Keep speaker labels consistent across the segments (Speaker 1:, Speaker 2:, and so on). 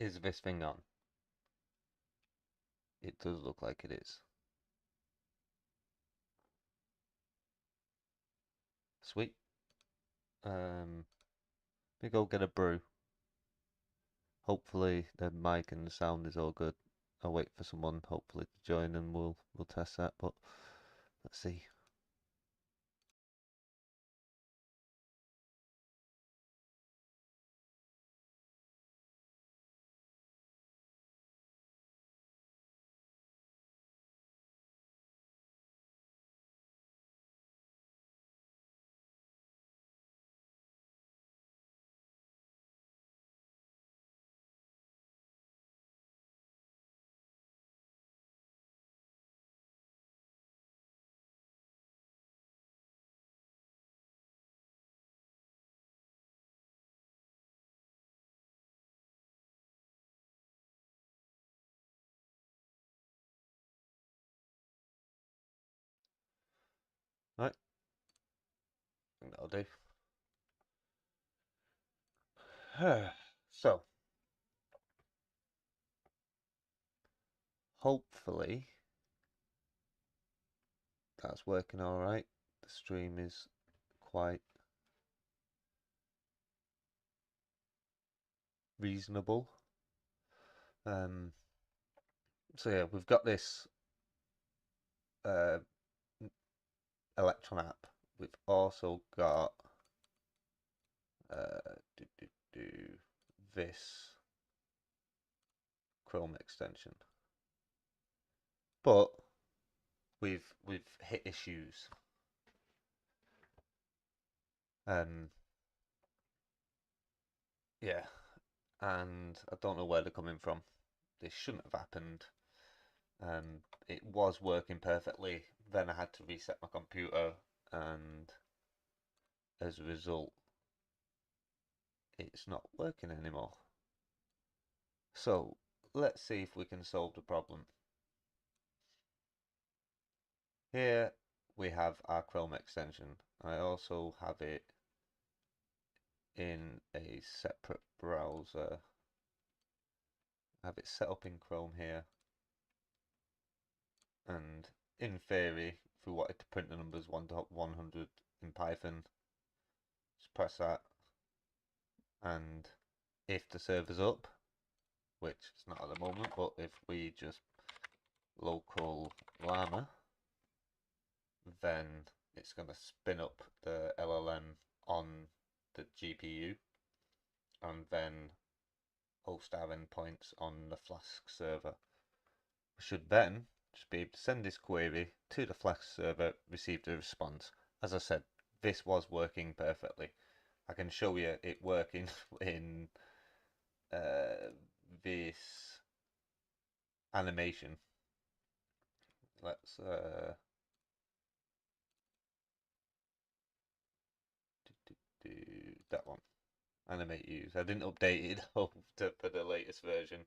Speaker 1: Is this thing on? It does look like it is. Sweet. We go get a brew. Hopefully the mic and the sound is all good. I'll wait for someone hopefully to join and we'll test that, but let's see. Right, I think that'll do. So, hopefully that's working all right. The stream is quite reasonable. So yeah, we've got this uh, Electron app. We've also got uh, do, do, do, this Chrome extension, but we've hit issues. Yeah, and I don't know where they're coming from. This shouldn't have happened. It was working perfectly. Then I had to reset my computer, and as a result, it's not working anymore. So let's see if we can solve the problem. Here we have our Chrome extension. I also have it in a separate browser. I have it set up in Chrome here. And in theory, if we wanted to print the numbers 1 to 100 in Python, just press that. And if the server's up, which it's not at the moment, but if we just local llama, then it's going to spin up the LLM on the GPU and then host our endpoints on the Flask server. We should then just be able to send this query to the Flask server, receive the response. As I said, this was working perfectly. I can show you it working in this animation. Let's do that one. Animate use. I didn't update it though for the latest version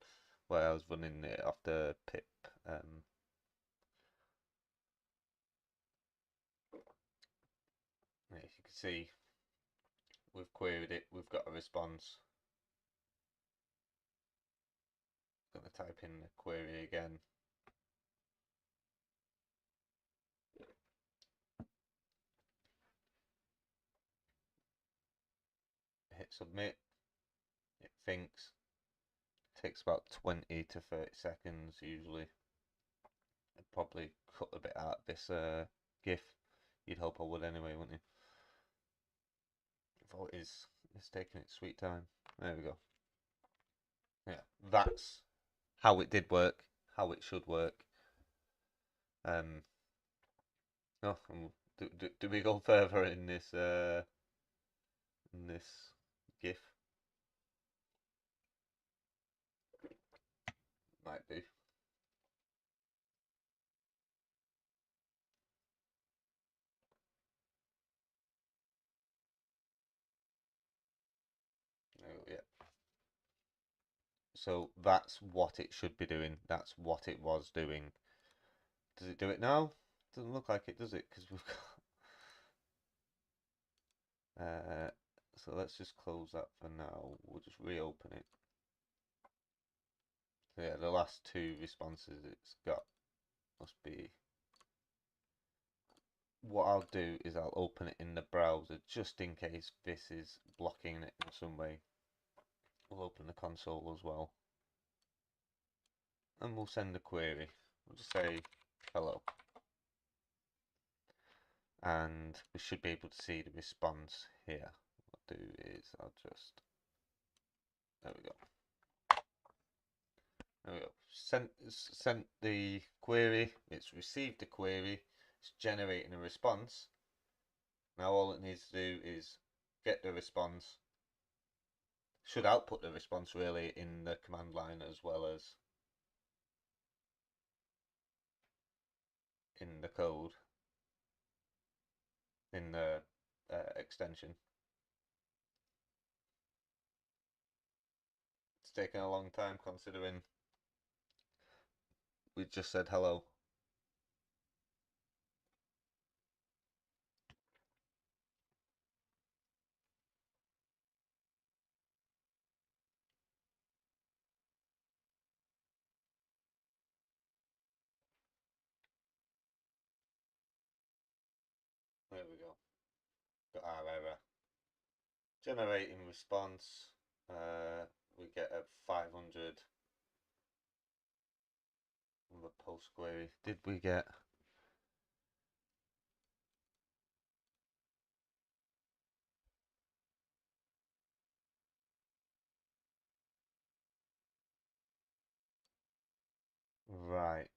Speaker 1: where I was running it off the pip. As you can see, we've queried it. We've got a response. I'm going to type in the query again. Hit submit. It thinks. It takes about 20 to 30 seconds usually. I'd probably cut a bit out of this GIF. You'd hope I would anyway, wouldn't you? Oh, it's taking its sweet time. There we go. Yeah, that's how it did work, how it should work. Oh, do we go further in this GIF? Might do. Oh, yeah. So that's what it should be doing. That's what it was doing. Does it do it now? Doesn't look like it, does it? Because we've got. So let's just close that for now. We'll just reopen it. Yeah, the last two responses it's got must be. What I'll do is I'll open it in the browser just in case this is blocking it in some way. We'll open the console as well. And we'll send a query. We'll just say hello. And we should be able to see the response here. What I'll do is I'll just, there we go. There we go. Sent the query, it's received the query, it's generating a response. Now all it needs to do is get the response, should output the response really in the command line as well as in the code, in the extension. It's taken a long time considering we just said hello. There we go. Got our error. Generating response. We get a 500 on the post query. Did we get? Right.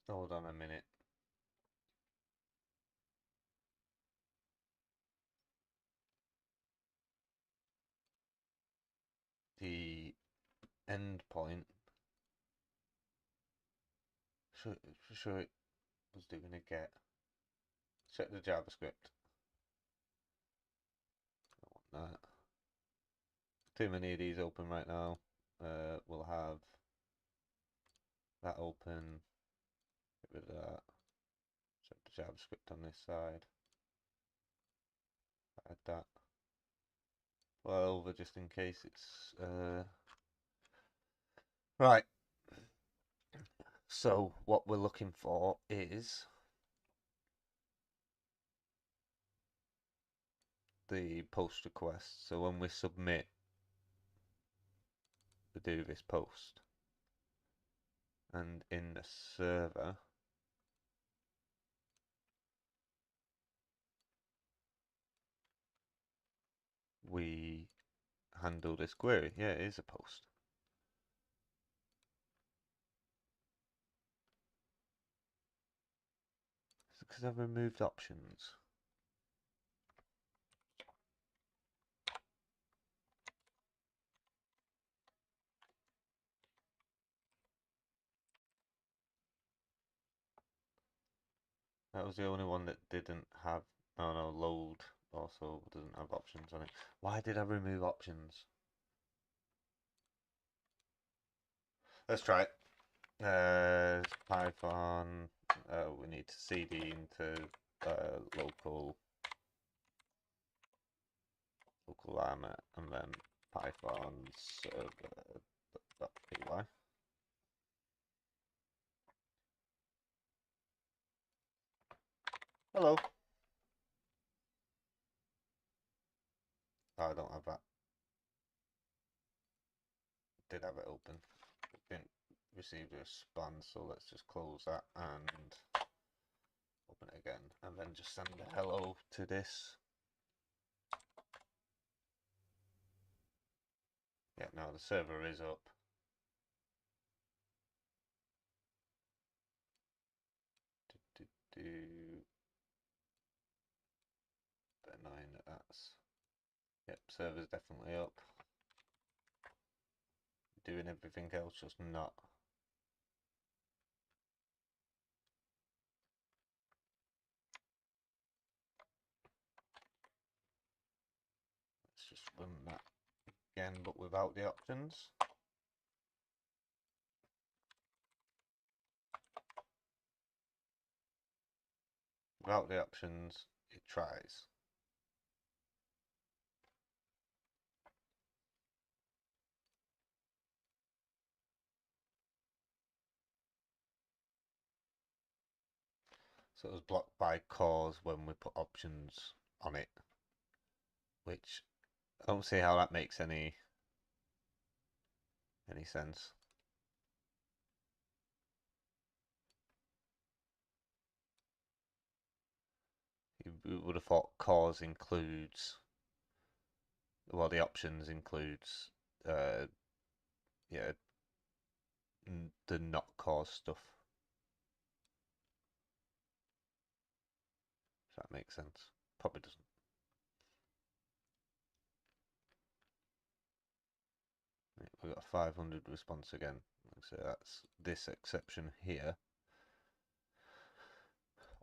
Speaker 1: Hold on a minute. The endpoint. Sure it was doing a get. Check the JavaScript. I want that. Too many of these open right now. We'll have that open. Get rid of that. Check the JavaScript on this side. Add that. Well, over just in case it's right. So what we're looking for is the post request. So when we submit to do this post, and in the server we handle this query. Yeah, it is a post. It's because I've removed options. That was the only one that didn't have, oh no, load also doesn't have options on it. Why did I remove options? Let's try it. Python, we need to cd into local armor and then Python server.py. Hello. Oh, I don't have that. Did have it open. Didn't receive a response, so let's just close that and open it again, and then just send a hello to this. Yeah, now the server is up. Bit annoying that that's. Yep, server's definitely up. Doing everything else, just not. Let's just run that again, but without the options. Without the options, it tries. So it was blocked by cause when we put options on it, which I don't see how that makes any sense. You would have thought cause includes, well, the options includes, yeah, the not cause stuff. If that makes sense. Probably doesn't. We've got a 500 response again. So that's this exception here.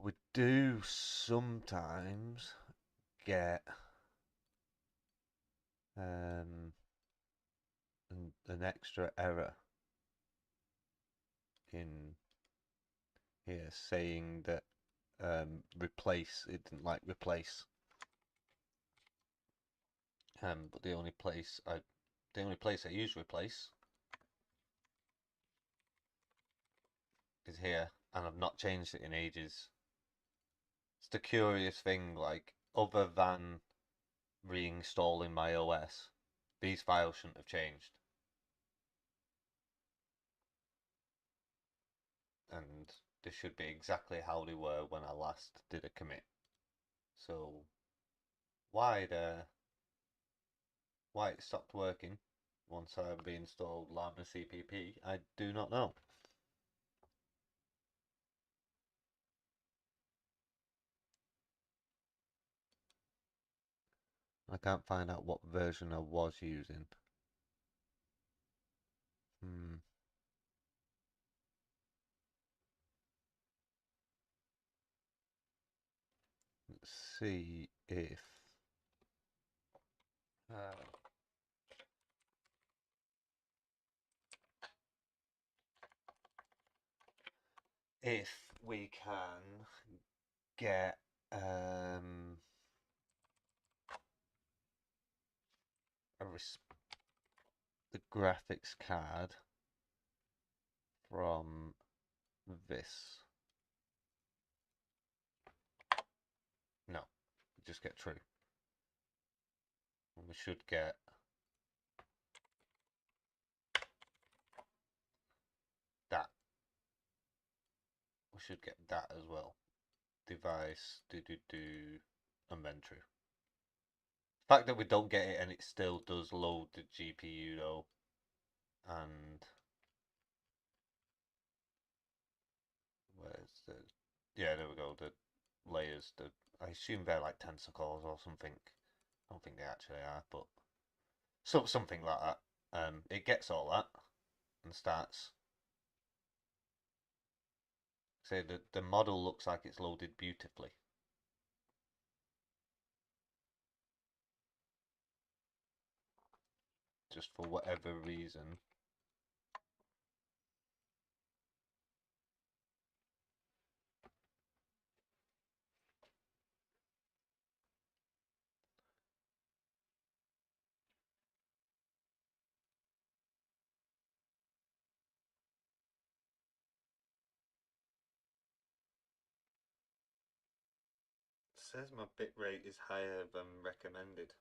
Speaker 1: We do sometimes get an extra error in here saying that replace, it didn't like replace. But the only place I use replace is here, and I've not changed it in ages. It's the curious thing, like, other than reinstalling my OS, these files shouldn't have changed. And they should be exactly how they were when I last did a commit. So why it stopped working once I reinstalled Lambda CPP, I do not know. I can't find out what version I was using. Let's see if we can get the graphics card from this. No, just get true. And we should get that. We should get that as well. Device, and then true. The fact that we don't get it and it still does load the GPU though, and where's the, yeah, there we go, the layers, I assume they're like tensor cores or something. I don't think they actually are, but something like that. It gets all that and starts. Say the model looks like it's loaded beautifully. Just for whatever reason. It says my bitrate is higher than recommended.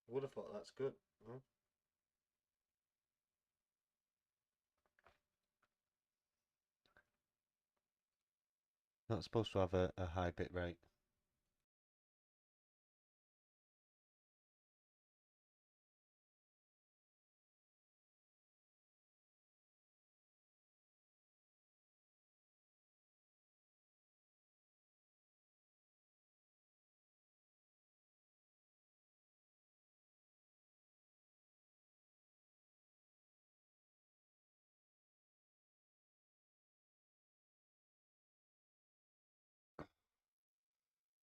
Speaker 1: Would have thought that's good. Huh? Not supposed to have a high bitrate.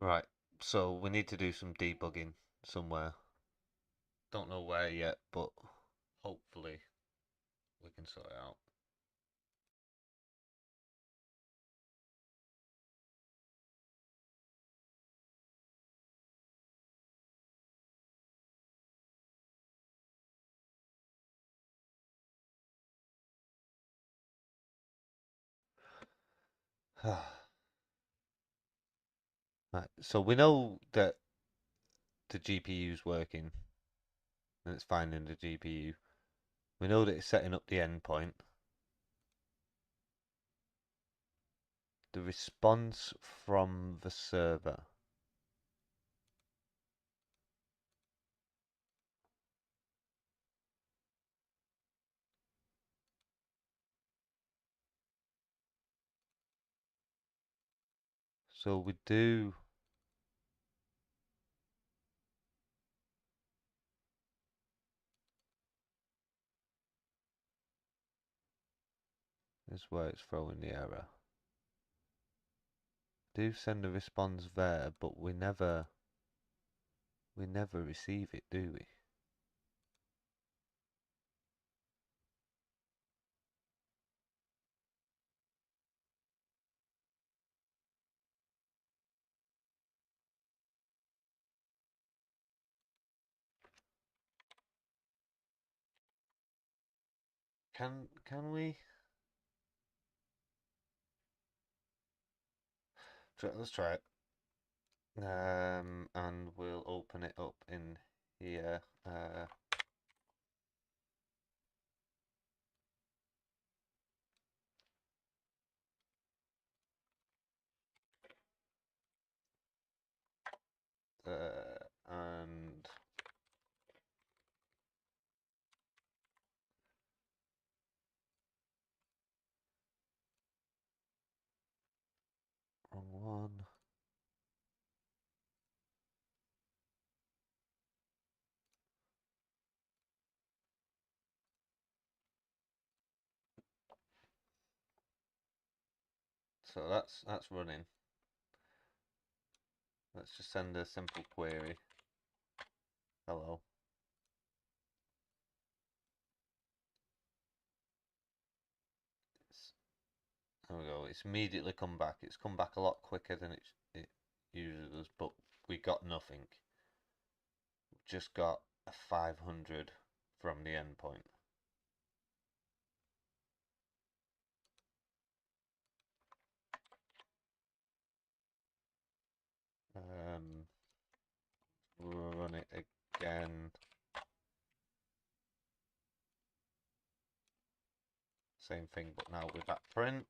Speaker 1: Right, so we need to do some debugging somewhere. Don't know where yet, but hopefully we can sort it out. Right, so we know that the GPU's working and it's finding the GPU. We know that it's setting up the endpoint. The response from the server. So we do. This is where it's throwing the error. Do send a response there, but we never receive it, do we? Can we? Let's try it. And we'll open it up in here. And wrong one. So that's running. Let's just send a simple query. Hello. There we go. It's immediately come back. It's come back a lot quicker than it usually does, but we got nothing. Just got a 500 from the endpoint. We'll run it again. Same thing, but now with that print.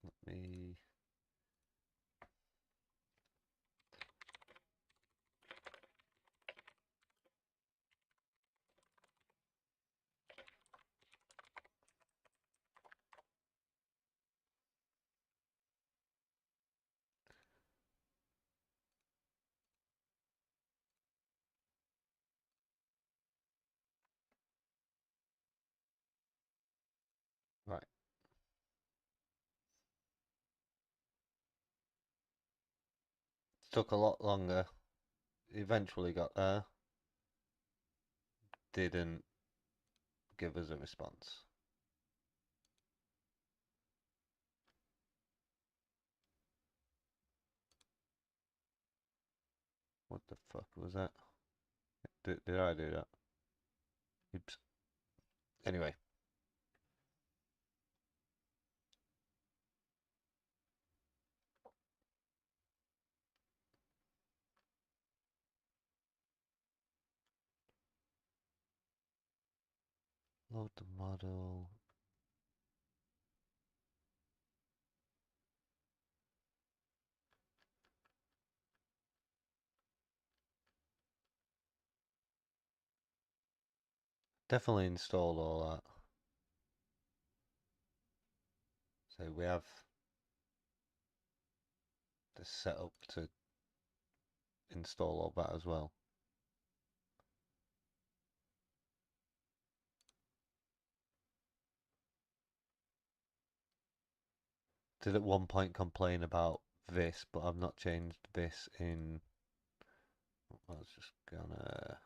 Speaker 1: Let me. Right. Took a lot longer. Eventually got there. Didn't give us a response. What the fuck was that? Did I do that? Oops. Anyway. Load the model. Definitely installed all that. So we have the setup to install all that as well. Did at one point complain about this, but I've not changed this in. I was just gonna.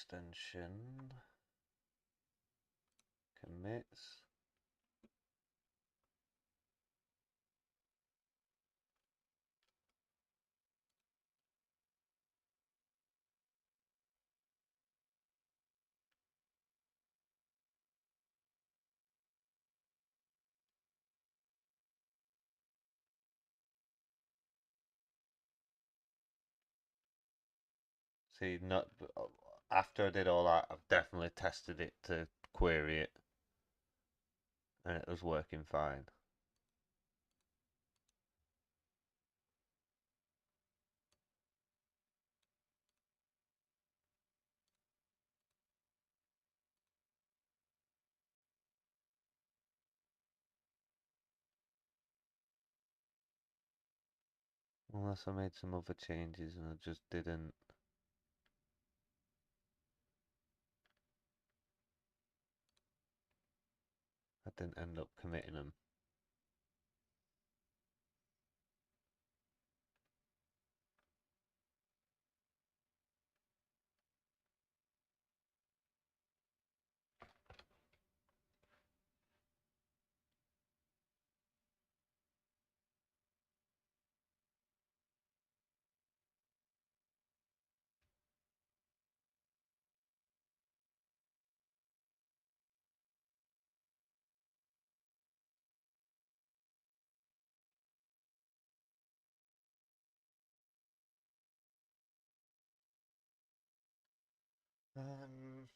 Speaker 1: extension commits. See, not after I did all that, I've definitely tested it to query it, and it was working fine. Unless I made some other changes and I just didn't. I didn't end up committing them. Um,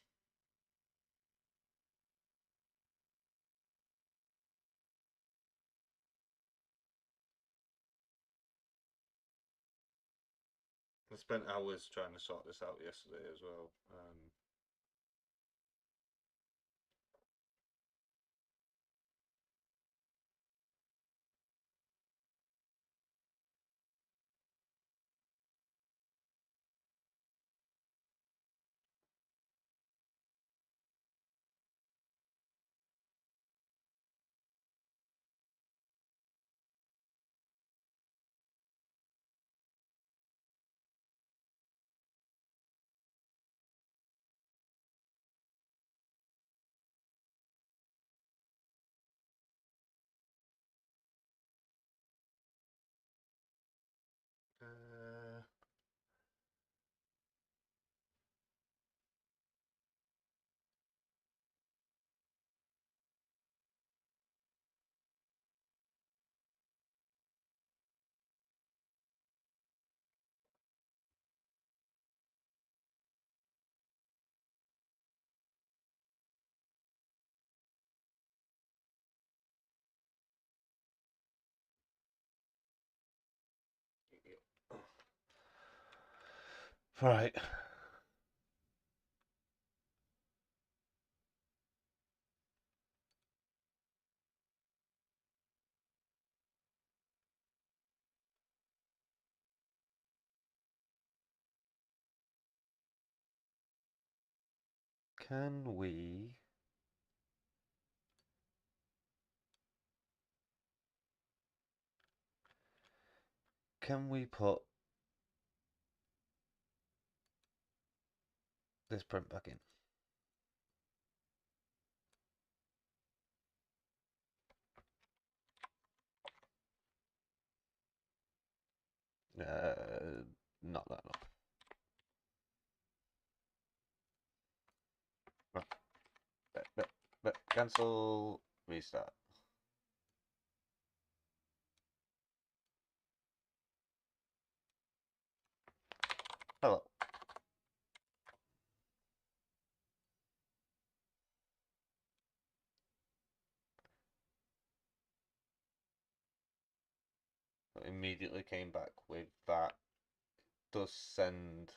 Speaker 1: I spent hours trying to sort this out yesterday as well. uh, right. Can we put this print back in? Not that long. But cancel, restart. Hello. Immediately came back with that. Does send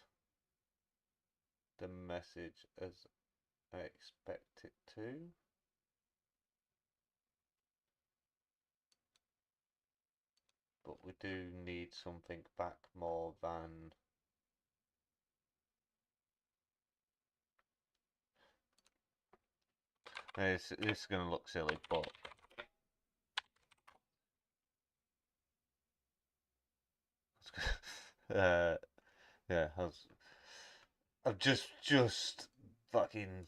Speaker 1: the message as I expect it to. But we do need something back more than this is going to look silly, but yeah, I'm just fucking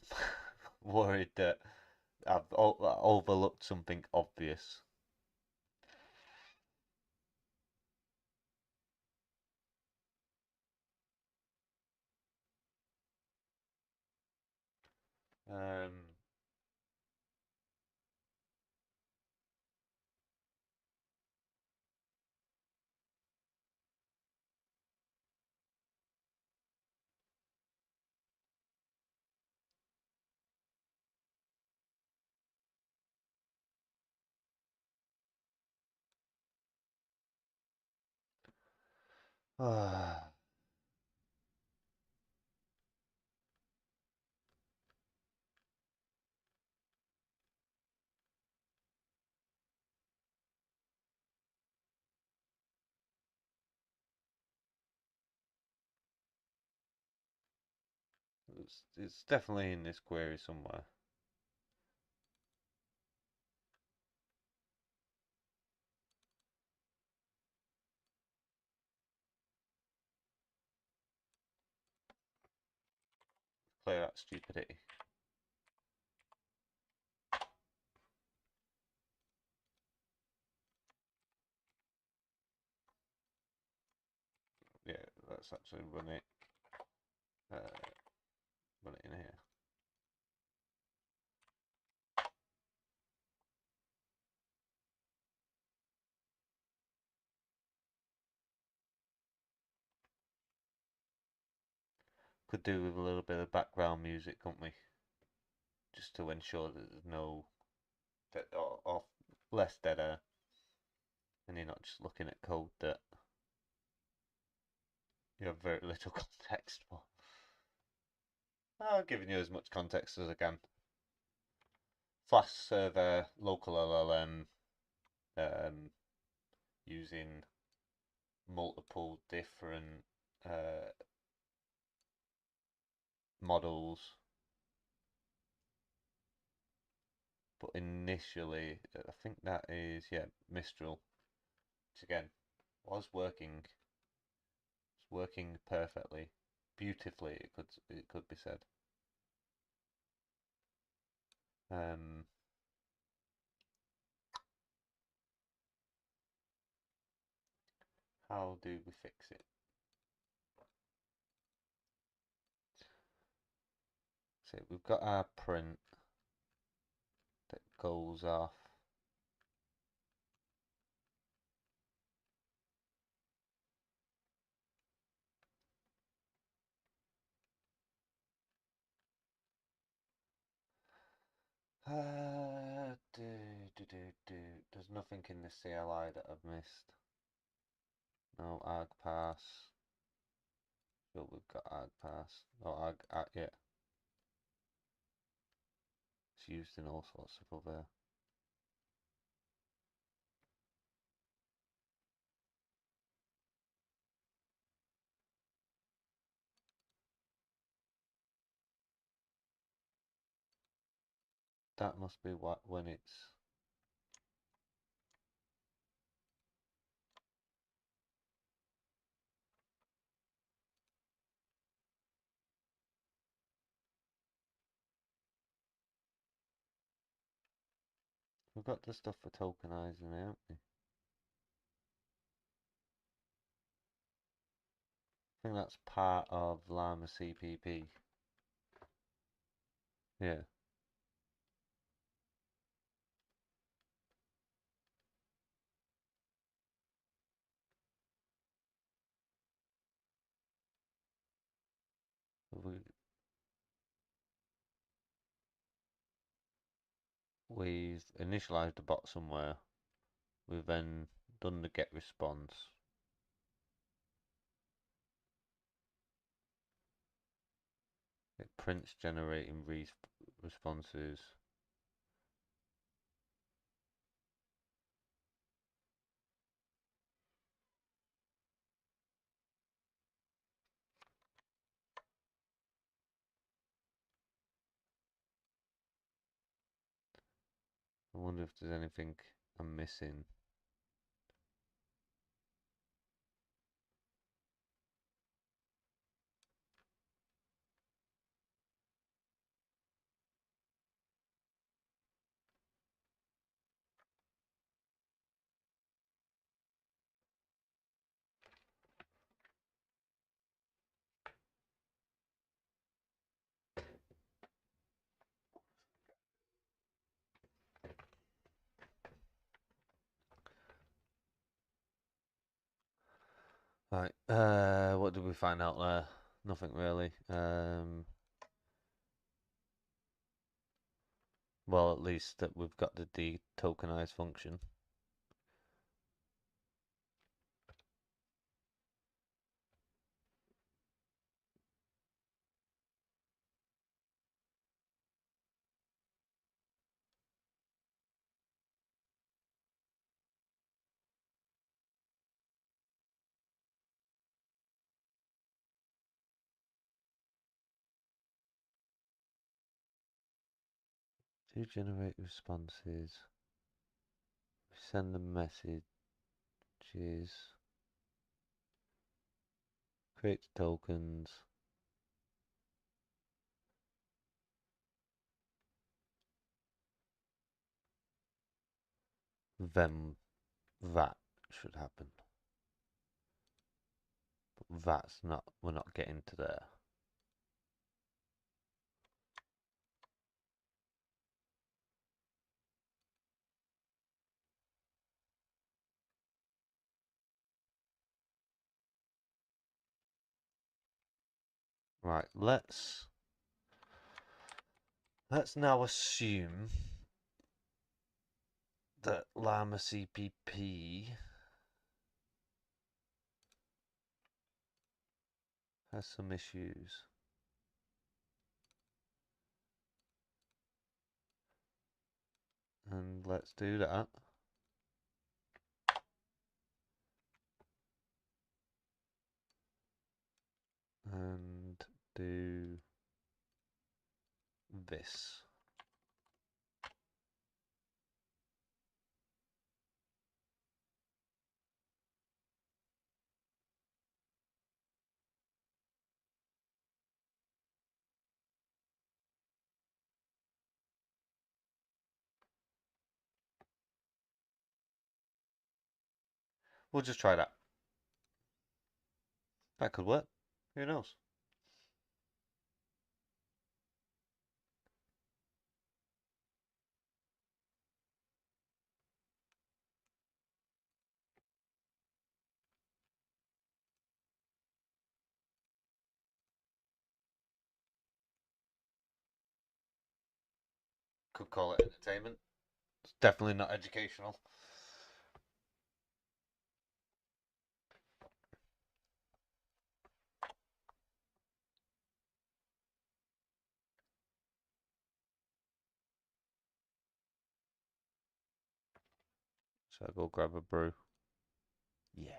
Speaker 1: worried that I've overlooked something obvious. Um, it's definitely in this query somewhere. Clear that stupidity. Yeah, let's actually run it. Run it in here. Could do with a little bit of background music, couldn't we? Just to ensure that there's no dead or less dead air, and you're not just looking at code that you have very little context for. I'm giving you as much context as I can. Flash server, local LLM, using multiple different models. But initially, I think that is, yeah, Mistral, which again was working. It's working perfectly, beautifully. It could be said. Um, how do we fix it? So we've got our print that goes off. There's nothing in the CLI that I've missed. No arg pass. Sure, we've got arg pass. No arg, yeah. It's used in all sorts of other. That must be what when it's. We've got the stuff for tokenizing, haven't we? I think that's part of Llama CPP. Yeah. We've initialized the bot somewhere. We've then done the get response. It prints generating responses. I wonder if there's anything I'm missing. Right. What did we find out there? Nothing really. Well, at least that we've got the detokenize function. To generate responses, we send them messages, create tokens, then that should happen. But that's not, we're not getting to there. Right, let's now assume that Llama CPP has some issues. And let's do that. And do this. We'll just try that. That could work. Who knows? Could call it entertainment. It's definitely not educational. So I go grab a brew. Yeah.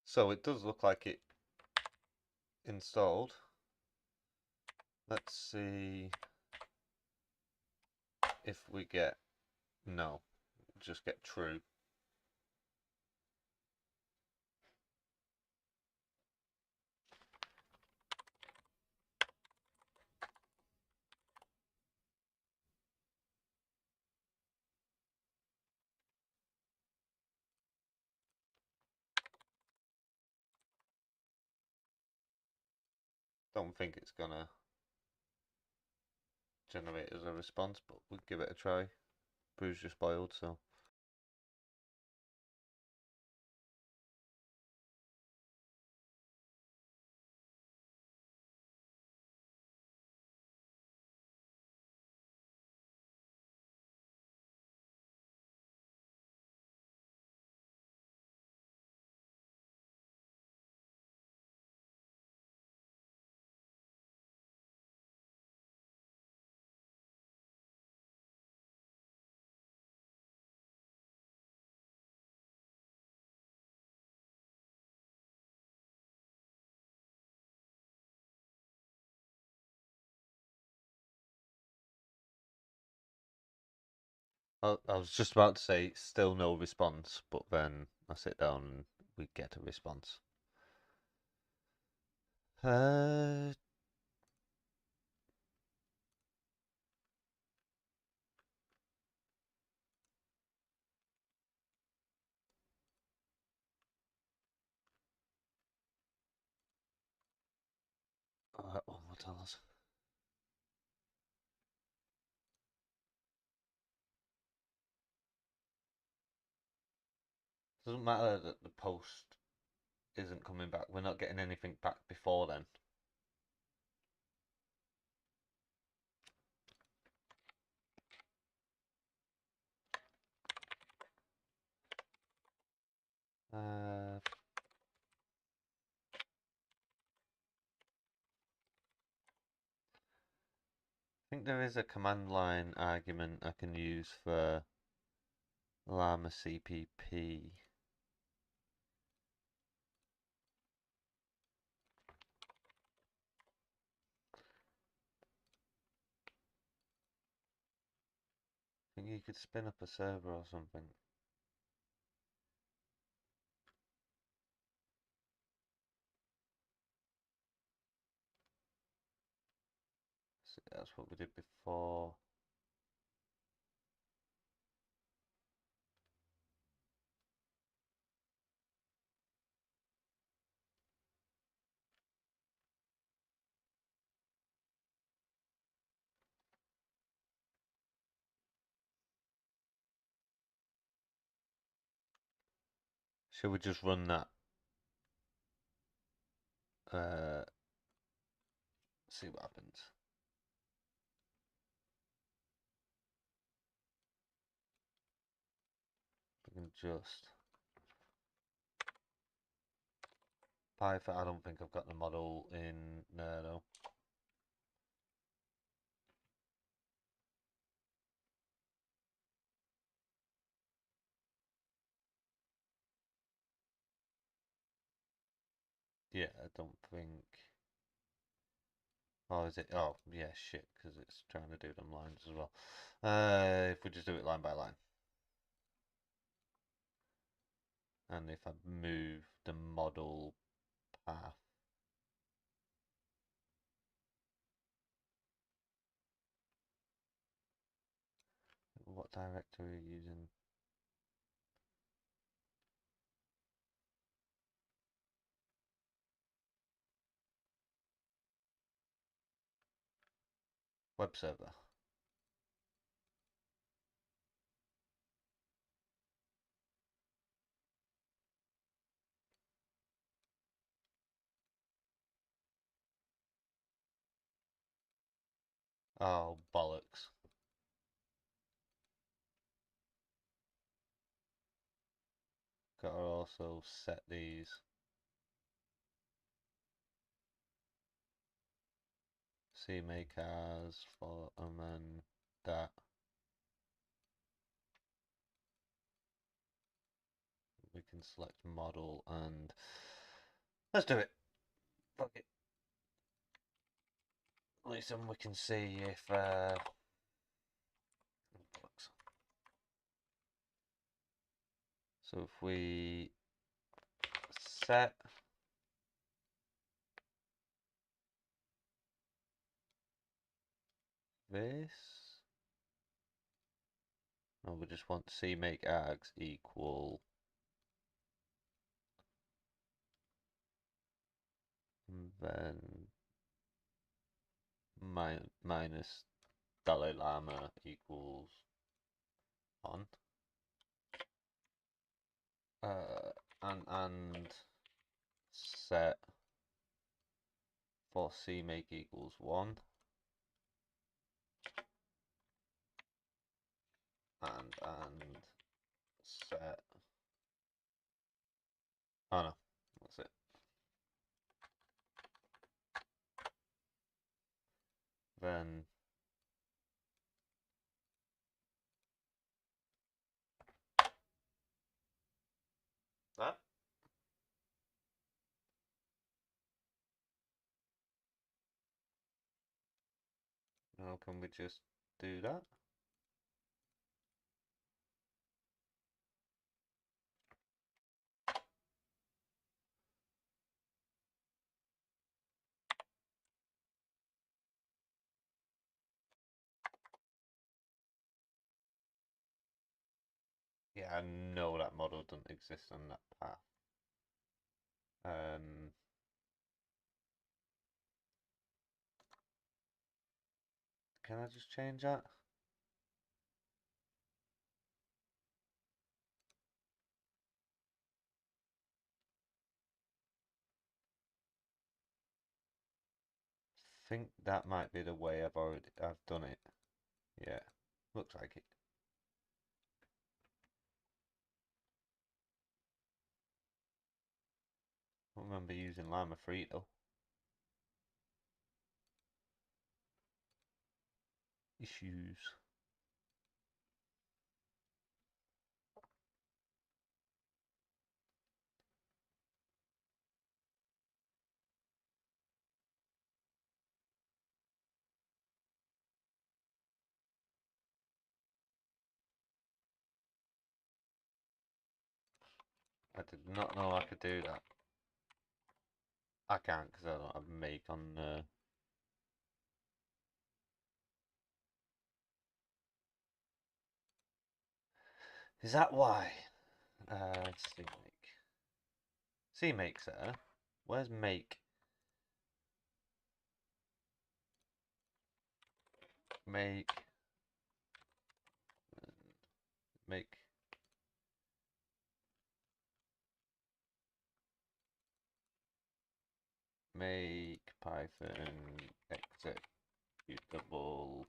Speaker 1: So it does look like it installed. Let's see if we get no. Just get true. Don't think it's gonna generate as a response, but we'll give it a try. Brew's just boiled, so. I was just about to say still no response, but then I sit down and we get a response. Uh, one more tell us. Doesn't matter that the post isn't coming back. We're not getting anything back before then. I think there is a command line argument I can use for llama CPP. I think you could spin up a server or something. So that's what we did before. Should we just run that? See what happens. We can just Python. I don't think I've got the model in there though. Yeah, I don't think. Oh, is it? Oh, yeah, shit, because it's trying to do them lines as well. If we just do it line by line. And if I move the model path. What directory are you using? Web server. Oh, bollocks. Gotta also set these. CMake as for, and then that. We can select model and let's do it. Fuck it. At least then we can see if so if we set this, no, we just want CMake args equal then minus Dalai Lama equals on. And set for CMake equals 1 and set, oh no, that's it. Then that. Now can we just do that? I know that model doesn't exist on that path. Can I just change that? Think that might be the way I've done it. Yeah, looks like it. I don't remember using Llama 3 though. Issues. I did not know I could do that. I can't because I don't have make on. Is that why? CMake. CMake's there. Where's make? Make. Make. Make Python executable.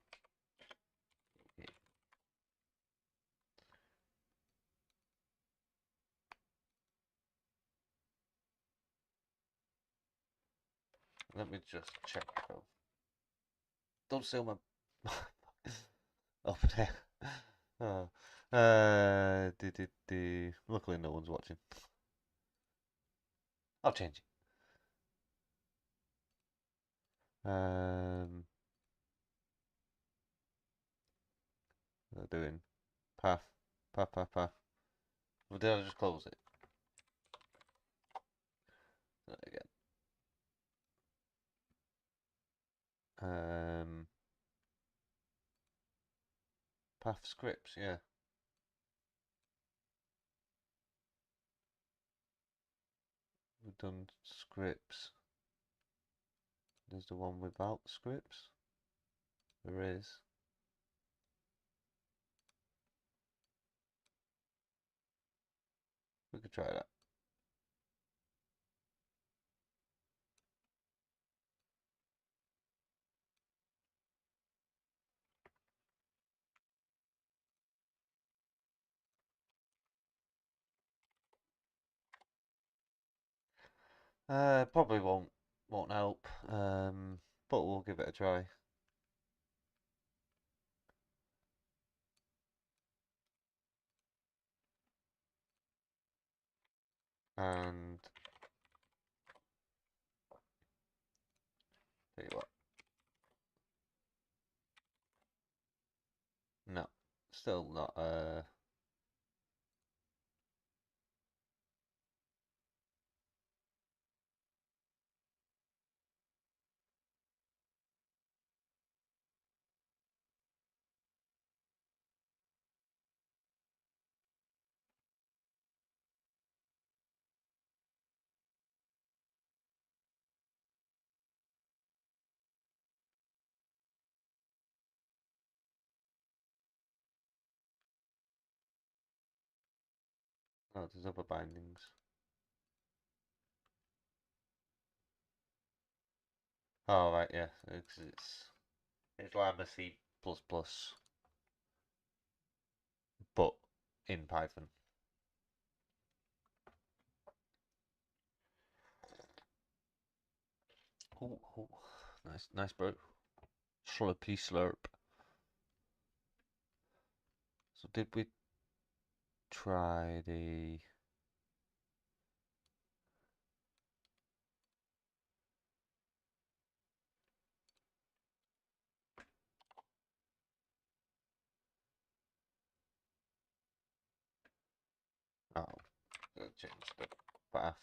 Speaker 1: Let me just check. Don't steal my up there. Oh. Luckily no one's watching. I'll change it. They're doing path. Well, did I just close it? Again. Path scripts, yeah. We've done scripts. There's the one without scripts. There is. We could try that. Probably won't help. But we'll give it a try. And tell you what. No, still not. Oh, there's other bindings. Oh right, yeah. It's Lambda C++, but in Python. Oh, nice, bro. Slurpy slurp. So did we try the? Oh, change the path.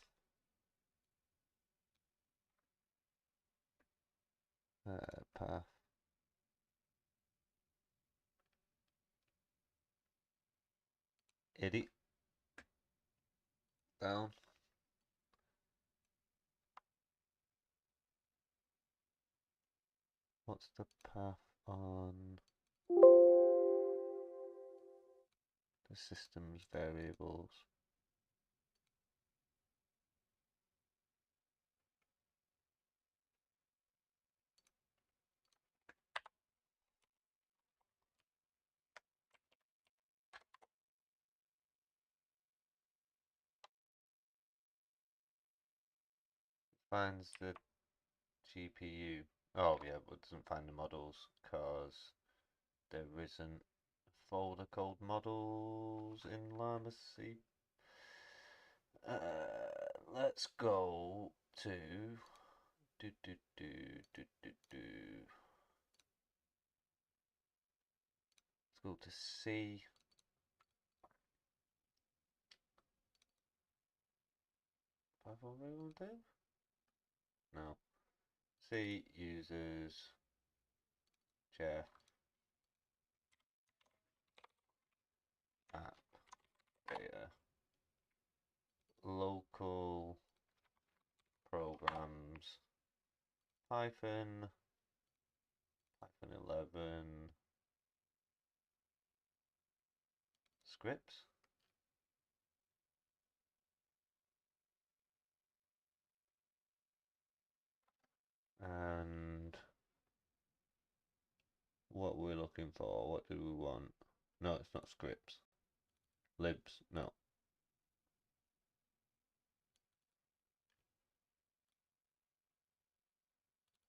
Speaker 1: Path. edit down. What's the path on the system's variables? Finds the GPU. Oh yeah, but doesn't find the models because there isn't a folder called models in Llama C. Let's go to Let's go to C. No. C uses Jeff app data local programs Python 11 scripts. And what we're looking for, what do we want? No, it's not scripts. Libs, no.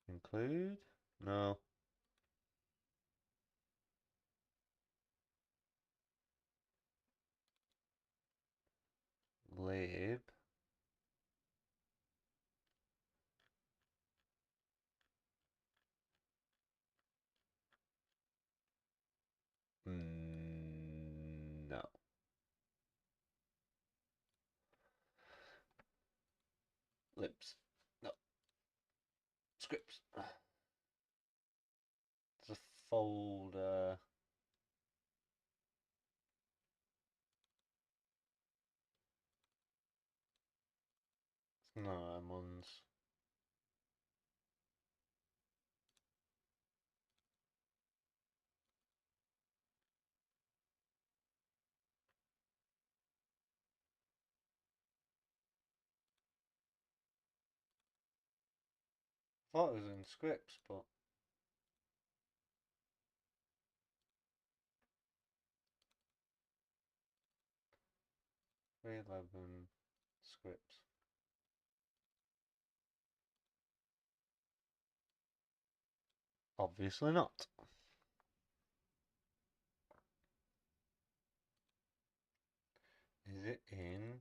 Speaker 1: Include? No. Lib. No. Libs. No. Scripts. There's a folder. It's not them ones. I thought it was in scripts, but 311 scripts. Obviously not. Is it in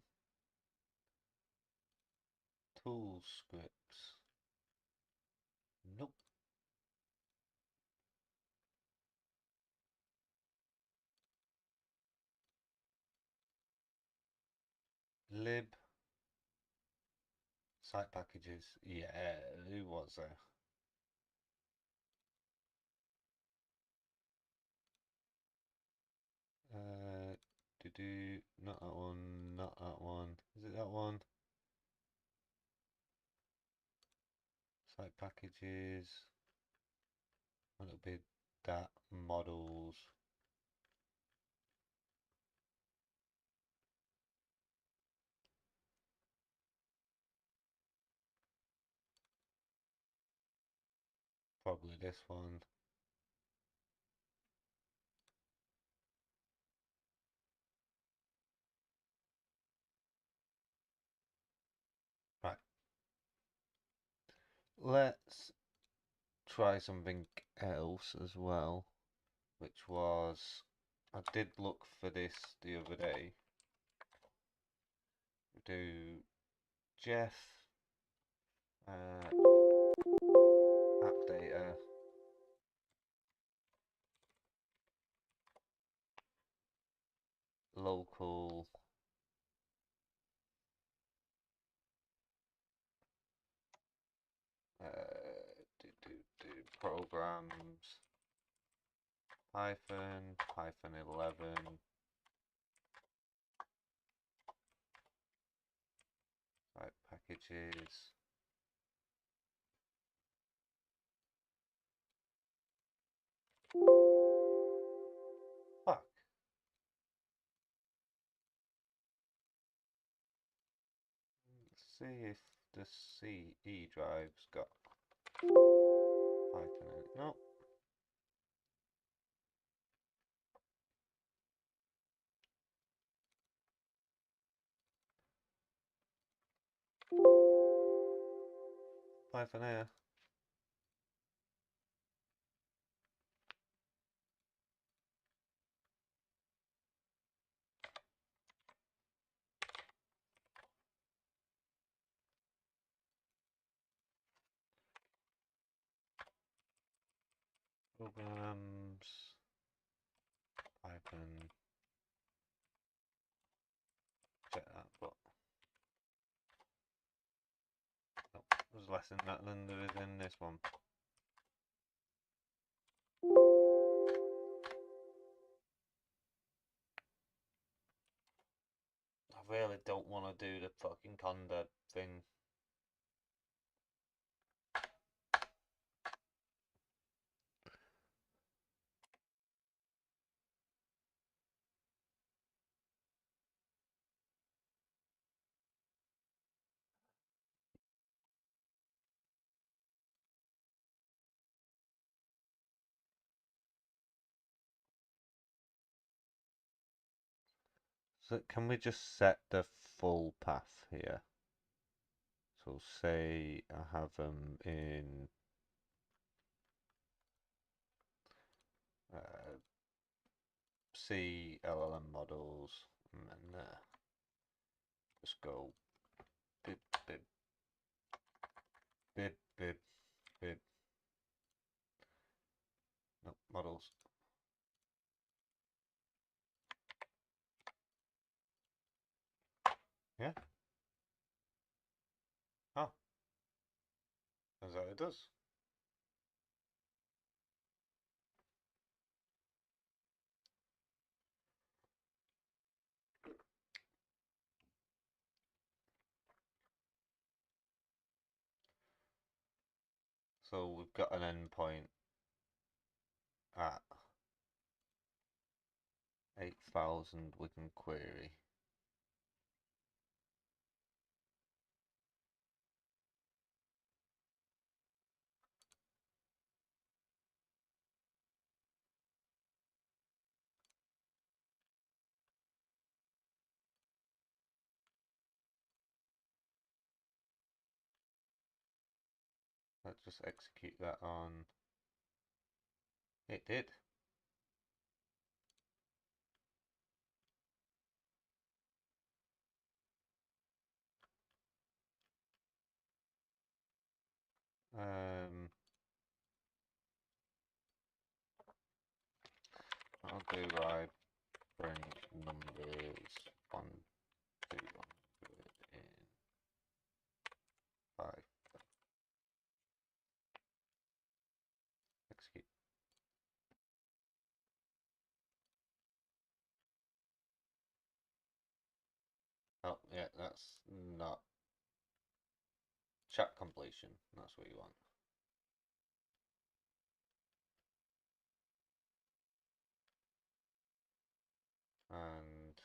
Speaker 1: tool scripts? Nope. Lib. Site packages. Yeah, who was there? Not that one, not that one. Is it that one? Site packages. It'll be that models. Probably this one. Right. Let's try something else as well, which was, I did look for this the other day. Do Jeff app data local programs Python 11 packages. Fuck. Let's see if the CE drive's got Python in it. No. Python here. Programs, Python, check that, but nope, there's less in that than there is in this one. I really don't want to do the fucking conda thing. So can we just set the full path here? So say I have them in C LLM models, and then just go bib bib bib bib bib. No, models. Yeah. Oh, turns out it does. So we've got an endpoint at 8,000 we can query. Let's just execute that on. It did. I'll do right. Bring numbers 1 to 100 in 5. Execute. Oh, yeah, that's not chat completion. That's what you want. And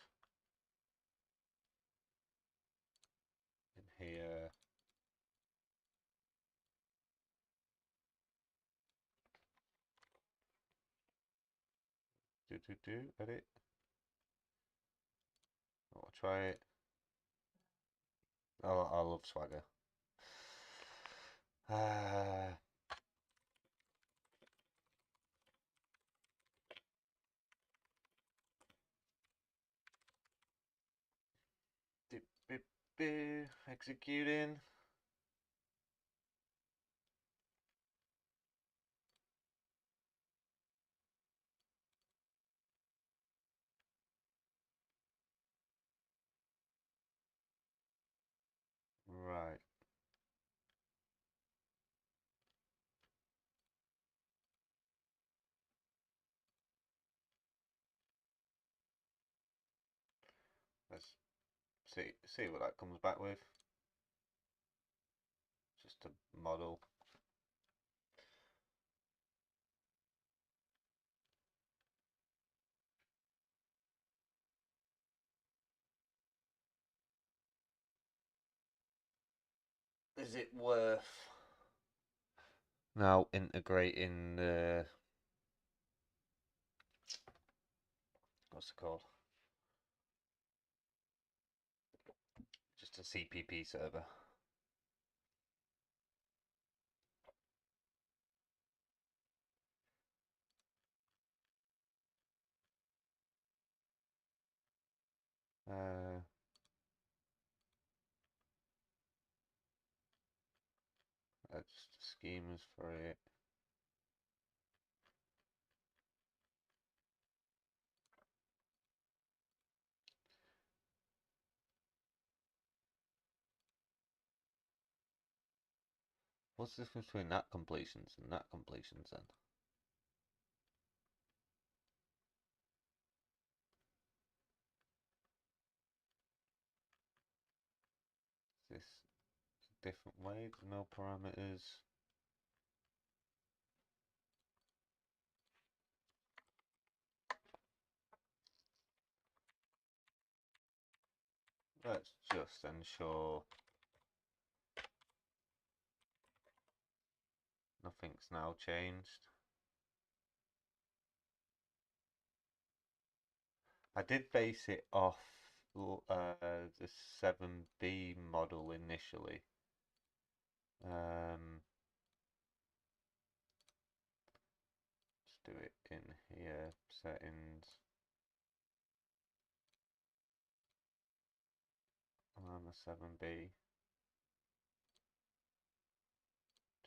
Speaker 1: in here, edit. I'll try it. Oh, I love Swagger. Executing. Right. Let's see what that comes back with. just a model. Is it worth now integrating the, what's it called? Just a CPP server. Just the schemas for it. What's the difference between that completions and that completions then? Is this a different way? No parameters. Let's just ensure nothing's now changed. I did base it off the 7B model initially. Let's do it in here, settings. I'm a 7B.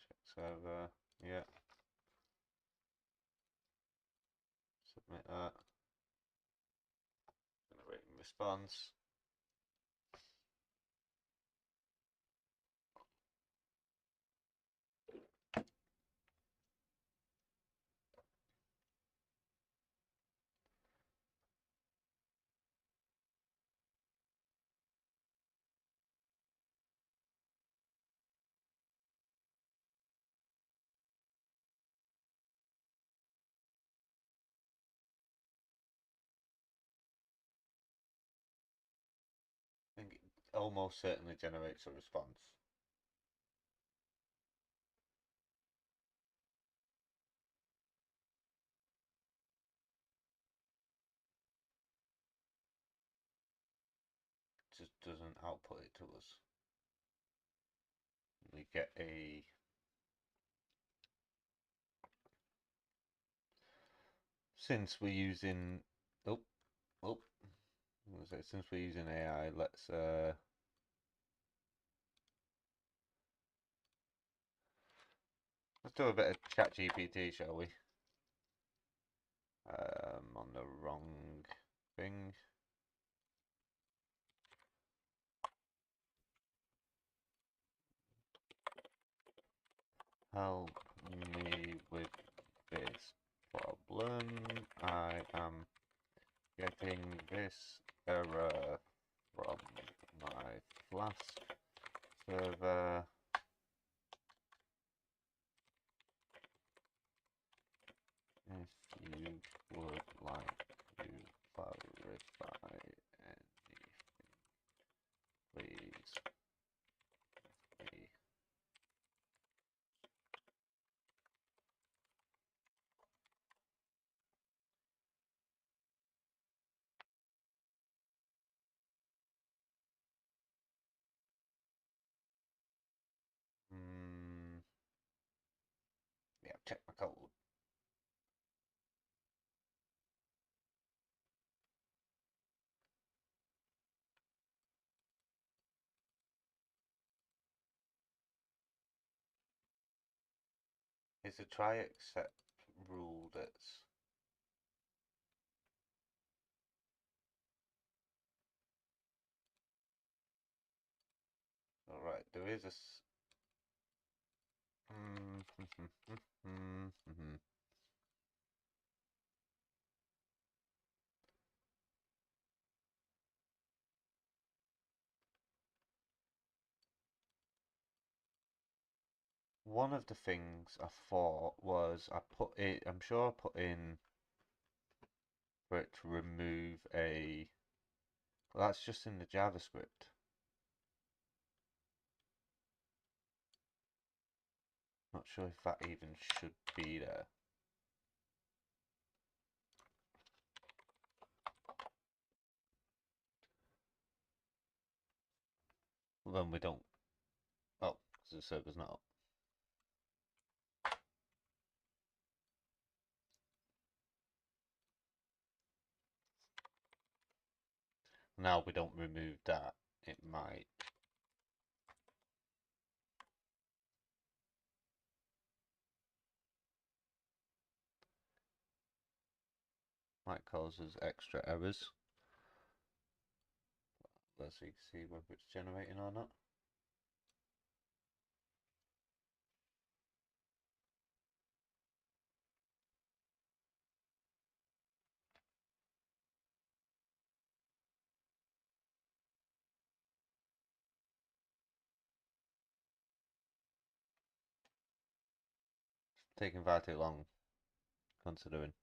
Speaker 1: Check server, yeah. Submit that. Generating response. I think it almost certainly generates a response. Just doesn't output it to us. We get a since we're using since we're using AI, let's do a bit of ChatGPT, shall we? On the wrong thing. Help me with this problem. I am getting this error from my Flask server. If you would like to clarify anything, please. Yeah, check my code. It's a try except rule that's alright. There is a one of the things I thought was I'm sure I put in for it to remove a, well, that's just in the JavaScript. Not sure if that even should be there. Well, then we don't, oh, because the server's not up. Now we don't remove that, it might cause us extra errors. Let's see whether it's generating or not. It's taking far too long, considering.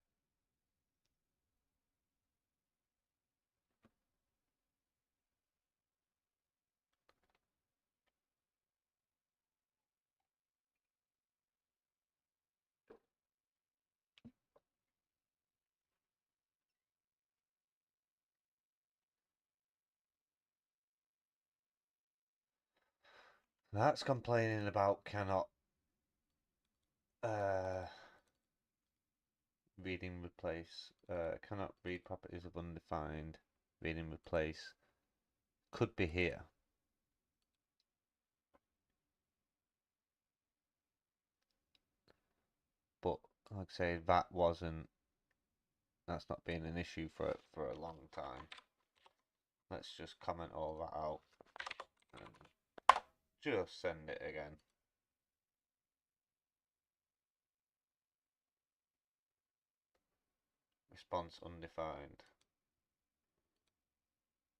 Speaker 1: That's complaining about cannot reading replace, cannot read properties of undefined, reading replace, could be here. But like I say, that's not been an issue for a long time. Let's just comment all that out and just send it again. Response undefined,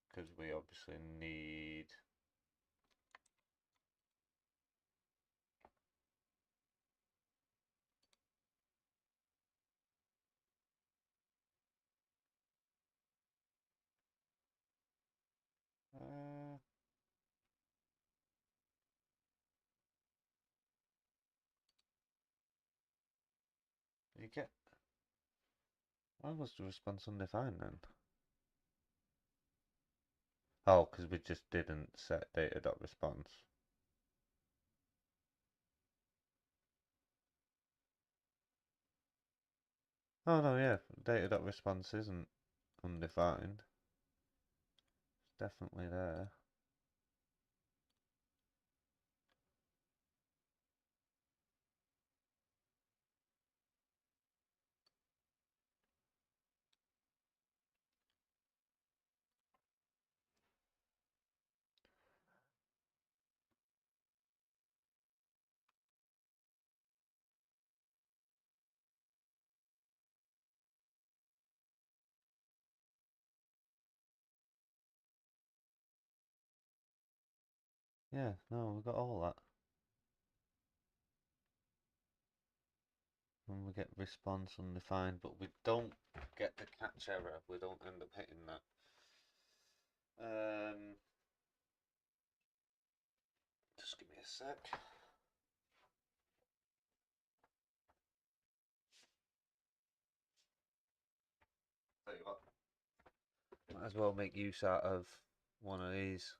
Speaker 1: because we obviously need you get, why was the response undefined then? Oh, because we just didn't set data.response. Oh no, yeah, data.response isn't undefined. It's definitely there. Yeah, no, we got all that. And we get response undefined, but we don't get the catch error. We don't end up hitting that. Just give me a sec. Tell you what, might as well make use out of one of these.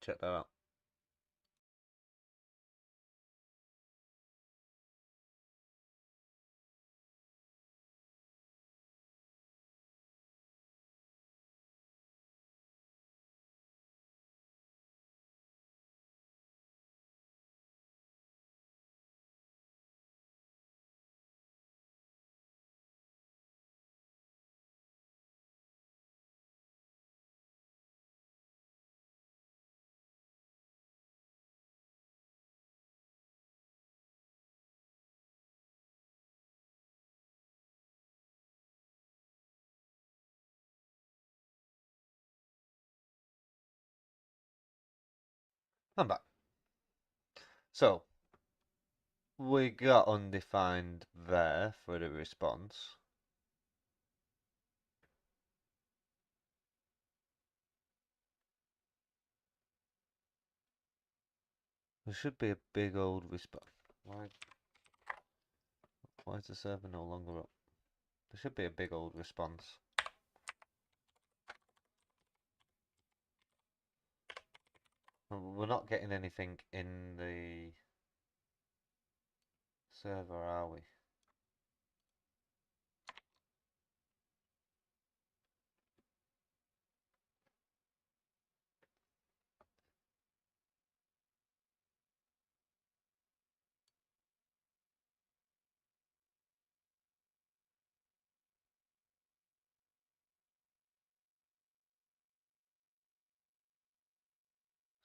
Speaker 1: Check that out. I'm back. So we got undefined there for the response. There should be a big old response. Why is the server no longer up? There should be a big old response. We're not getting anything in the server, are we?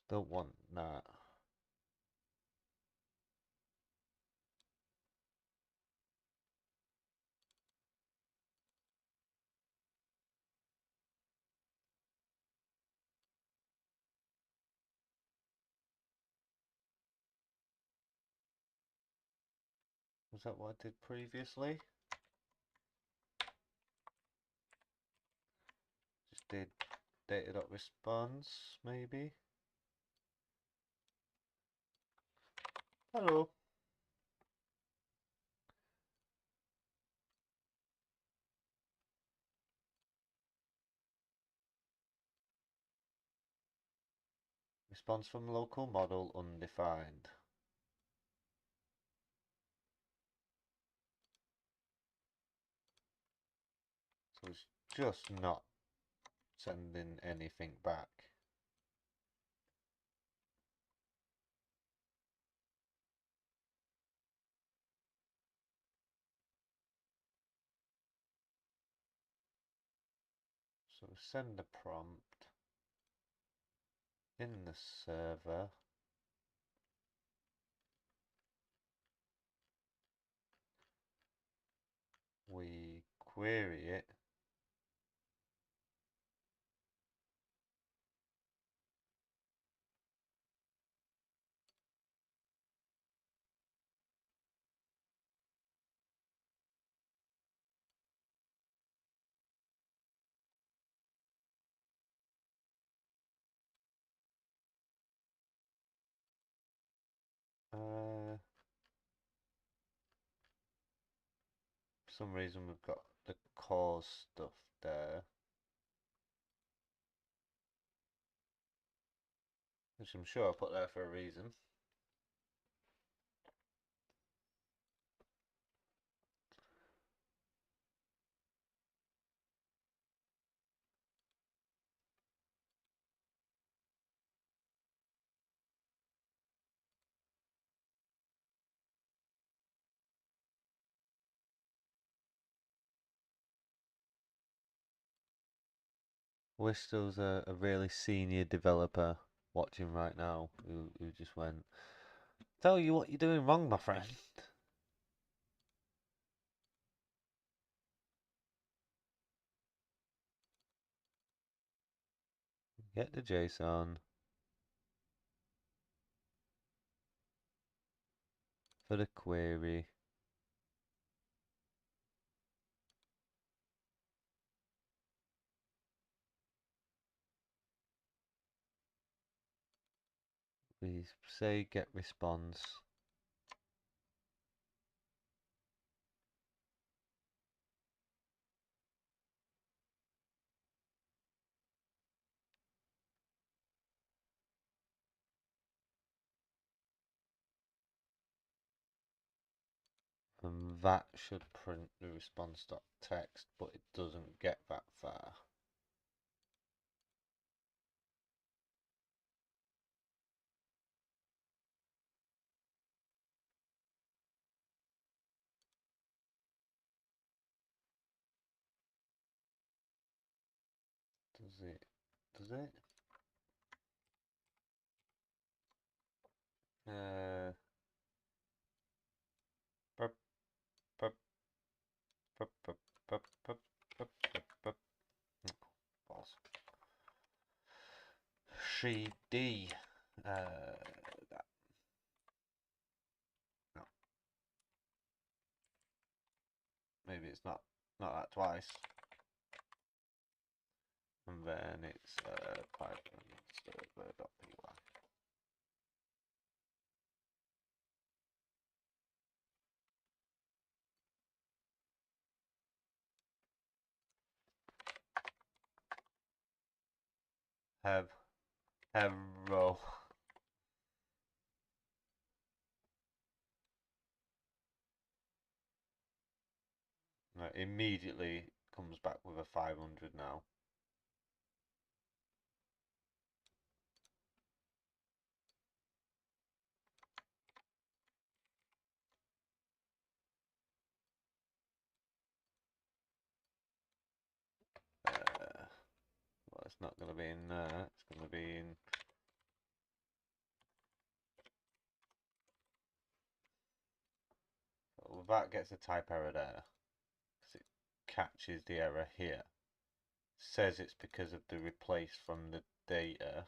Speaker 1: Don't want that. Was that what I did previously? Just did data.response, maybe? Hello. Response from local model undefined. So it's just not sending anything back. So send a prompt in the server. We query it. For some reason we've got the cause stuff there, which I'm sure I put there for a reason. Wish there was a really senior developer watching right now who just went, tell you what you're doing wrong, my friend. Get the JSON for the query. We say get response. And that should print the response.txt, but it doesn't get that far. Does it? Does it? Burp, burp, burp, burp, burp, burp, burp, burp, burp. Balls. She D. maybe it's not that twice. And then it's Python server.py. Hello. Right, immediately comes back with a 500 now. Well, it's not going to be in there. It's going to be in. Well, that gets a type error there because it catches the error here. Says it's because of the replace from the data.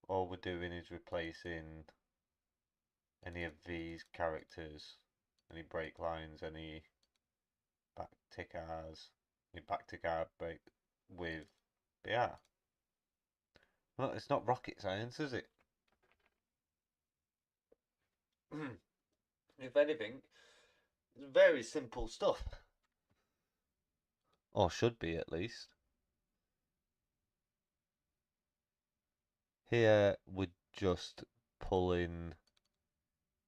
Speaker 1: All we're doing is replacing any of these characters, any break lines, any backtick R's, any backtick R break with BR. Well, it's not rocket science, is it? If anything, it's very simple stuff. Or should be, at least. Here we're just pulling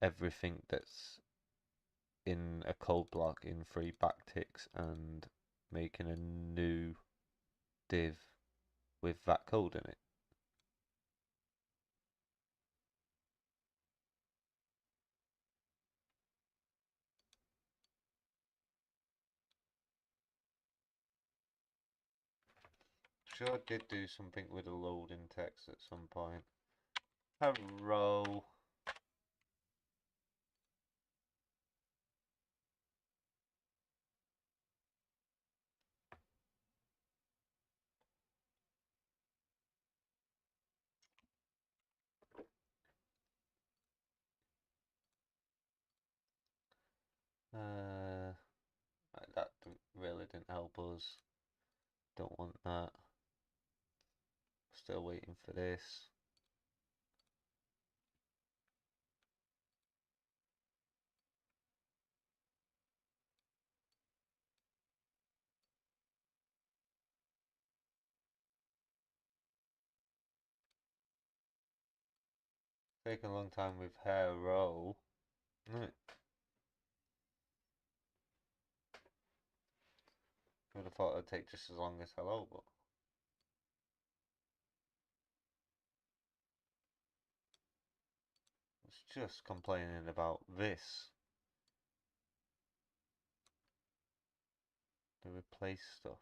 Speaker 1: everything that's in a code block in 3 backticks and making a new div with that code in it. Sure, I did do something with a loading text at some point. Hello. That really didn't help us. Don't want that. Still waiting for this. Taking a long time with hello. Right. I would have thought it'd take just as long as hello, but it's just complaining about this. The replace stuff.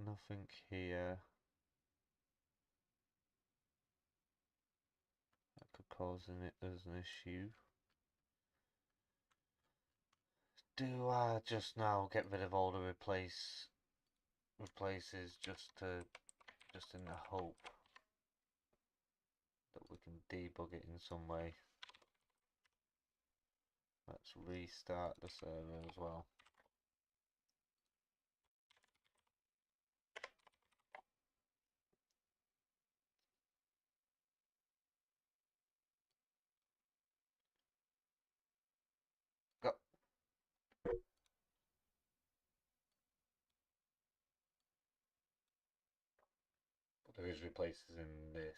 Speaker 1: Nothing here that could cause it as an issue. Do I just now get rid of all the replaces just in the hope that we can debug it in some way? Let's restart the server as well. Go. But there is replaces in this.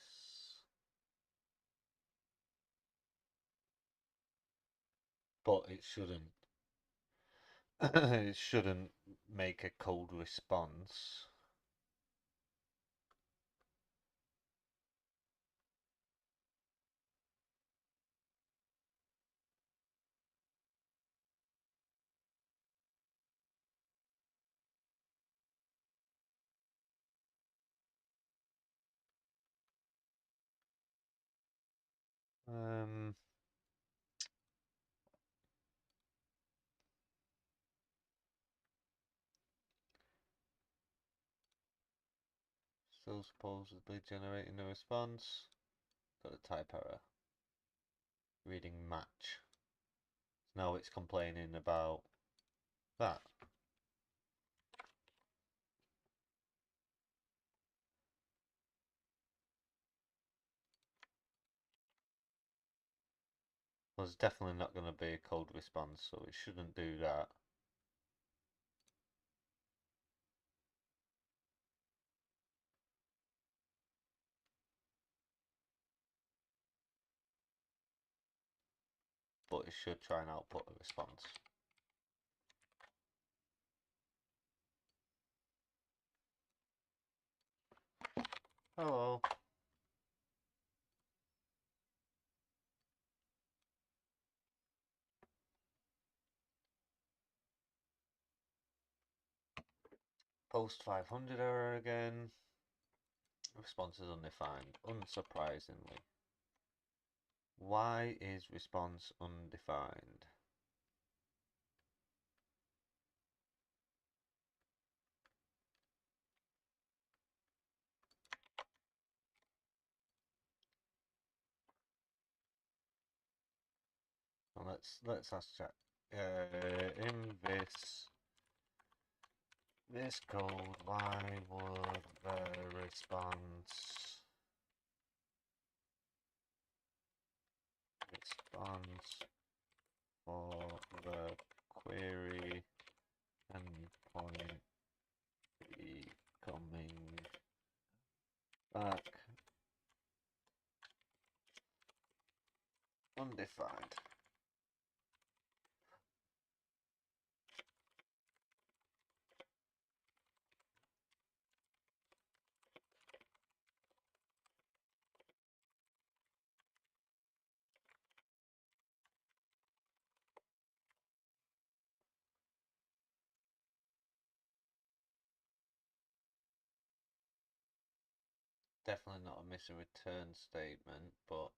Speaker 1: But it shouldn't. It shouldn't make a cold response. Still supposedly generating a response. Got a type error. Reading match. So now it's complaining about that. Well, it's definitely not going to be a cold response, so it shouldn't do that. But it should try and output a response. Hello. Post 500 error again. Response is undefined, unsurprisingly. Why is response undefined? Well, let's ask chat. In this code, why would the response for the query endpoint be coming back undefined? Definitely not a missing return statement, but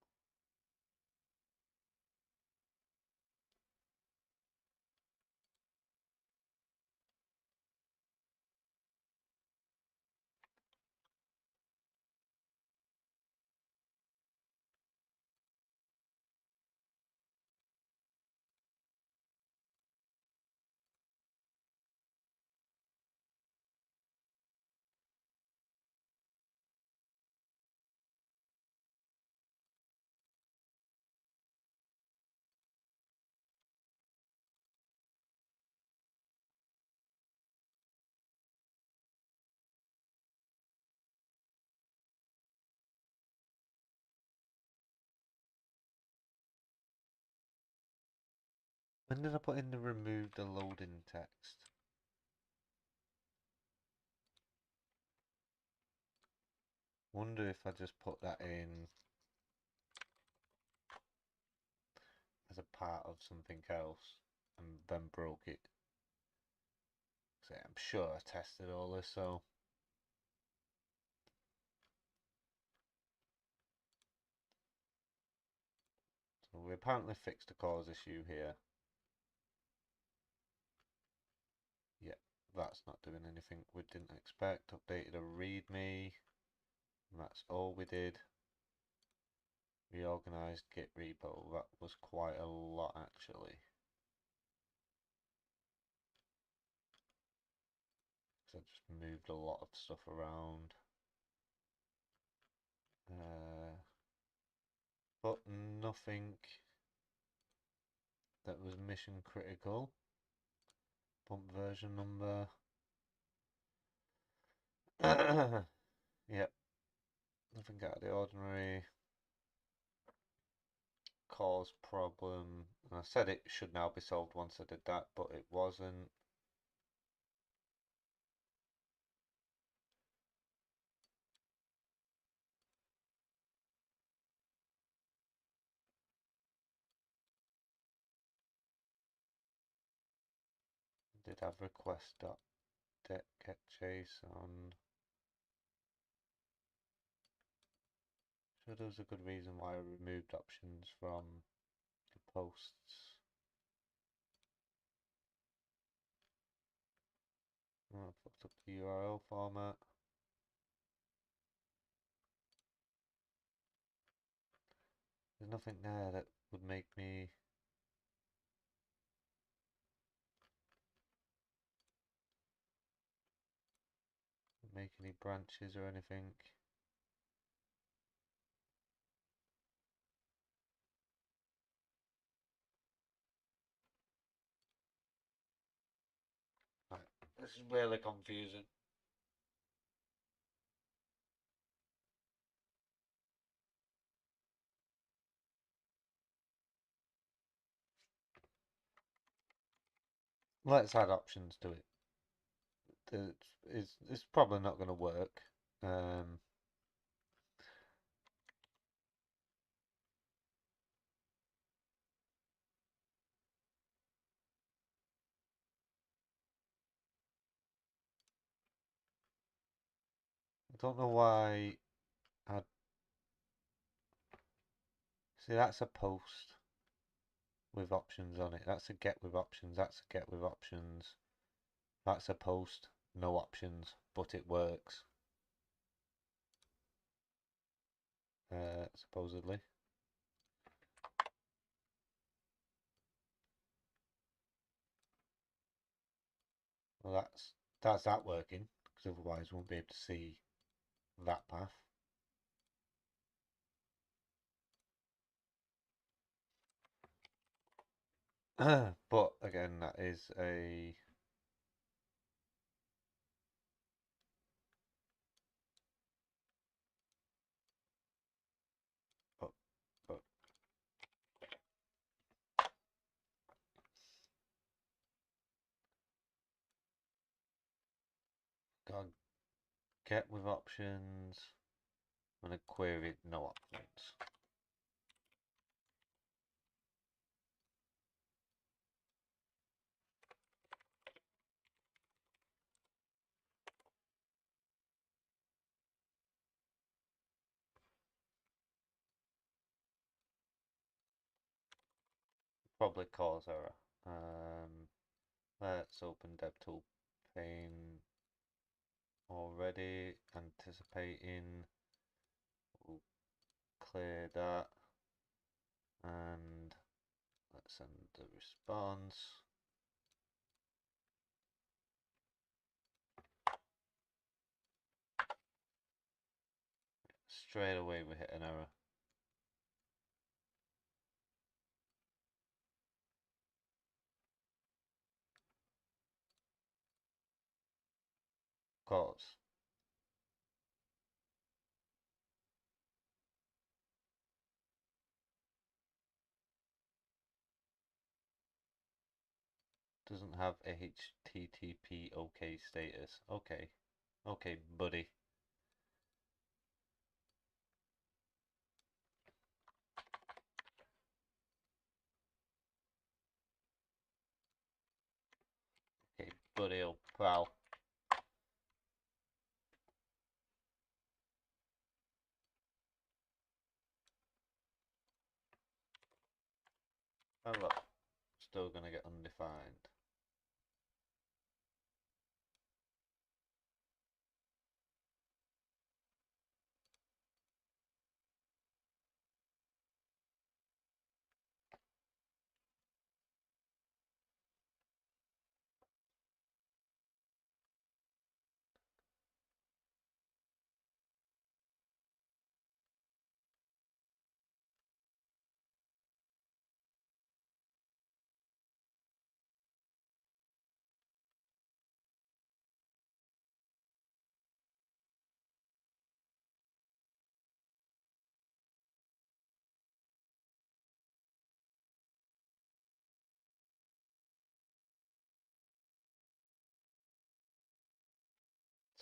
Speaker 1: when did I put in the remove the loading text? Wonder if I just put that in as a part of something else and then broke it. So I'm sure I tested all this, so we apparently fixed the cause issue here. Yeah, that's not doing anything we didn't expect. Updated a readme. And that's all we did. Reorganized Git repo. That was quite a lot actually. So I just moved a lot of stuff around. But nothing that was mission critical. Pump version number. Yep. Nothing out of the ordinary. Cause problem. And I said it should now be solved once I did that, but it wasn't. Did have request.get JSON. sure there was a good reason why I removed options from the posts. Oh, I fucked up the URL format. There's nothing there that would make me make any branches or anything. Right. This is really confusing. Let's add options to it. It's probably not going to work. I don't know why I'd... See, that's a post with options on it. That's a get with options. That's a get with options. That's a post, no options, but it works. Supposedly. Well, that's that working, because otherwise we won't be able to see that path. But again, that is a... But gotta get with options. I'm gonna query no options. Probably cause error. Let's open DevTool pane already, anticipating. We'll clear that, and let's send the response. Straight away we hit an error. Cause. Doesn't have a HTTP OK status. Okay. Okay, buddy. Okay, buddy, old pal. Oh look, still gonna get undefined.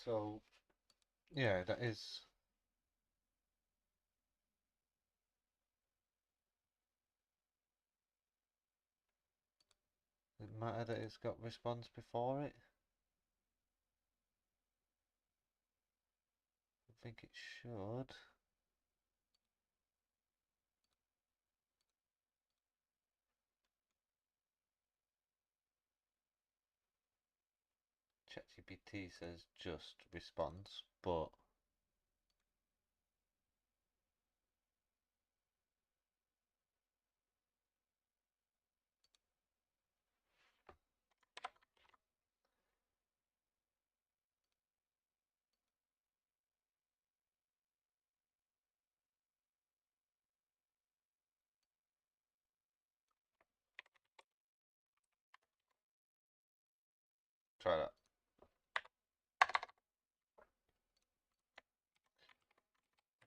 Speaker 1: So, yeah, that is... Does it matter that it's got response before it? I think it should. ChatGPT says just response, but try that.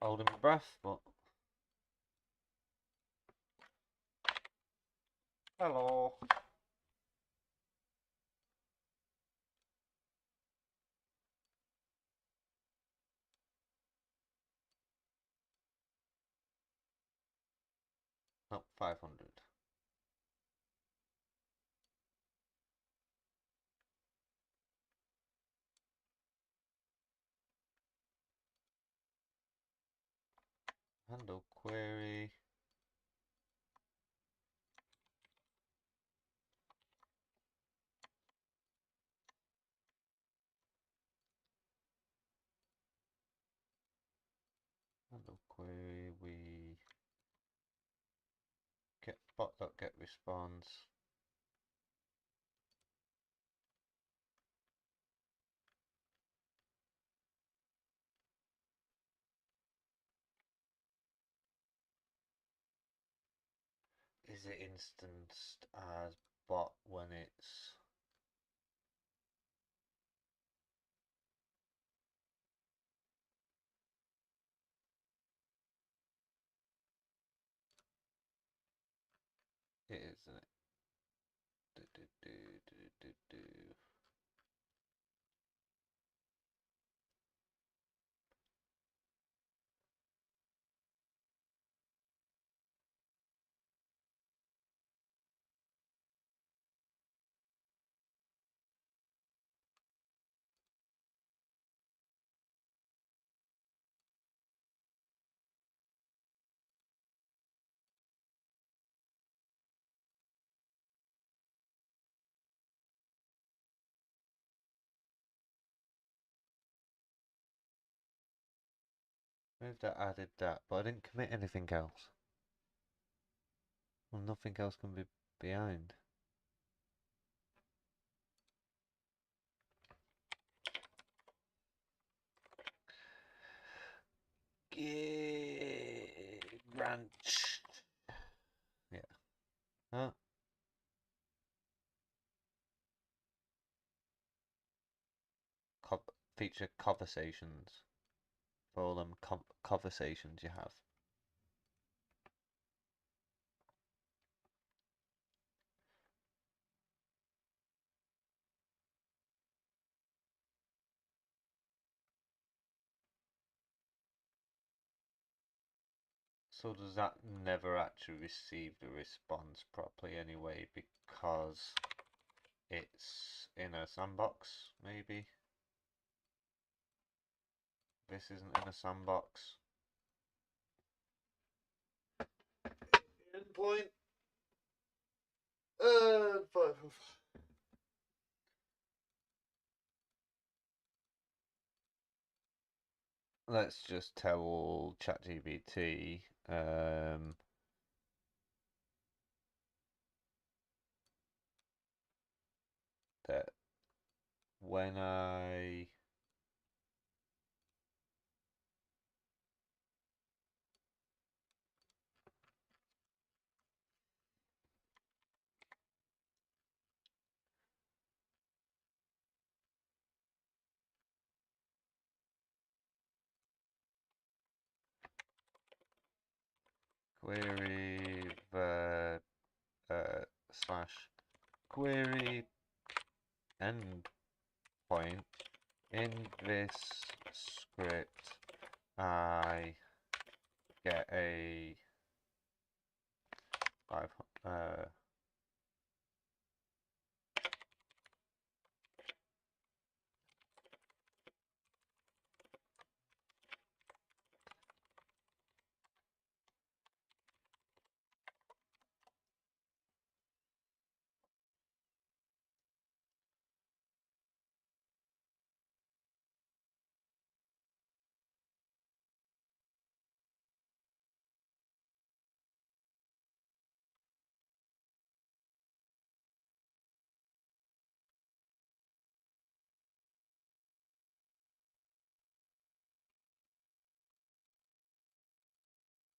Speaker 1: Holding my breath, but hello. Not 500. Handle query. Handle query. We get bot.get response. Is it instanced as bot when it's it is, isn't it? Maybe that added that, but I didn't commit anything else. Well, nothing else can be behind. Branch. Yeah. Huh? Feature conversations. For all them conversations you have. So does that never actually receive the response properly anyway because it's in a sandbox, maybe? This isn't in a sandbox. Endpoint. Let's just tell ChatGPT that when I query the slash query endpoint in this script, I get a 5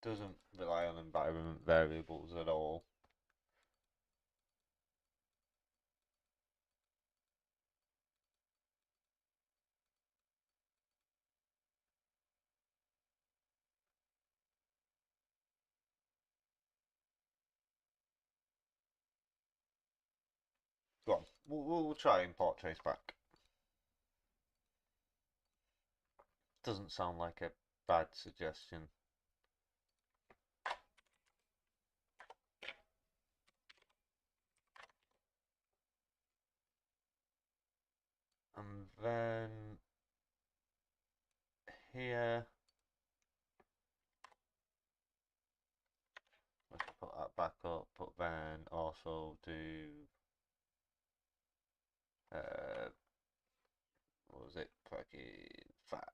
Speaker 1: doesn't rely on environment variables at all. Go on, we'll try import traceback. Doesn't sound like a bad suggestion. And then here, let's put that back up, but then also do what was it? Fuck.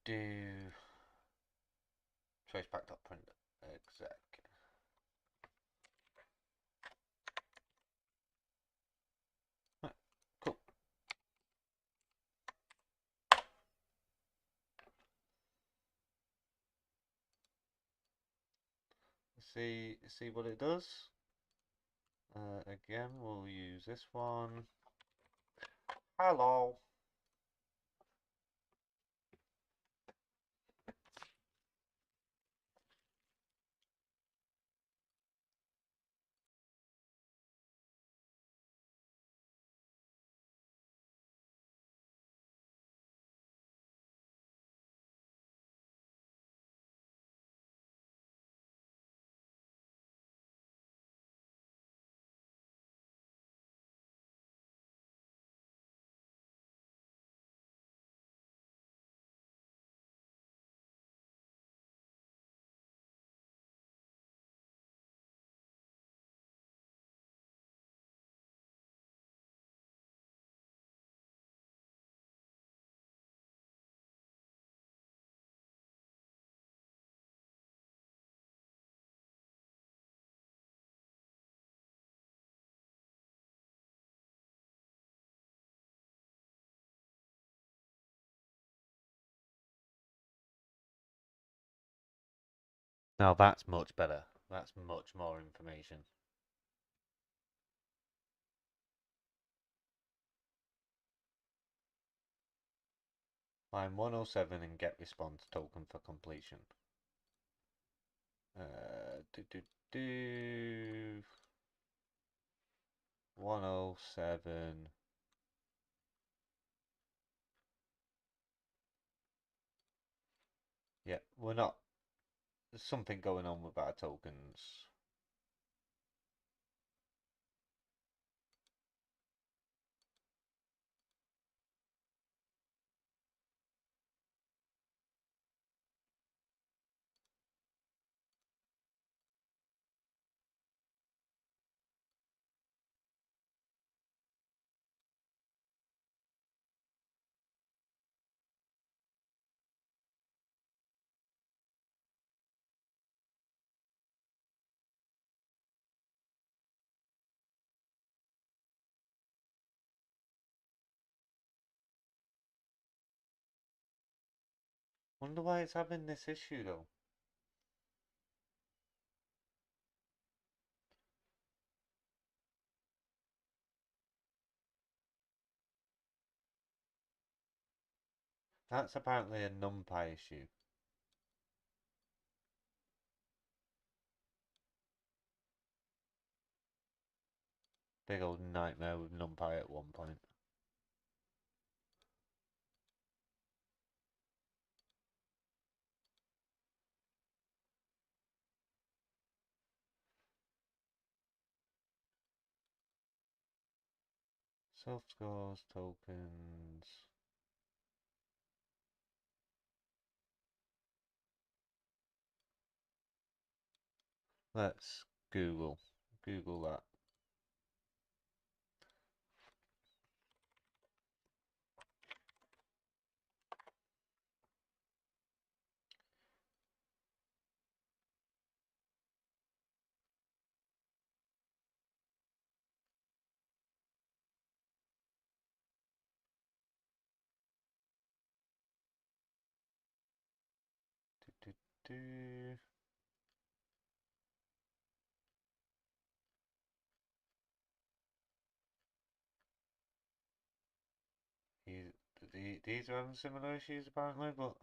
Speaker 1: Do. Traceback.print exec. Right, cool. See what it does. Again, we'll use this one. Hello. Now that's much better. That's much more information. Line 107 and get response token for completion. Do 107. Yeah, we're not. There's something going on with our tokens. Wonder why it's having this issue though. That's apparently a NumPy issue. Big old nightmare with NumPy at one point. Self scores, tokens. Let's Google that. These are having similar issues apparently, but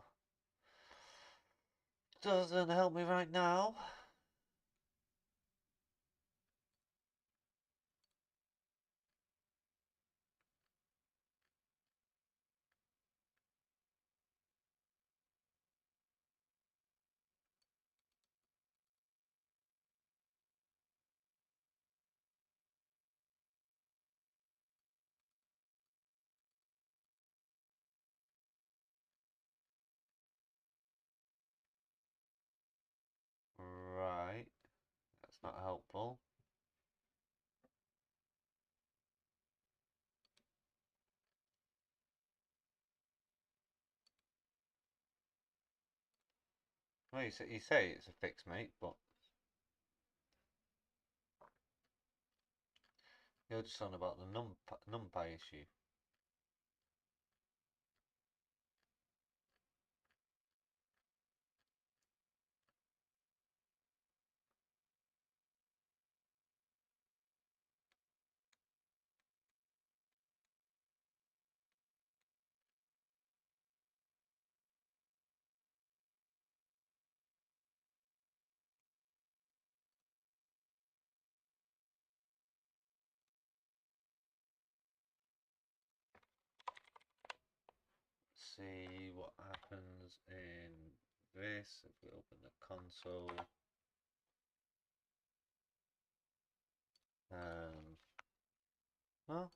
Speaker 1: doesn't help me right now. Right, that's not helpful. Well, you say it's a fix, mate, but you're just on about the numpy issue. See what happens in this if we open the console. Well,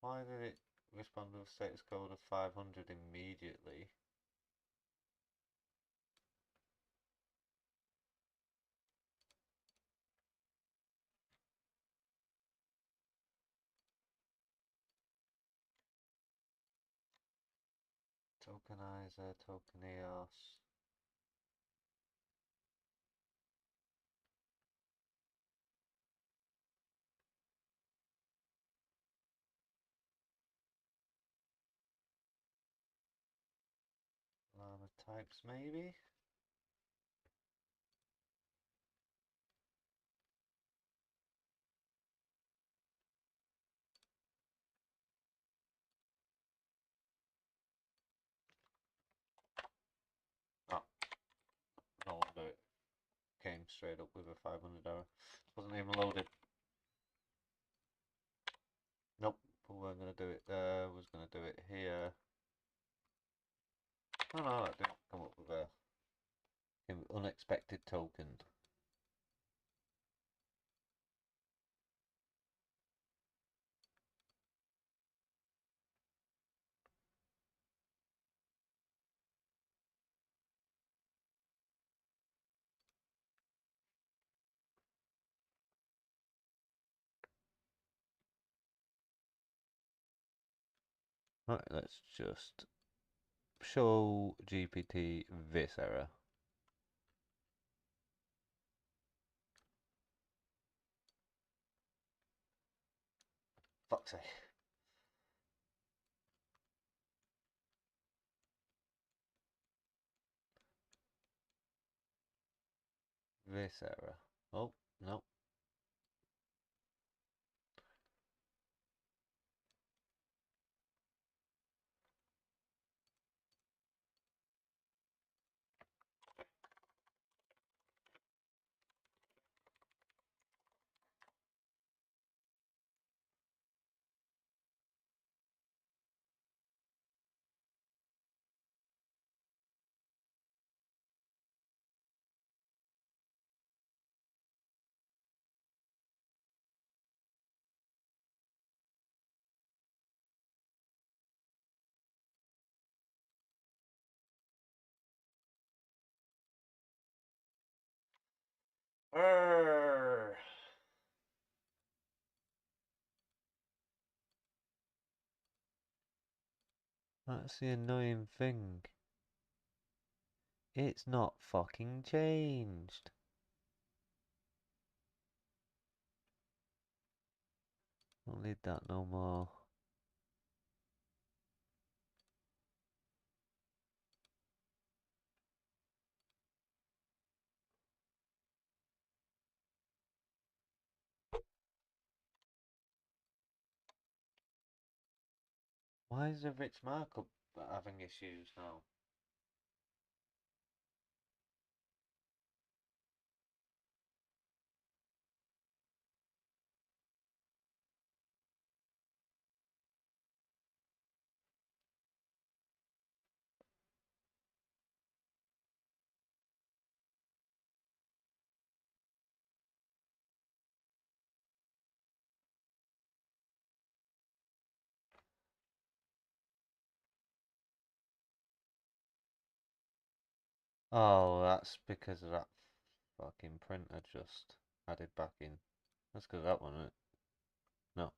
Speaker 1: why did it respond with a status code of 500 immediately? Tokenizer, Tokeneos. Llama types, maybe? Oh, no wonder it came straight up with a 500 error. Wasn't even loaded. Nope, we weren't going to do it there. Was going to do it here. Oh no, that didn't come up with a unexpected token. Right, let's just show GPT this error. Fuck's sake. This error. Oh, no. Urgh. That's the annoying thing. It's not fucking changed. Don't need that no more. Why is the rich markup having issues now? Oh, that's because of that fucking printer just added back in. That's because of that one, isn't it? No.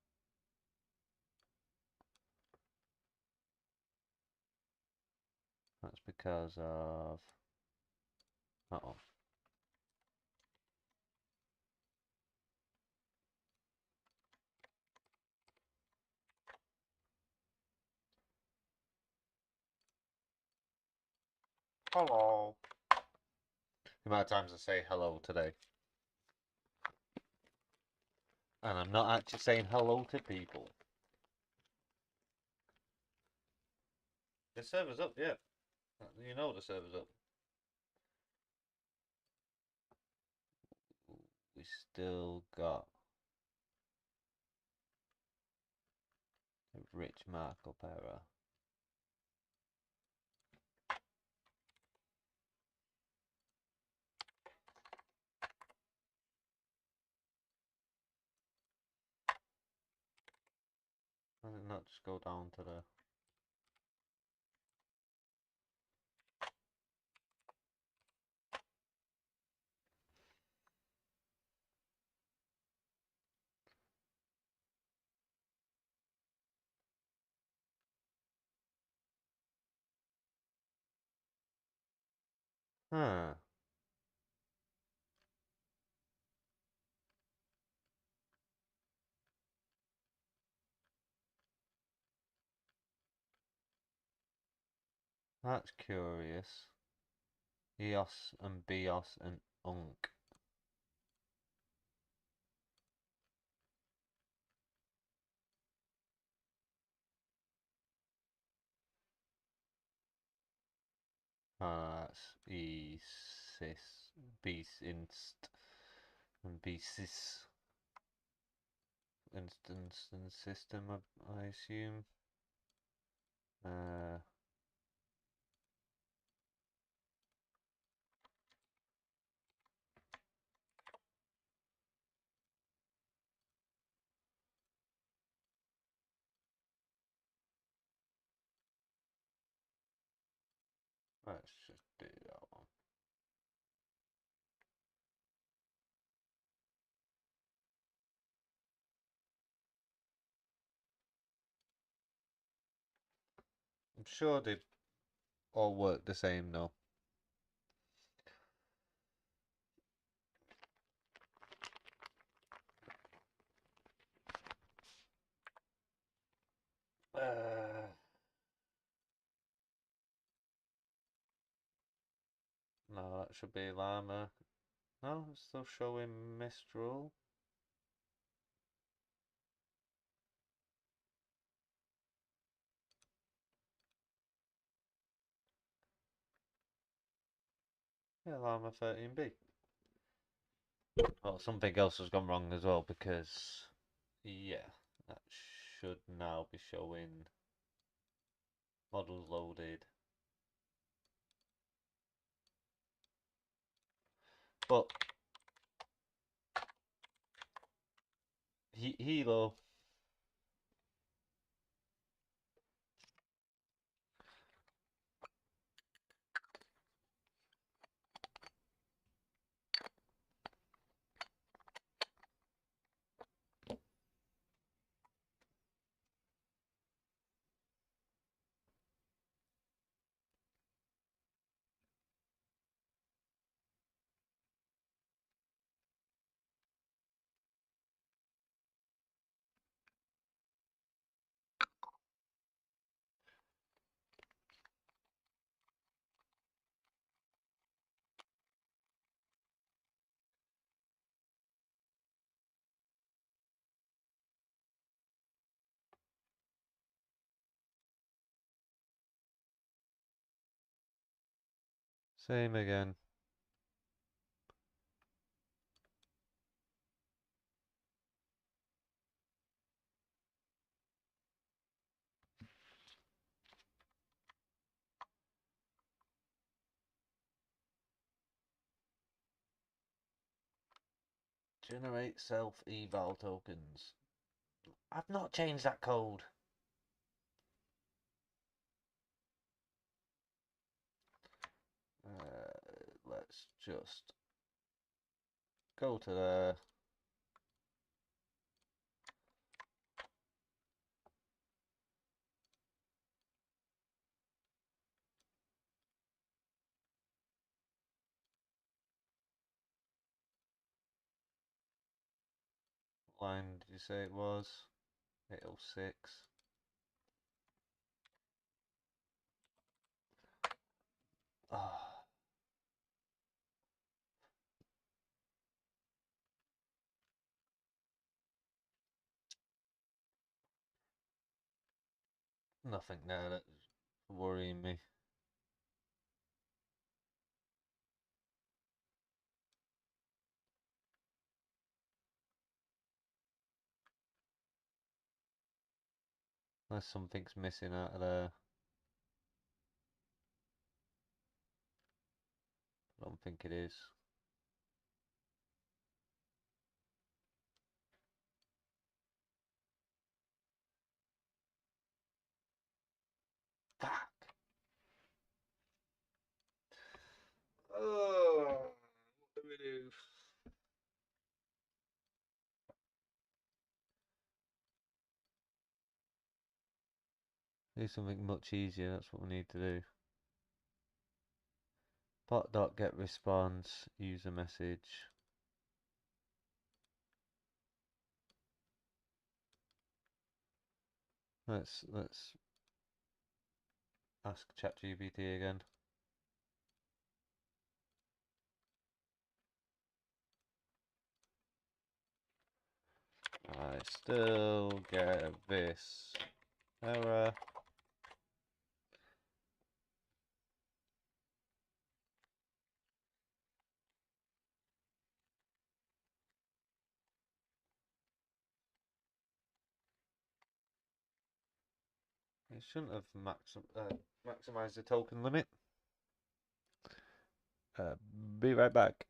Speaker 1: That's because of that one. Hello. The amount of times I say hello today. And I'm not actually saying hello to people. The server's up, yeah. You know the server's up. We still got a rich markup error. Why did it not just go down to the... Huh. That's curious. EOS and BIOS and UNC. That's ESYS, BSINST, and BSYS. Instance and system, I assume. Let's just do that one. I'm sure they all work the same though. No, that should be Llama. No, it's still showing Mistral. Yeah, Llama 13B. Well, something else has gone wrong as well because, yeah, that should now be showing models loaded. But Hilo. Same again. Generate self-eval tokens. I've not changed that code. Let's just go to there. What line did you say it was? 806. Oh. Nothing there that's worrying me. Unless something's missing out of there. I don't think it is. Fuck! Oh, what do we do? Do something much easier, that's what we need to do. Bot.get response, user message. Let's ask ChatGPT again. I still get this error. It shouldn't have maximized the token limit. Be right back.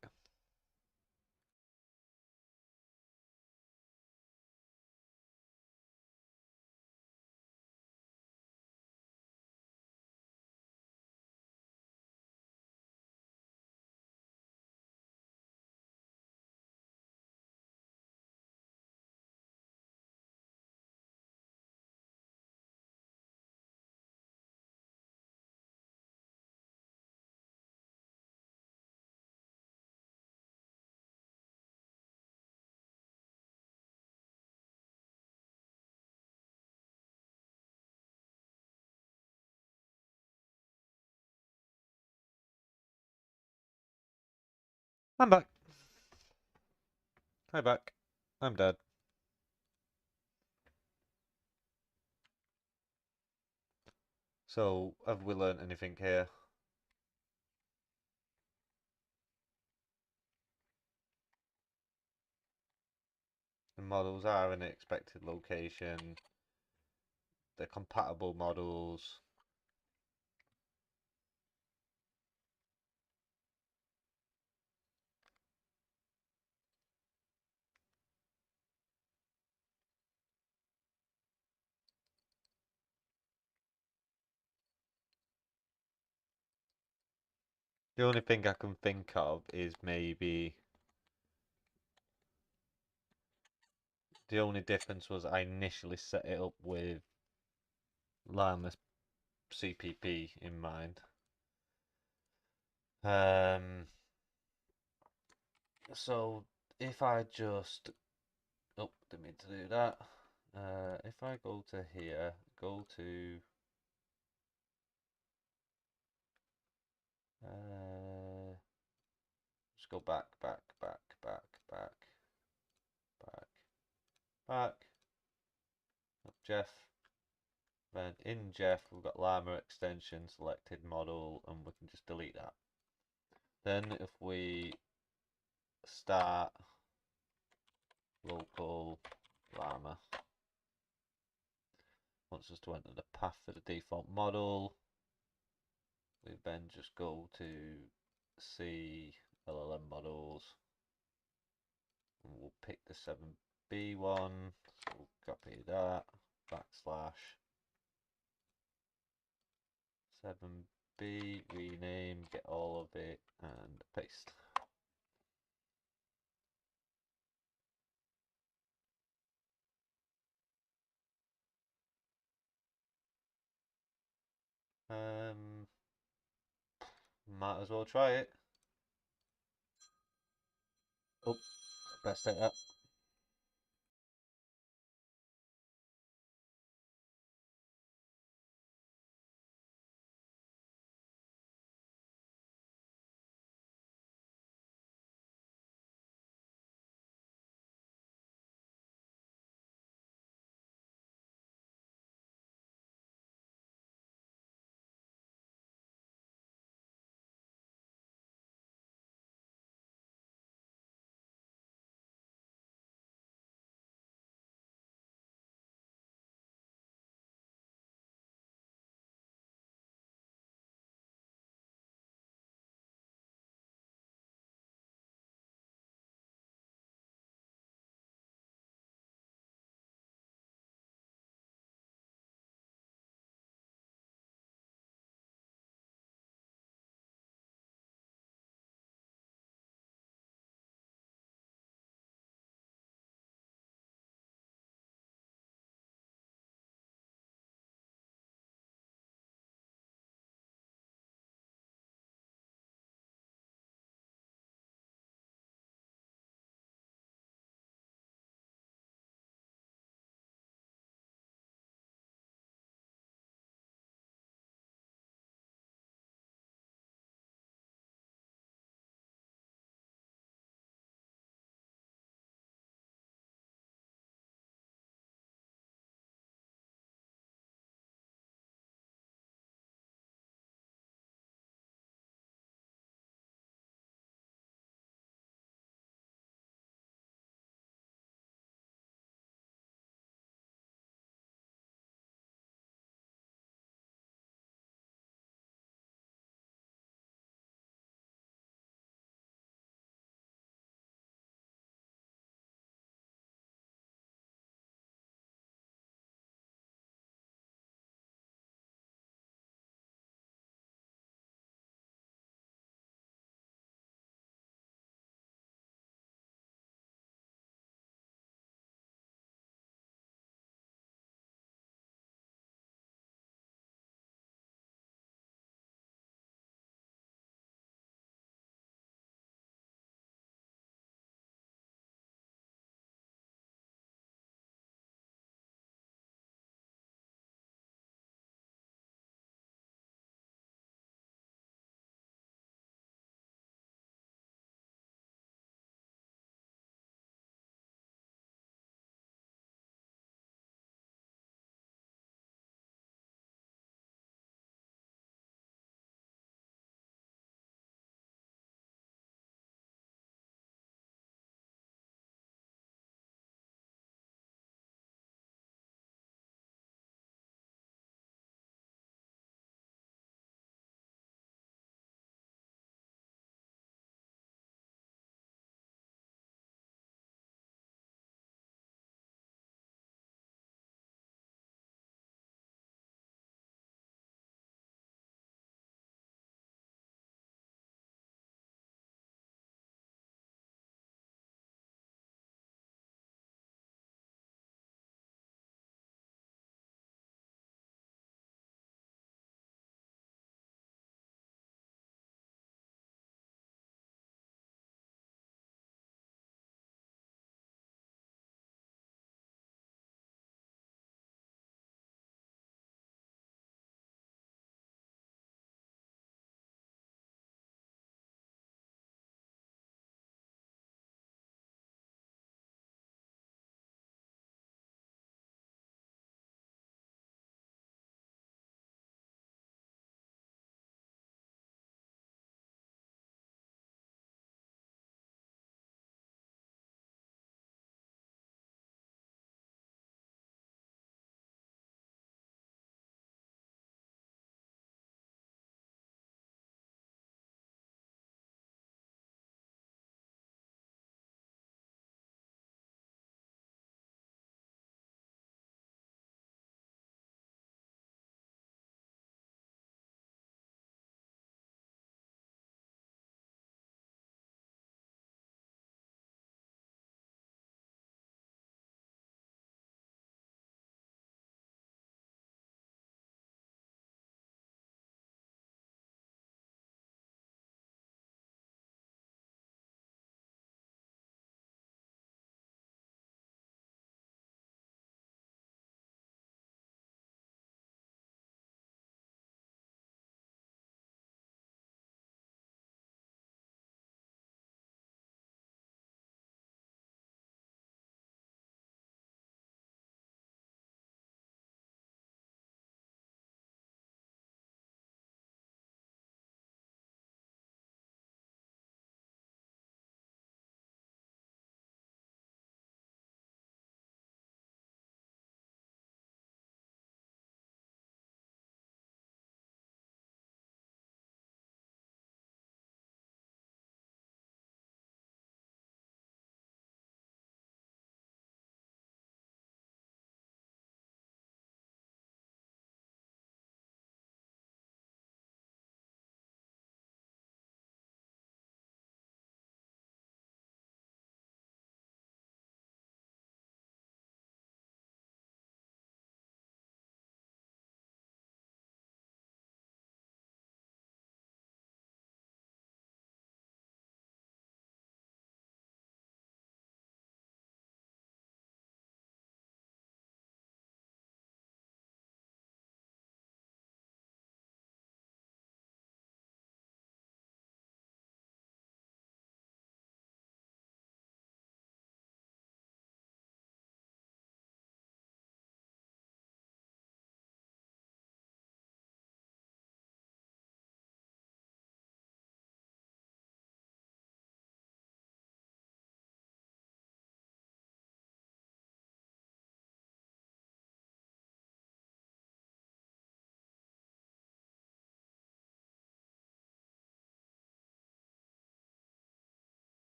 Speaker 1: I'm back. Hi back. I'm dead. So, have we learned anything here? The models are in an expected location. They're compatible models. The only thing I can think of is maybe the only difference was I initially set it up with Llama CPP in mind. So if I just, oh, didn't mean to do that. If I go to here, go to, just go back, back, back, back, back, back, back. Up Jeff. Then in Jeff, we've got Llama extension selected model, and we can just delete that. Then if we start local llama, wants us to enter the path for the default model. We then just go to C LLM models, and we'll pick the 7B one. So we'll copy that, backslash 7B, rename, get all of it, and paste. Might as well try it. Oh, best take that.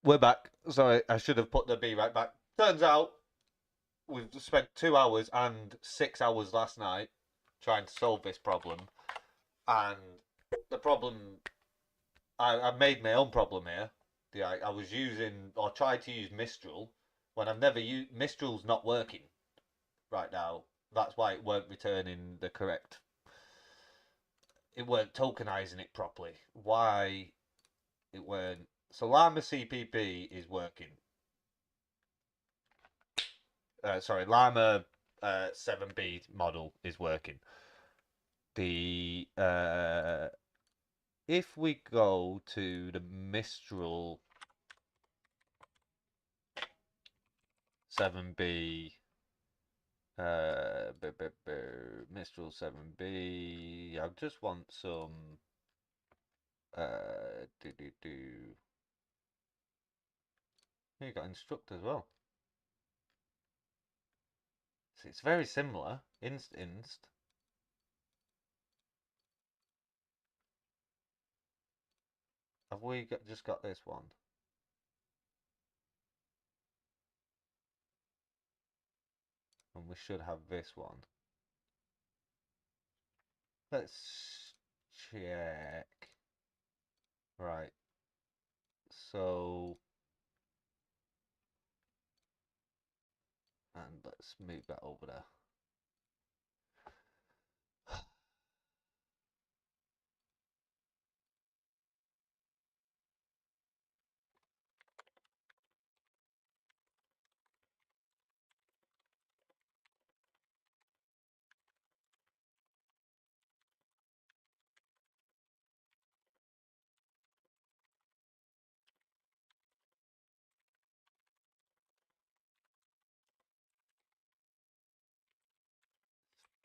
Speaker 1: We're back. Sorry, I should have put the B right back. Turns out we've spent 2 hours and 6 hours last night trying to solve this problem, and the problem I made my own problem here. I was using or tried to use Mistral when I've never used Mistral's not working right now. That's why it weren't returning the correct. It weren't tokenizing it properly. Why it weren't? So Llama CPP is working. Sorry, Llama 7B model is working. The if we go to the Mistral 7B, Mistral 7B, I just want some you got instruct as well. So it's very similar. Inst. Have we just got this one? And we should have this one. Let's check. Right. So, and let's move that over there.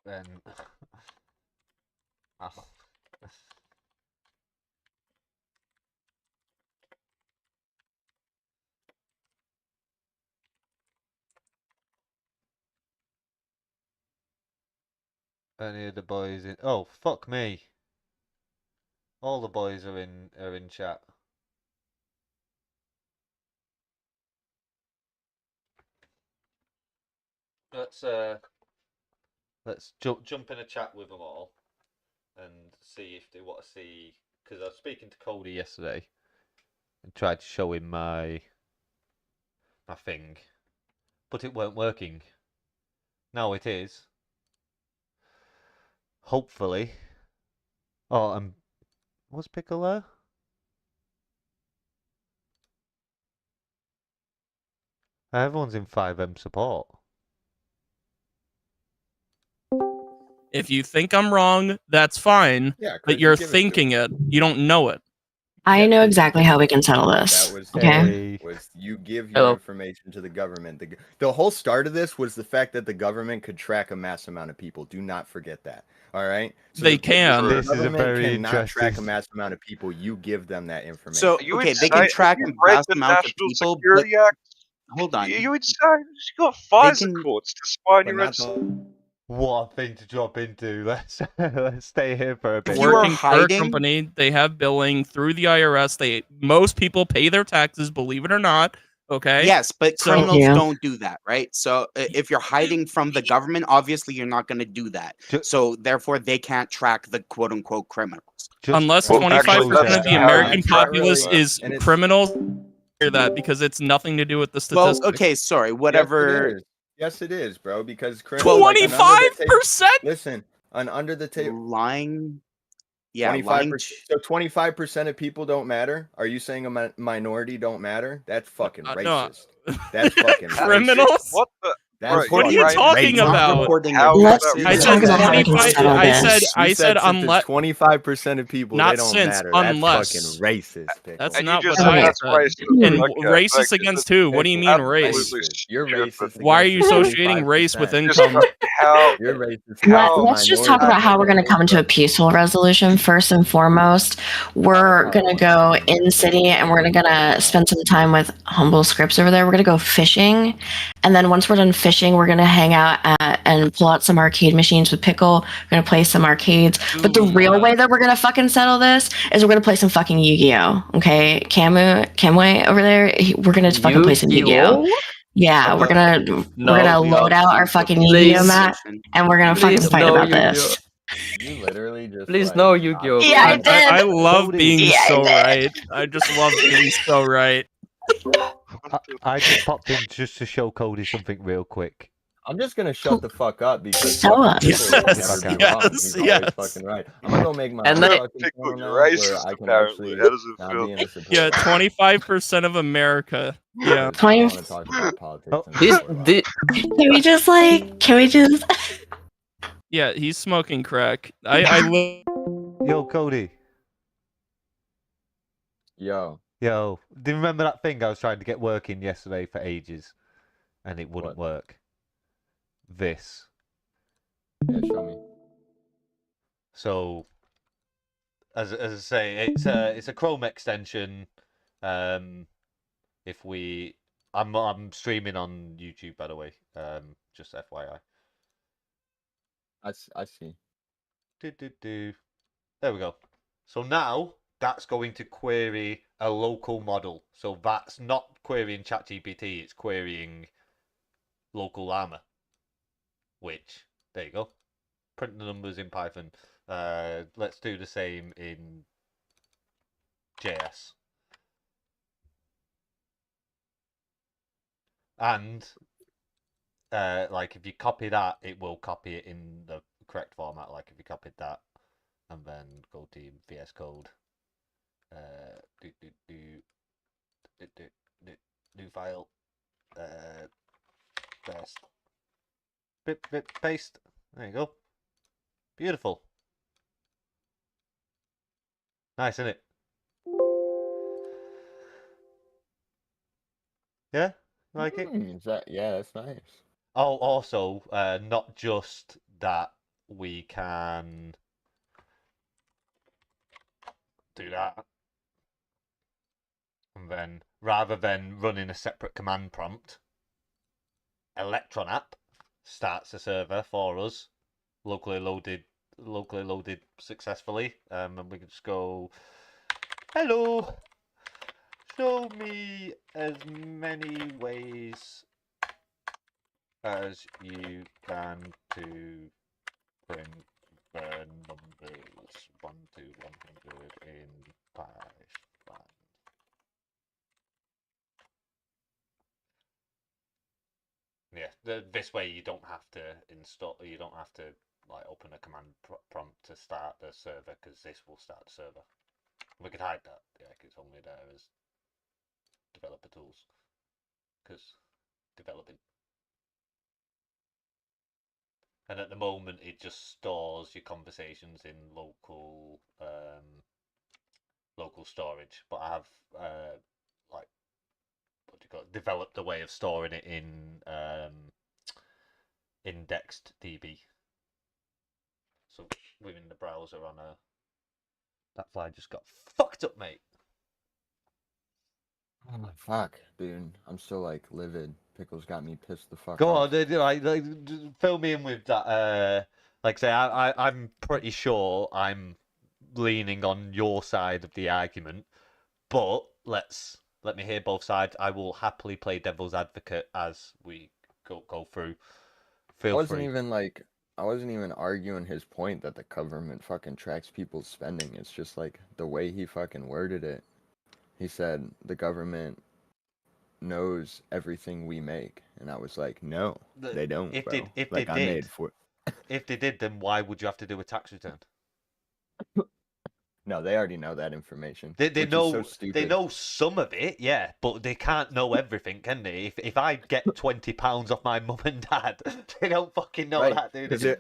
Speaker 1: Then any of the boys in? Oh, fuck me! All the boys are in chat. Let's jump in a chat with them all and see if they want to see. Because I was speaking to Cody yesterday and tried to show him my thing, but it weren't working. Now it is. Hopefully. Oh, was Pickle there? Everyone's in 5M support.
Speaker 2: If you think I'm wrong, that's fine.
Speaker 3: Yeah,
Speaker 2: but you're thinking it. You don't know it.
Speaker 4: I know exactly how we can settle this.
Speaker 3: That was
Speaker 4: okay.
Speaker 3: Was you give your information to the government. The whole start of this was the fact that the government could track a mass amount of people. Do not forget that. All right. So
Speaker 2: they can.
Speaker 3: This is a very cannot track a mass amount of people. You give them that information.
Speaker 5: So okay, they can track a mass amount of people. But, hold on.
Speaker 6: You would say you got FISA courts to spy on your website.
Speaker 1: What a thing to drop into. Let's stay here for a bit.
Speaker 2: Working for a company, they have billing through the IRS. Most people pay their taxes, believe it or not. Okay.
Speaker 5: Yes, but criminals don't do that, right? So if you're hiding from the government, obviously you're not going to do that. So therefore, they can't track the quote unquote criminals.
Speaker 2: Unless 25% of the American populace is criminals. Hear that because it's nothing to do with the statistics.
Speaker 5: Well, okay, sorry, whatever.
Speaker 3: Yes, it is, bro. Because
Speaker 2: 25%.
Speaker 3: Listen, under the table
Speaker 5: lying. Yeah,
Speaker 3: 25%. So 25% of people don't matter. Are you saying a minority don't matter? That's fucking racist.
Speaker 5: No.
Speaker 3: That's fucking
Speaker 2: criminals.
Speaker 3: Racist.
Speaker 6: What the?
Speaker 2: What are you talking about?
Speaker 4: I
Speaker 2: said unless
Speaker 3: 25% of people they don't matter.
Speaker 2: Unless
Speaker 3: that's fucking racist. Pickle.
Speaker 2: That's not what I said. And racist against who? What do you mean race?
Speaker 3: You're racist.
Speaker 2: Why are you associating race with income?
Speaker 6: how
Speaker 3: You're racist.
Speaker 4: Let's just talk about how we're going to come to a peaceful resolution. First and foremost, we're going to go in city and we're going to spend some time with Humble Scripts over there. We're going to go fishing. And then once we're done fishing, we're going to hang out and pull out some arcade machines with Pickle. We're going to play some arcades. But the real way that we're going to fucking settle this is we're going to play some fucking Yu-Gi-Oh! Okay? Kamui over there, we're going to fucking play some Yu-Gi-Oh! Yeah, we're gonna load out our fucking Yu-Gi-Oh mat and we're gonna fucking fight about this.
Speaker 3: You literally just
Speaker 7: Please no Yu-Gi-Oh!
Speaker 4: Yeah, I did.
Speaker 2: I love being
Speaker 4: Yeah, I
Speaker 2: so
Speaker 4: did.
Speaker 2: right. I just love being so right.
Speaker 1: I just popped in just to show Cody something real quick.
Speaker 3: I'm just gonna shut the fuck up because
Speaker 4: Show us.
Speaker 3: Pickle will
Speaker 2: Yes,
Speaker 3: never be wrong.
Speaker 2: yes,
Speaker 3: He's
Speaker 2: yes.
Speaker 3: always fucking right. I'm gonna go make my
Speaker 7: And
Speaker 3: own
Speaker 7: then-
Speaker 3: fucking
Speaker 6: Pickle,
Speaker 3: channel
Speaker 6: you're
Speaker 3: now
Speaker 6: racist,
Speaker 3: where I can
Speaker 6: apparently.
Speaker 3: actually
Speaker 6: How does it
Speaker 3: not
Speaker 6: feel?
Speaker 3: be in a support.
Speaker 2: Yeah, 25% of America. Yeah.
Speaker 3: I don't want to talk about politics.
Speaker 1: Oh.
Speaker 3: anymore.
Speaker 4: Can we just
Speaker 2: Yeah, he's smoking crack. I
Speaker 1: Yo, Cody.
Speaker 3: Yo,
Speaker 1: Yo, do you remember that thing I was trying to get working yesterday for ages, and it wouldn't work? This.
Speaker 3: yeah, show me.
Speaker 1: So, as I say, it's a Chrome extension. If we, I'm streaming on YouTube, by the way. Just FYI.
Speaker 3: I see.
Speaker 1: There we go. So now that's going to query a local model. So that's not querying ChatGPT, it's querying local llama. Which, there you go. Print the numbers in Python. Let's do the same in JS. And like if you copy that, it will copy it in the correct format. Like if you copied that and then go to VS Code, new file, paste. There you go. Beautiful. Nice, isn't it? Yeah, you like it?
Speaker 3: Yeah, that's nice.
Speaker 1: Oh, also, not just that we can do that, and then rather than running a separate command prompt, Electron app starts a server for us, locally loaded successfully, and we can just go, hello, show me as many ways as you can to print the numbers 1 to 100 in Python. Yeah, this way you don't have to install, you don't have to like open a command prompt to start the server, because this will start the server. We could hide that, yeah, 'cause it's only there as developer tools, because developing. And at the moment, it just stores your conversations in local local storage. But I have like, what do you call it? Developed a way of storing it in indexed DB. So within the browser on a, that fly just got fucked up, mate.
Speaker 3: Oh, fuck, dude. I'm still like livid. Pickles got me pissed the fuck
Speaker 1: Go
Speaker 3: off.
Speaker 1: on, like, fill me in with that. Like, say, I'm pretty sure I'm leaning on your side of the argument, but let me hear both sides. I will happily play devil's advocate as we go through. Feel free.
Speaker 3: I wasn't even arguing his point that the government fucking tracks people's spending. It's just like the way he fucking worded it. He said the government knows everything we make, and I was like, no, they don't.
Speaker 1: If
Speaker 3: bro.
Speaker 1: they
Speaker 3: like, I made
Speaker 1: did,
Speaker 3: for.
Speaker 1: if they did, then why would you have to do a tax return?
Speaker 3: No, they already know that information.
Speaker 1: They
Speaker 3: which is
Speaker 1: know
Speaker 3: so stupid.
Speaker 1: they know some of it, yeah, but they can't know everything, can they? If I get £20 off my mum and dad, they don't fucking know
Speaker 3: Right,
Speaker 1: that, do
Speaker 3: 'cause
Speaker 1: they?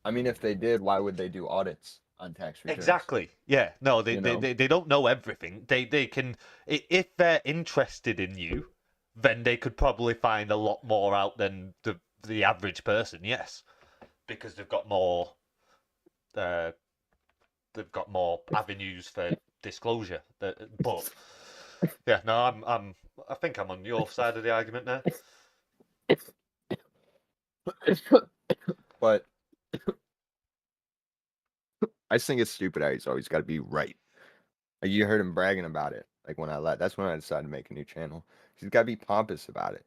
Speaker 3: I mean, if they did, why would they do audits on tax returns?
Speaker 1: Exactly. Yeah. No, they
Speaker 3: You know?
Speaker 1: they don't know everything. They can, if they're interested in you, then they could probably find a lot more out than the the average person, yes, because they've got more avenues for disclosure. But yeah, no, I think I'm on your side of the argument there.
Speaker 3: But I just think it's stupid how he's always got to be right. Like, you heard him bragging about it. Like when that's when I decided to make a new channel. He's got to be pompous about it.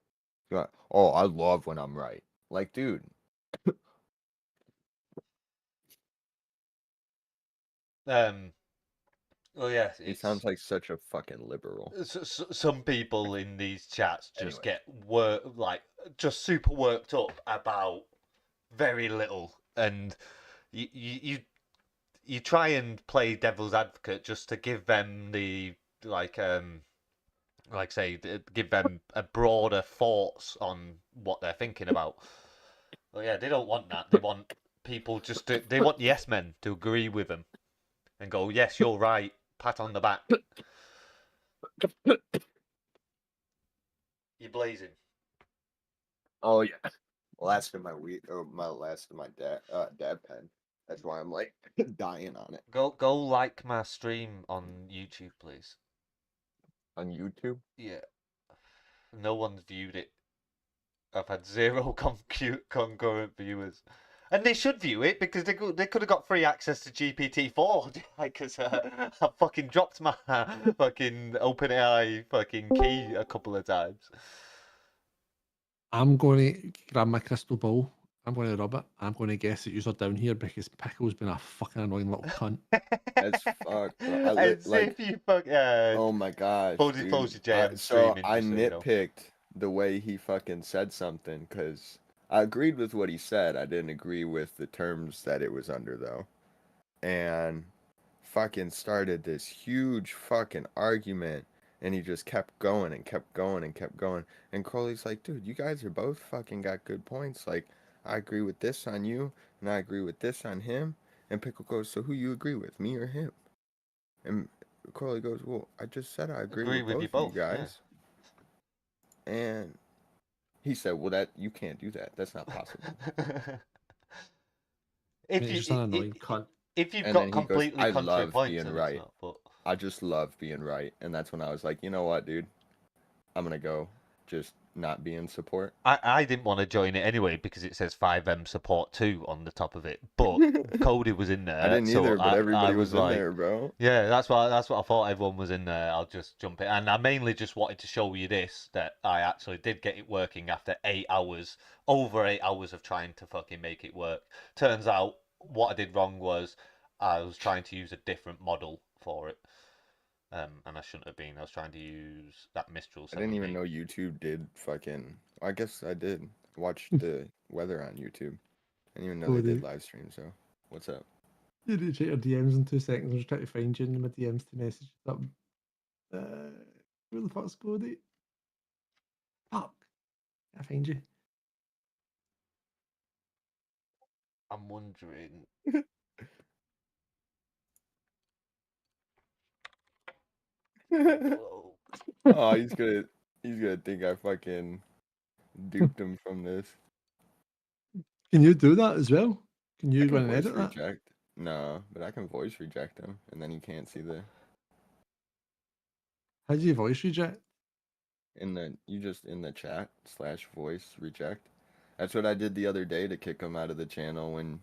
Speaker 3: He's like, oh, I love when I'm right. Like, dude.
Speaker 1: Well, yeah,
Speaker 3: He sounds like such a fucking liberal.
Speaker 1: Some people in these chats just
Speaker 3: Anyway.
Speaker 1: get just super worked up about very little, and you try and play devil's advocate just to give them the give them a broader thoughts on what they're thinking about. Well, yeah, they don't want that. They want people they want yes men to agree with them and go, yes, you're right, pat on the back. You're blazing.
Speaker 3: Oh yeah. Last of my dab pen. That's why I'm like dying on it.
Speaker 1: Go like my stream on YouTube, please.
Speaker 3: On YouTube?
Speaker 1: Yeah. No one's viewed it. I've had 0 concurrent viewers. And they should view it because they could have got free access to GPT-4 because I fucking dropped my fucking OpenAI fucking key a couple of times.
Speaker 7: I'm going to grab my crystal ball. I'm going to rub it. I'm going to guess that you're down here because Pickle's been a fucking annoying little cunt.
Speaker 3: As fuck.
Speaker 1: If you fuck,
Speaker 3: oh my gosh.
Speaker 1: Close your JM
Speaker 3: so
Speaker 1: streaming.
Speaker 3: I nitpicked the way he fucking said something because I agreed with what he said. I didn't agree with the terms that it was under though. And fucking started this huge fucking argument. And he just kept going and kept going and kept going. And Crowley's like, dude, you guys are both fucking got good points. Like, I agree with this on you, and I agree with this on him. And Pickle goes, so who you agree with, me or him? And Crowley goes, well, I just said I agree with both you guys. Yeah. And he said, well, that you can't do that. That's not possible.
Speaker 7: If
Speaker 1: you've got completely contrary points,
Speaker 3: being right. I just love being right. And that's when I was like, you know what, dude? I'm going to go just not be in support.
Speaker 1: I didn't want to join it anyway because it says 5M support 2 on the top of it. But Cody was in there.
Speaker 3: I didn't either, but everybody was in there, bro.
Speaker 1: Yeah, that's what I thought. Everyone was in there. I'll just jump in. And I mainly just wanted to show you this, that I actually did get it working after 8 hours, over 8 hours of trying to fucking make it work. Turns out what I did wrong was I was trying to use a different model for it. And I shouldn't have been. I was trying to use that Mistral 7.
Speaker 3: I didn't even know YouTube did fucking... I guess I did watch the weather on YouTube. I didn't even know they did live stream, so... What's up?
Speaker 7: You need to check your DMs in 2 seconds. I'm just trying to find you in my DMs to message you. Where the fuck's Cody? Fuck. I find you.
Speaker 1: I'm wondering...
Speaker 3: Oh, he's gonna think I fucking duped him from this.
Speaker 7: Can you do that as well? Can you
Speaker 3: go and
Speaker 7: edit that?
Speaker 3: Reject? No, but I can voice reject him, and then you can't see the.
Speaker 7: How do you voice reject?
Speaker 3: In the chat / voice reject. That's what I did the other day to kick him out of the channel when.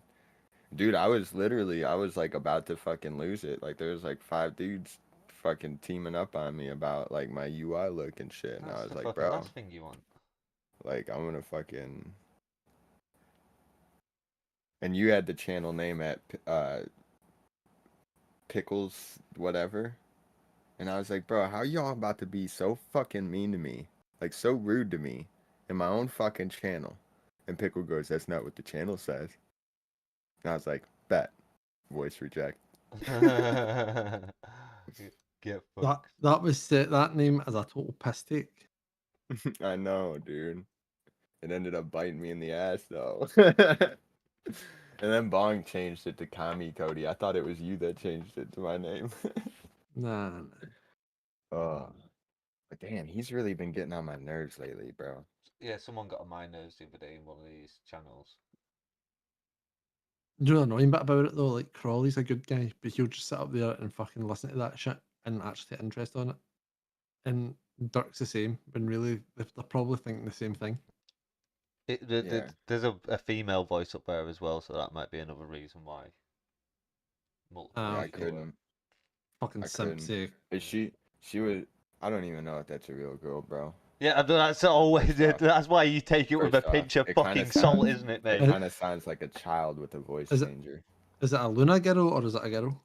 Speaker 3: Dude, I was like about to fucking lose it. Like there was like 5 dudes fucking teaming up on me about like my UI look and shit, and I was like, bro,
Speaker 1: last thing you want.
Speaker 3: Like I'm gonna fucking. And you had the channel name at Pickles whatever, and I was like, bro, how y'all about to be so fucking mean to me, like so rude to me, in my own fucking channel? And Pickle goes, that's not what the channel says. And I was like, bet. Voice reject.
Speaker 7: That was set that name as a total piss take.
Speaker 3: I know, dude. It ended up biting me in the ass though. And then Bong changed it to Kami Cody. I thought it was you that changed it to my name.
Speaker 7: Nah.
Speaker 3: But damn, he's really been getting on my nerves lately, bro.
Speaker 1: Yeah, someone got on my nerves the other day in one of these channels.
Speaker 7: Do you know the annoying bit about it though? Like Crawley's a good guy, but he'll just sit up there and fucking listen to that shit and actually take interest on it. And Dirk's the same, when really they're probably thinking the same thing.
Speaker 1: There's a female voice up there as well, so that might be another reason why.
Speaker 3: Yeah, I
Speaker 7: okay.
Speaker 3: couldn't.
Speaker 7: Fucking
Speaker 3: I
Speaker 7: simp
Speaker 3: couldn't.
Speaker 7: say.
Speaker 3: Is she was. I don't even know if that's a real girl, bro.
Speaker 1: Yeah, that's always
Speaker 3: First off-
Speaker 1: that's why you take it with a
Speaker 3: First off,
Speaker 1: pinch of
Speaker 3: it kinda
Speaker 1: fucking salt,
Speaker 3: sounds-
Speaker 1: isn't it,
Speaker 3: It
Speaker 1: mate?
Speaker 3: kind of sounds like a child with a voice
Speaker 7: Is it-
Speaker 3: changer.
Speaker 7: Is it a Luna girl or is it a girl?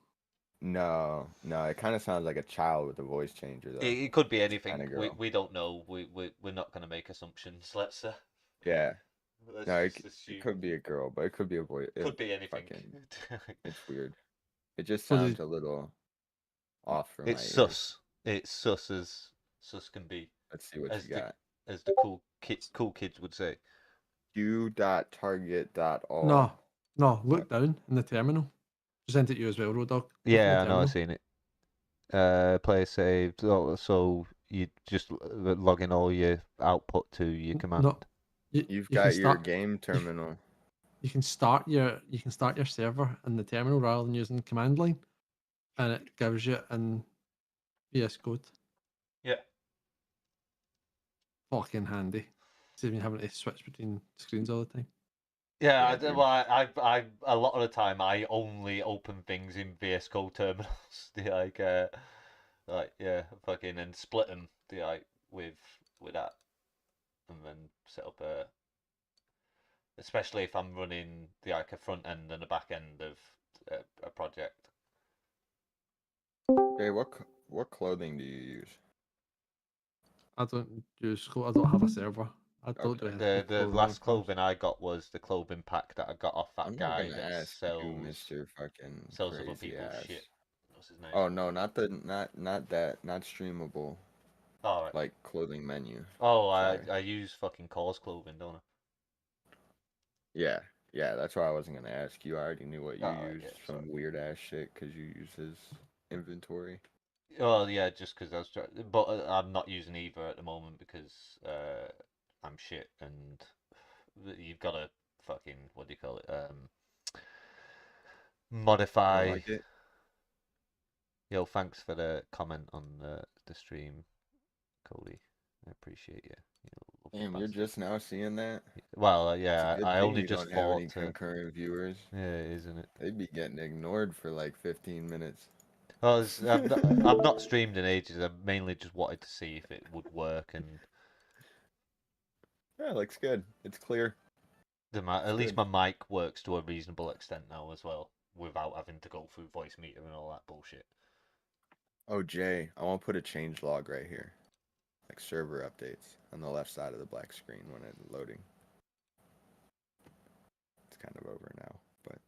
Speaker 3: No, it kind of sounds like a child with a voice changer, though.
Speaker 1: It could be anything.
Speaker 3: kinda
Speaker 1: We
Speaker 3: girl.
Speaker 1: we don't know. We're not gonna make assumptions. Let's
Speaker 3: Yeah,
Speaker 1: let's
Speaker 3: no,
Speaker 1: just
Speaker 3: it
Speaker 1: assume.
Speaker 3: could be a girl, but it could be a boy.
Speaker 1: Could be anything.
Speaker 3: It's weird. It just
Speaker 7: So the-
Speaker 3: sounds a little off for my
Speaker 1: It's
Speaker 3: ears.
Speaker 1: sus. It's sus as sus can be,
Speaker 3: Let's see what
Speaker 1: as
Speaker 3: you
Speaker 1: the
Speaker 3: got.
Speaker 1: as the cool kids would say.
Speaker 3: Q.target.all.
Speaker 7: No, look down in the terminal. Just sent it to you as well, Road Dog. Look in the
Speaker 1: Yeah, I know.
Speaker 7: terminal.
Speaker 1: I've seen it. Play saved. So you just log in all your output to your command.
Speaker 7: No,
Speaker 3: You've
Speaker 7: you
Speaker 3: got
Speaker 7: can
Speaker 3: your
Speaker 7: start,
Speaker 3: game terminal.
Speaker 7: You can start your server in the terminal rather than using command line, and it gives you an VS Code.
Speaker 1: Yeah.
Speaker 7: Fucking handy. Saves me having to switch between screens all the time.
Speaker 1: Yeah,
Speaker 3: Yeah, dude.
Speaker 1: well, I a lot of the time I only open things in VS Code terminals. Fucking and split them, with that, and then set up especially if I'm running a front end and a back end of a project.
Speaker 3: Hey, what clothing do you use?
Speaker 7: I don't have a server. I don't do
Speaker 3: Okay.
Speaker 7: anything. with
Speaker 1: The
Speaker 7: clothing
Speaker 1: last
Speaker 7: or cars.
Speaker 1: clothing I got was the clothing pack that I got off that
Speaker 3: I'm not
Speaker 1: guy
Speaker 3: gonna
Speaker 1: that
Speaker 3: ask
Speaker 1: sells
Speaker 3: you, Mr. Fucking
Speaker 1: sells other
Speaker 3: crazy
Speaker 1: people's
Speaker 3: ass.
Speaker 1: shit. What's his name?
Speaker 3: Oh no, not that, not streamable.
Speaker 1: All right.
Speaker 3: Like clothing menu.
Speaker 1: Oh,
Speaker 3: Sorry.
Speaker 1: I use fucking Cause clothing, don't I?
Speaker 3: Yeah, that's why I wasn't gonna ask you. I already knew what you
Speaker 1: Alright,
Speaker 3: used.
Speaker 1: yeah,
Speaker 3: Some
Speaker 1: sorry.
Speaker 3: weird ass shit because you use his inventory.
Speaker 1: Well, yeah, just because I was trying, but I'm not using either at the moment because I'm shit and you've got to fucking what do you call it?
Speaker 3: You
Speaker 1: Modify.
Speaker 3: don't like it?
Speaker 1: Yo, thanks for the comment on the stream, Cody. I appreciate you.
Speaker 3: Damn, you're just now seeing that?
Speaker 1: Well,
Speaker 3: It's a
Speaker 1: yeah,
Speaker 3: good
Speaker 1: I
Speaker 3: thing
Speaker 1: only
Speaker 3: you
Speaker 1: just
Speaker 3: don't have any
Speaker 1: thought to.
Speaker 3: concurrent viewers.
Speaker 1: Yeah, isn't it?
Speaker 3: They'd be getting ignored for like 15 minutes.
Speaker 1: Well, I've not streamed in ages. I mainly just wanted to see if it would work, and
Speaker 3: Yeah, it looks good. It's clear.
Speaker 1: at least
Speaker 3: good.
Speaker 1: my mic works to a reasonable extent now as well, without having to go through voice meter and all that bullshit.
Speaker 3: Oh, Jay, I want to put a change log right here. Like server updates on the left side of the black screen when it's loading. It's kind of over now, but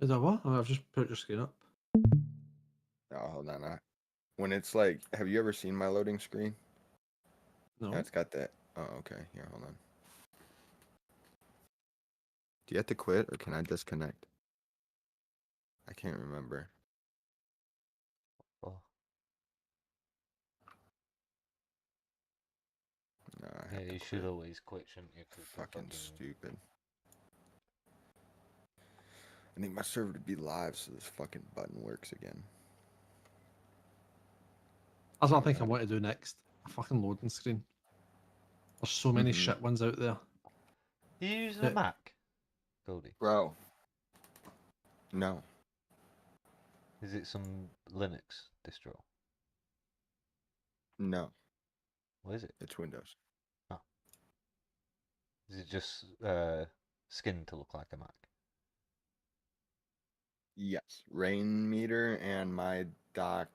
Speaker 7: Is that what? I've just put your screen up.
Speaker 3: oh, hold on. When it's like, have you ever seen my loading screen?
Speaker 7: No.
Speaker 3: Yeah, it's got that. Oh, okay. Here, hold on. Do you have to quit or can I disconnect? I can't remember.
Speaker 1: Oh,
Speaker 3: No, I
Speaker 1: yeah,
Speaker 3: have to
Speaker 1: you
Speaker 3: quit.
Speaker 1: should always quit, shouldn't you? 'Cause the
Speaker 3: Fucking stupid. I need my server to be live so this fucking button works again.
Speaker 7: That's what I think I want to do next. A fucking loading screen. There's so many
Speaker 3: Mhm.
Speaker 7: shit ones out there.
Speaker 1: You using a Mac, Cody?
Speaker 3: Bro. No.
Speaker 1: Is it some Linux distro?
Speaker 3: No.
Speaker 1: What is it?
Speaker 3: It's Windows.
Speaker 1: Is it just skinned to look like a Mac?
Speaker 3: Yes. Rain meter and my dock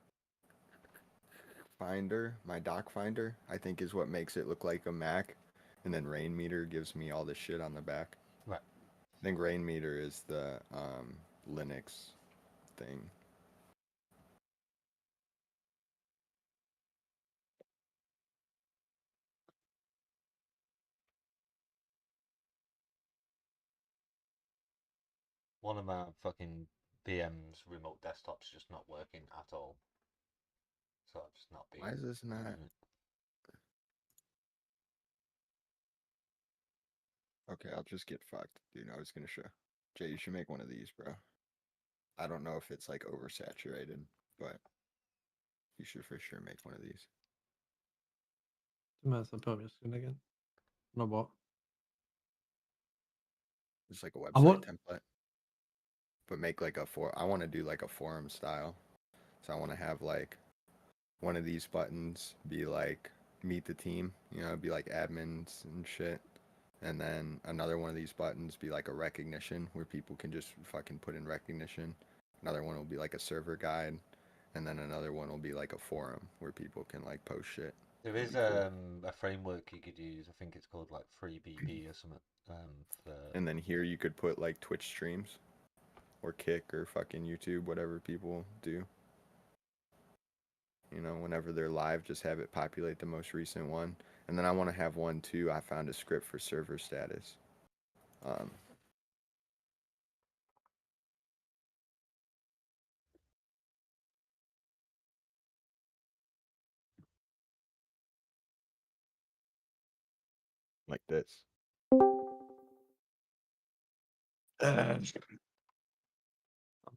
Speaker 3: finder, I think is what makes it look like a Mac. And then rain meter gives me all the shit on the back.
Speaker 1: Right.
Speaker 3: I think rain meter is the Linux thing.
Speaker 1: One of my fucking VM's remote desktop's just not working at all. so I've just not been.
Speaker 3: Why is this not?
Speaker 1: doing it.
Speaker 3: Okay, I'll just get fucked, dude. I was gonna show. Jay, you should make one of these, bro. I don't know if it's like oversaturated, but you should for sure make one of these.
Speaker 7: 2 minutes, I'll put my screen again. No what?
Speaker 3: It's like a
Speaker 7: I
Speaker 3: website
Speaker 7: want-
Speaker 3: template. But make like a I want to do like a forum style. So I want to have like one of these buttons be like meet the team, you know, be like admins and shit. And then another one of these buttons be like a recognition where people can just fucking put in recognition. Another one will be like a server guide. And then another one will be like a forum where people can like post shit.
Speaker 1: There is a framework you could use. I think it's called like FreeBB or something.
Speaker 3: And then here you could put like Twitch streams or Kick or fucking YouTube, whatever people do. You know, whenever they're live, just have it populate the most recent one. And then I want to have one too. I found a script for server status. Like this.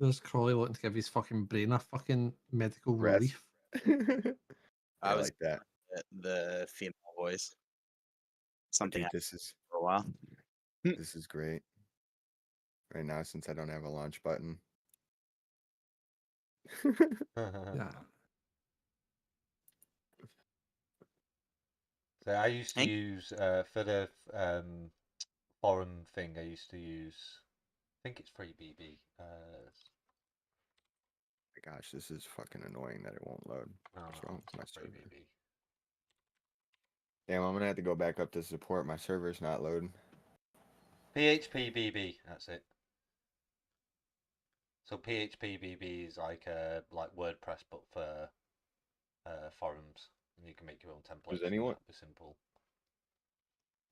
Speaker 7: There's Crawley looking to give his fucking brain a fucking medical
Speaker 3: Rest.
Speaker 7: relief.
Speaker 5: I was
Speaker 3: like that.
Speaker 5: the female voice. Something
Speaker 3: Dude,
Speaker 5: I
Speaker 3: this is
Speaker 5: for a while.
Speaker 3: this is great. Right now, since I don't have a launch button.
Speaker 7: Yeah.
Speaker 1: So I used to
Speaker 5: Hank?
Speaker 1: use for the forum thing. I used to use. I think it's FreeBB.
Speaker 3: My gosh, this is fucking annoying that it won't load.
Speaker 1: No,
Speaker 3: What's
Speaker 1: no,
Speaker 3: wrong
Speaker 1: it's
Speaker 3: with my
Speaker 1: not
Speaker 3: server?
Speaker 1: FreeBB.
Speaker 3: Damn, I'm gonna have to go back up to support. My server's not loading.
Speaker 1: PHPBB. That's it. So PHPBB is like WordPress, but for forums, and you can make your own templates.
Speaker 3: anyone-
Speaker 1: That'd be simple.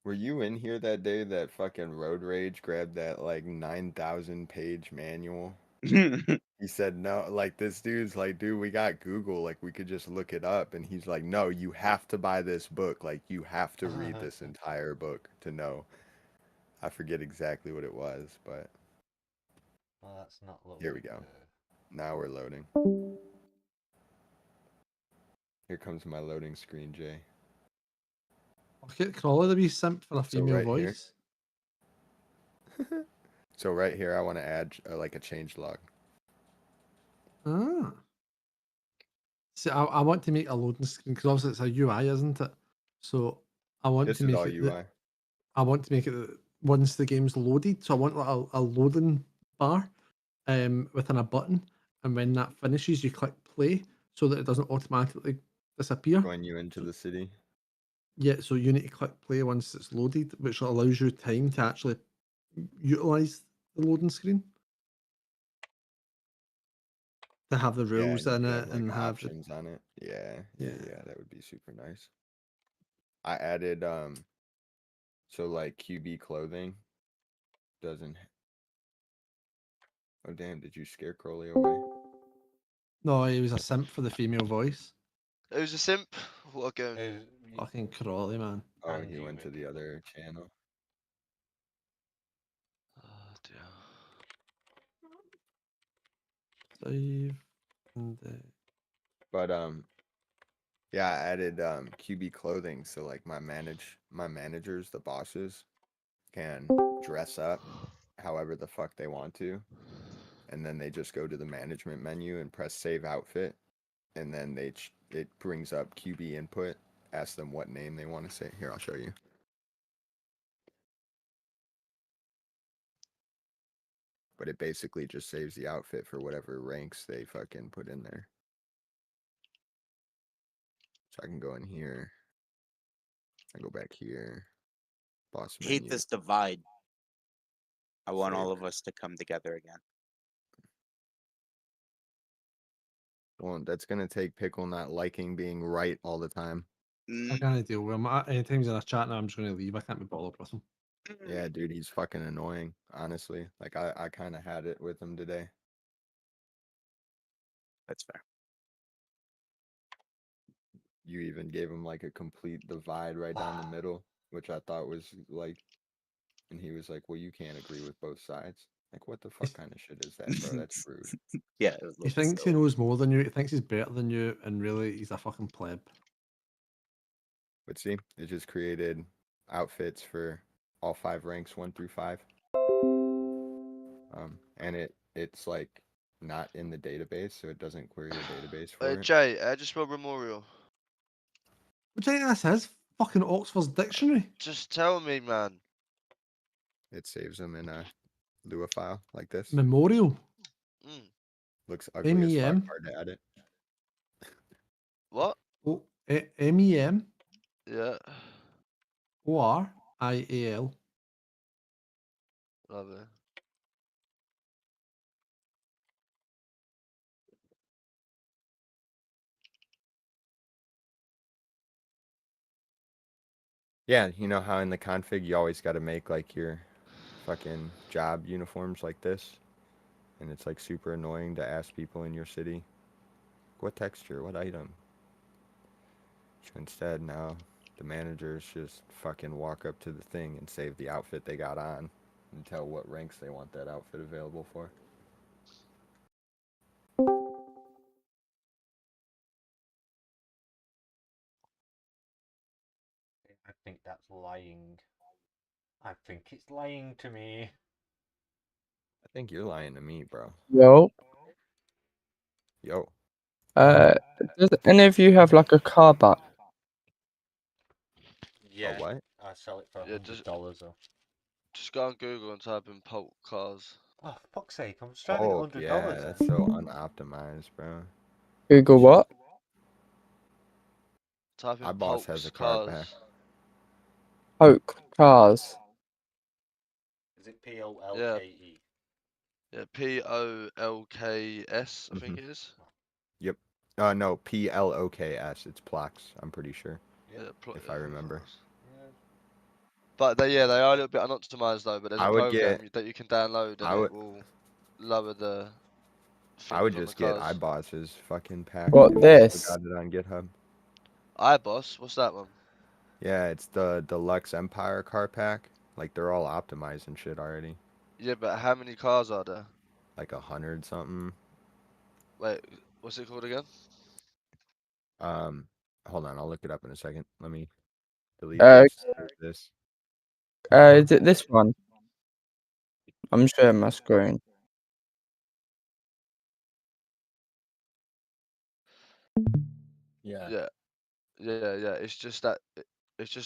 Speaker 3: Were you in here that day that fucking Road Rage grabbed that like 9,000 page manual? He said no, like this dude's like, dude, we got Google, like we could just look it up. And he's like, no, you have to buy this book. Like you have to read this entire book to know. I forget exactly what it was, but
Speaker 1: Well, that's not loading.
Speaker 3: Here we go. Now we're loading. Here comes my loading screen, Jay.
Speaker 7: I'll get Crawley to be simp for a female
Speaker 3: right here.
Speaker 7: voice.
Speaker 3: So right here, I want to add like a change log.
Speaker 7: Ah. See, I want to make a loading screen because obviously it's a UI, isn't it? So I want
Speaker 3: This
Speaker 7: to
Speaker 3: is
Speaker 7: make
Speaker 3: all
Speaker 7: it.
Speaker 3: UI.
Speaker 7: I want to make it once the game's loaded. So I want like a loading bar, within a button, and when that finishes, you click play so that it doesn't automatically disappear.
Speaker 3: Going you into the city.
Speaker 7: Yeah, so you need to click play once it's loaded, which allows you time to actually utilize the loading screen. To have the rules
Speaker 3: and
Speaker 7: in
Speaker 3: you
Speaker 7: it
Speaker 3: have, like,
Speaker 7: and have the,
Speaker 3: options on it. Yeah,
Speaker 7: Yeah.
Speaker 3: that would be super nice. I added so like QB clothing doesn't. Oh damn! Did you scare Crowley away?
Speaker 7: no, he was a simp for the female voice.
Speaker 8: It was a simp. Look,
Speaker 7: Fucking Crawley, man.
Speaker 3: Oh,
Speaker 1: And
Speaker 3: he
Speaker 1: you
Speaker 3: went to
Speaker 1: make
Speaker 3: the
Speaker 1: it
Speaker 3: other channel.
Speaker 8: oh dear.
Speaker 7: Save and
Speaker 3: But yeah, I added QB clothing so like my managers, the bosses, can dress up however the fuck they want to. And then they just go to the management menu and press save outfit, and then it brings up QB input, ask them what name they want to say. Here, I'll show you. But it basically just saves the outfit for whatever ranks they fucking put in there. So I can go in here. I go back here. Boss
Speaker 5: I hate
Speaker 3: menu.
Speaker 5: this divide. I want all
Speaker 3: Save.
Speaker 5: of us to come together again.
Speaker 3: Well, that's gonna take Pickle not liking being right all the time.
Speaker 7: I can't deal with him. Anytime he's in a chat now, I'm just going to leave. I can't be bothered with him.
Speaker 3: Yeah, dude, he's fucking annoying, honestly. Like I kind of had it with him today.
Speaker 5: That's fair.
Speaker 3: you even gave him like a complete divide right down the middle, which I thought was like, and he was like, "Well, you can't agree with both sides." Like, what the fuck kind of shit is that, bro? That's rude.
Speaker 5: Yeah, it was a
Speaker 7: He
Speaker 5: little
Speaker 7: thinks he
Speaker 5: silly.
Speaker 7: knows more than you. He thinks he's better than you, and really, he's a fucking pleb.
Speaker 3: But see, it just created outfits for all 5 ranks 1 through 5. And it's like not in the database, so it doesn't query a database for it.
Speaker 8: Jay, just spell memorial.
Speaker 7: Which I think this is fucking Oxford's dictionary.
Speaker 8: Just tell me, man.
Speaker 3: It saves them in a Lua file like this.
Speaker 7: Memorial.
Speaker 8: Mm.
Speaker 3: Looks ugly as fuck,
Speaker 7: MEM.
Speaker 3: hard to edit.
Speaker 8: What?
Speaker 7: Oh, MEM.
Speaker 8: Yeah.
Speaker 7: ORIAL.
Speaker 8: Lovely.
Speaker 3: Yeah, you know how in the config you always got to make like your fucking job uniforms like this? And it's like super annoying to ask people in your city, what texture, what item? So instead now the managers just fucking walk up to the thing and save the outfit they got on and tell what ranks they want that outfit available for.
Speaker 1: I think that's lying. I think it's lying to me.
Speaker 3: I think you're lying to me, bro.
Speaker 9: Yo,
Speaker 3: Yo.
Speaker 9: does any of you have like a car back?
Speaker 1: Yeah.
Speaker 3: what?
Speaker 1: I sell it for
Speaker 8: Yeah,
Speaker 1: $100 though.
Speaker 8: Just go on Google and type in Polk cars.
Speaker 1: Oh, for fuck's sake! I'm just trying to
Speaker 3: Oh,
Speaker 1: get $100.
Speaker 3: yeah, that's so unoptimized, bro.
Speaker 9: Google what?
Speaker 8: Type
Speaker 3: My
Speaker 8: in
Speaker 3: boss has
Speaker 8: Polk's
Speaker 3: a car back.
Speaker 8: cars.
Speaker 9: Polk cars.
Speaker 1: Is it POLKE?
Speaker 8: Yeah, POLKS, I think
Speaker 3: Mhm.
Speaker 8: it is.
Speaker 3: Yep. No, PLOKS. It's Plox, I'm pretty sure.
Speaker 8: Yeah,
Speaker 3: if I remember.
Speaker 1: Yeah.
Speaker 8: But they are a little bit unoptimized though. But there's
Speaker 3: I
Speaker 8: a
Speaker 3: would
Speaker 8: program
Speaker 3: get-
Speaker 8: that you can download and
Speaker 3: I
Speaker 8: it
Speaker 3: would-
Speaker 8: will lower the
Speaker 3: I would
Speaker 8: things on
Speaker 3: just
Speaker 8: the
Speaker 3: get
Speaker 8: cars.
Speaker 3: iBoss's fucking pack.
Speaker 9: What,
Speaker 3: if
Speaker 9: this?
Speaker 3: you got it on GitHub.
Speaker 8: iBoss, what's that one?
Speaker 3: Yeah, it's the Deluxe Empire car pack. Like, they're all optimized and shit already.
Speaker 8: Yeah, but how many cars are there?
Speaker 3: Like 100 something.
Speaker 8: Wait, what's it called again?
Speaker 3: Hold on, I'll look it up in a second. Let me delete
Speaker 9: Uh,
Speaker 3: this. Save this.
Speaker 9: Is it this one? I'm sharing my screen.
Speaker 3: Yeah.
Speaker 8: Yeah. It's just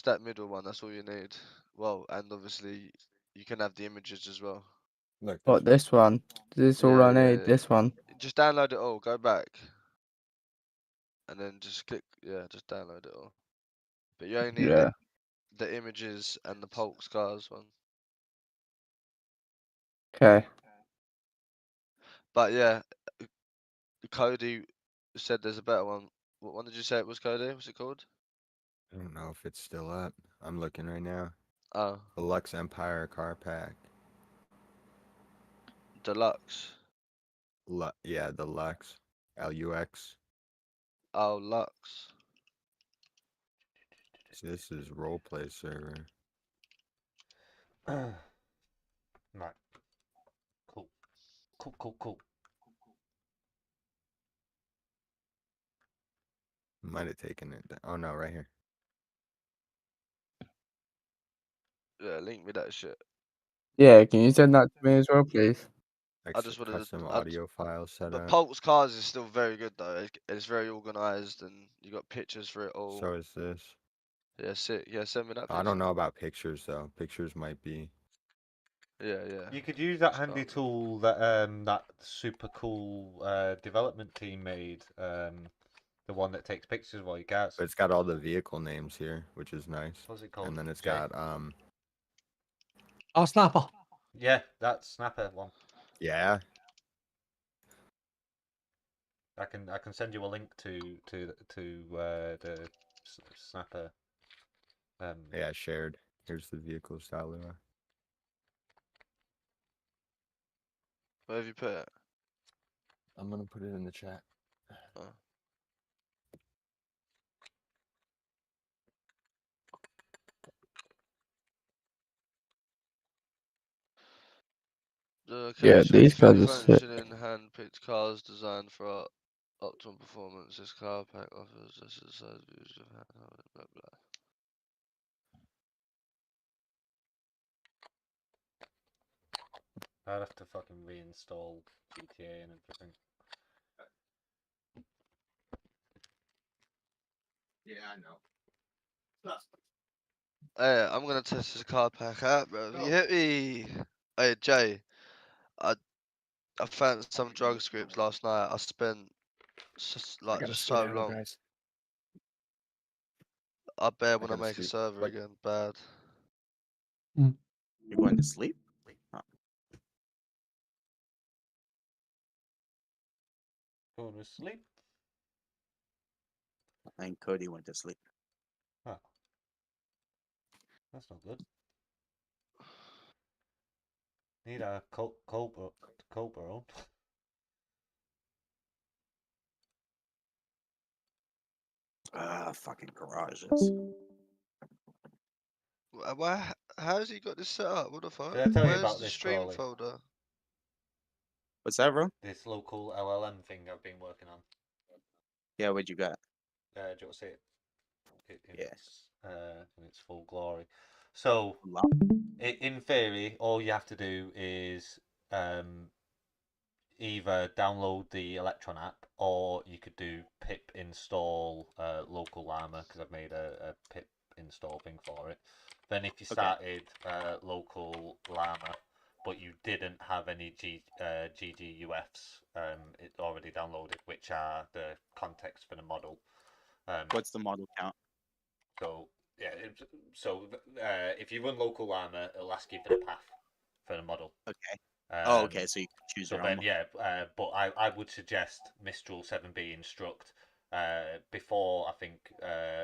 Speaker 8: that middle one. That's all you need. Well, and obviously you can have the images as well.
Speaker 3: Look.
Speaker 9: What, this one? This is all I need, this one.
Speaker 8: Just download it all. Go back, and then just click. Yeah, just download it all. But you only need
Speaker 9: Yeah.
Speaker 8: the images and the Polk scars one.
Speaker 9: Okay.
Speaker 8: But yeah, Cody said there's a better one. What one did you say it was, Cody? What's it called?
Speaker 3: I don't know if it's still up. I'm looking right now.
Speaker 8: Oh,
Speaker 3: Deluxe Empire car pack.
Speaker 8: Deluxe.
Speaker 3: Yeah, the Lux. LUX.
Speaker 8: Oh, Lux.
Speaker 3: This is roleplay server.
Speaker 1: Right. Cool.
Speaker 3: Might have taken it. Oh no, right here.
Speaker 8: Yeah, link me that shit.
Speaker 9: Yeah, can you send that to me as well, please?
Speaker 8: I just wanted
Speaker 3: Custom
Speaker 8: to.
Speaker 3: audio file set
Speaker 8: But
Speaker 3: up.
Speaker 8: Polk's cars is still very good though. It's very organized and you got pictures for it all.
Speaker 3: So is this.
Speaker 8: Yeah, sick. Yeah, send me that.
Speaker 3: I
Speaker 8: Please.
Speaker 3: don't know about pictures though. Pictures might be.
Speaker 8: Yeah.
Speaker 1: You could use that
Speaker 8: Just
Speaker 1: handy
Speaker 8: can't-
Speaker 1: tool that that super cool development team made. The one that takes pictures while you cars.
Speaker 3: But it's got all the vehicle names here, which is nice.
Speaker 1: What's it called?
Speaker 3: And then it's
Speaker 1: Jay?
Speaker 3: got
Speaker 7: Oh, Snapper.
Speaker 1: Yeah, that Snapper one.
Speaker 3: yeah.
Speaker 1: I can send you a link to the Snapper.
Speaker 3: Yeah, shared. Here's the vehicle style.
Speaker 8: Where have you put it?
Speaker 3: I'm gonna put it in the chat.
Speaker 8: Oh.
Speaker 9: Yeah, these guys are sick.
Speaker 8: functioning hand-picked cars designed for optimal performance. This car pack offers just a size views of blah blah.
Speaker 1: I'd have to fucking reinstall GTA and everything.
Speaker 3: Yeah, I know.
Speaker 8: Hey, I'm gonna test this car pack out, bro. You hit me. Hey, Jay. I found some drug scripts last night. I spent just so long.
Speaker 3: Guys.
Speaker 8: I bet when I
Speaker 3: gotta
Speaker 8: make a
Speaker 3: sleep.
Speaker 8: server
Speaker 3: What?
Speaker 8: again, bad.
Speaker 5: You're going to sleep?
Speaker 1: Going to sleep?
Speaker 5: I think Cody went to sleep.
Speaker 1: Oh. That's not good. Need a Cobra on.
Speaker 5: Fucking garages.
Speaker 8: Why? How's he got this set up? What the fuck?
Speaker 1: Did I tell you
Speaker 8: Where's
Speaker 1: about
Speaker 8: the
Speaker 1: this,
Speaker 8: stream
Speaker 1: Crawley?
Speaker 8: folder?
Speaker 5: What's that, bro?
Speaker 1: This local LLM thing I've been working on.
Speaker 5: Yeah, what you got?
Speaker 1: Do you want to see it?
Speaker 5: Yes.
Speaker 1: In its full glory. So, in theory, all you have to do is either download the Electron app, or you could do pip install local llama, because I've made a pip install thing for it. Then if you started local llama, but you didn't have any GGUFs, it already downloaded, which are the context for the model.
Speaker 5: What's the model count?
Speaker 1: So yeah, if you run local llama, it'll ask you for the path for the model.
Speaker 5: Okay. Okay, so you can choose
Speaker 1: So
Speaker 5: your
Speaker 1: then,
Speaker 5: own.
Speaker 1: but I would suggest Mistral 7B instruct. Before, I think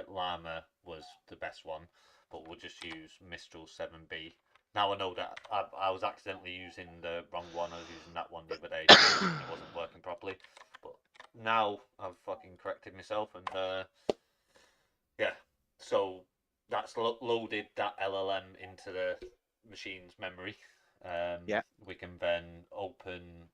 Speaker 1: Llama was the best one, but we'll just use Mistral 7B. Now I know that I was accidentally using the wrong one. I was using that one the other day. It wasn't working properly. But now I've fucking corrected myself, and yeah. So that's loaded that LLM into the machine's memory. We can then open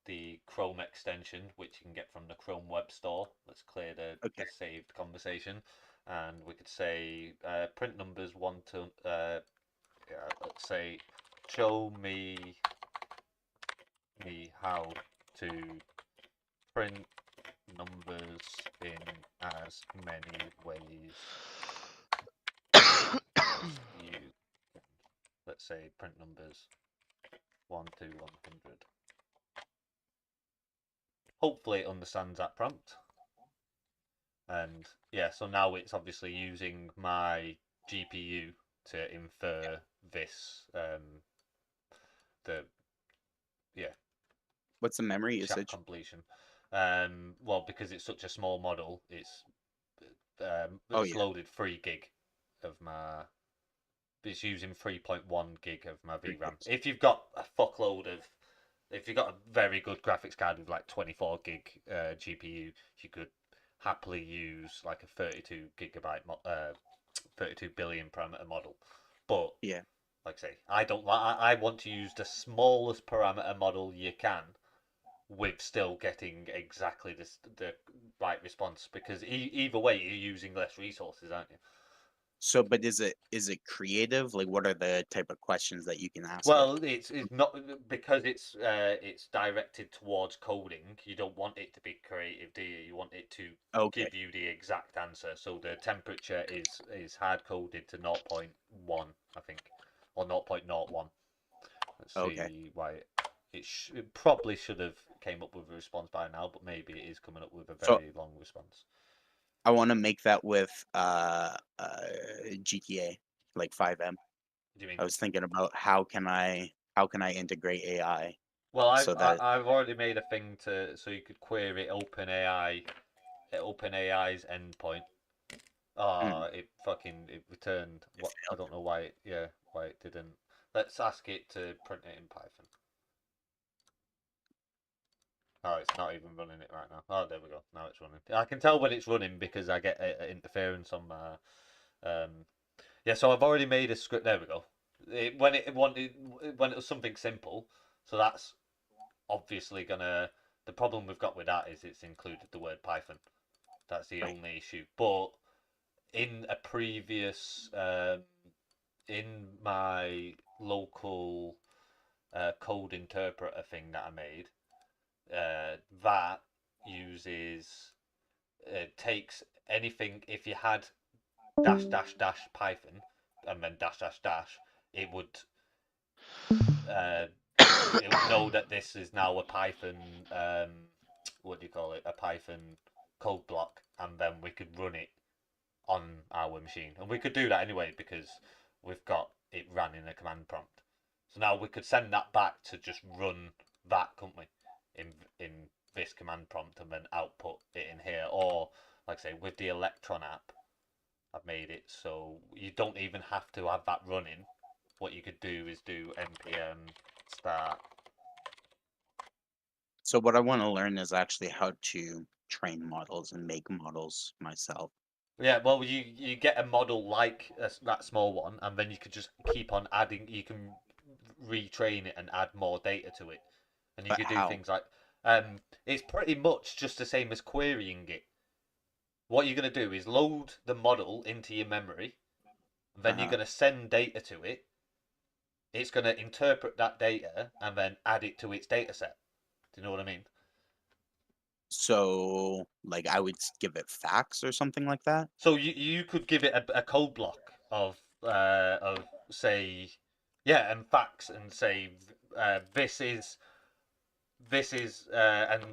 Speaker 1: the Chrome extension, which you can get from the Chrome Web Store. Let's clear the saved conversation, and we could say print numbers 1 to let's say show me how to print numbers in as many ways you can. Let's say print numbers 1 to 100. Hopefully it understands that prompt. And yeah, so now it's obviously using my GPU to infer this
Speaker 5: What's the memory usage?
Speaker 1: Completion. Well, because it's such a small model, it's loaded 3 gig of my. It's using 3.1 gig of my VRAM. If you've got if you've got a very good graphics card with like 24 gig GPU, you could happily use like a 32 gigabyte, 32 billion parameter model. But
Speaker 5: yeah,
Speaker 1: like I say, I want to use the smallest parameter model you can, with still getting exactly the right response, because either way you're using less resources, aren't you?
Speaker 5: So, but is it creative? Like, what are the type of questions that you can ask?
Speaker 1: Well, it's not, because it's directed towards coding. You don't want it to be creative, do you? You want it to give you the exact answer. So the temperature is hard coded to 0.1, I think, or 0.01. Let's see why it probably should have came up with a response by now, but maybe it is coming up with a very long response.
Speaker 5: I want to make that with GTA, like 5M.
Speaker 1: What do you mean?
Speaker 5: I was thinking about how can I integrate AI.
Speaker 1: Well, I've already made a thing so you could query OpenAI's endpoint. It returned. I don't know why it didn't. Let's ask it to print it in Python. Oh, it's not even running it right now. Oh, there we go. Now it's running. I can tell when it's running because I get interference on my. Yeah, so I've already made a script. There we go. When it was something simple, So that's obviously gonna. The problem we've got with that is it's included the word Python. That's the only issue. But in a previous, in my local code interpreter thing that I made, that uses takes anything. If you had dash dash dash Python and then dash dash dash, it would know that this is now a Python. What do you call it? A Python code block, and then we could run it on our machine, and we could do that anyway because we've got it ran in a command prompt. So now we could send that back to just run that, couldn't we, in this command prompt, and then output it in here. Or like I say, with the Electron app, I've made it so you don't even have to have that running. What you could do is do npm start.
Speaker 5: So what I want to learn is actually how to train models and make models myself.
Speaker 1: Yeah, well, you get a model like that small one, and then you could just keep on adding. You can retrain it and add more data to it, and you
Speaker 5: But
Speaker 1: could do
Speaker 5: how?
Speaker 1: things like it's pretty much just the same as querying it. What you're going to do is load the model into your memory, then you're going to send data to it. It's going to interpret that data and then add it to its data set. Do you know what I mean?
Speaker 5: So, like, I would give it facts or something like that.
Speaker 1: So you could give it a code block of say, yeah, and facts, and say this is and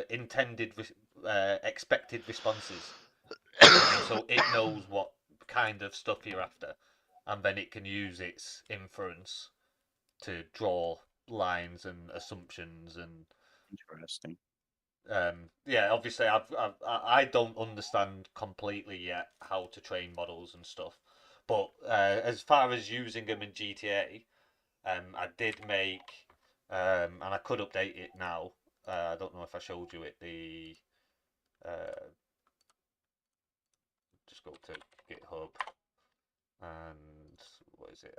Speaker 1: intended expected responses, and so it knows what kind of stuff you're after, and then it can use its inference to draw lines and assumptions and.
Speaker 5: Interesting.
Speaker 1: Yeah, obviously, I don't understand completely yet how to train models and stuff, but as far as using them in GTA, I did make, and I could update it now. I don't know if I showed you it. Just go to GitHub and what is it?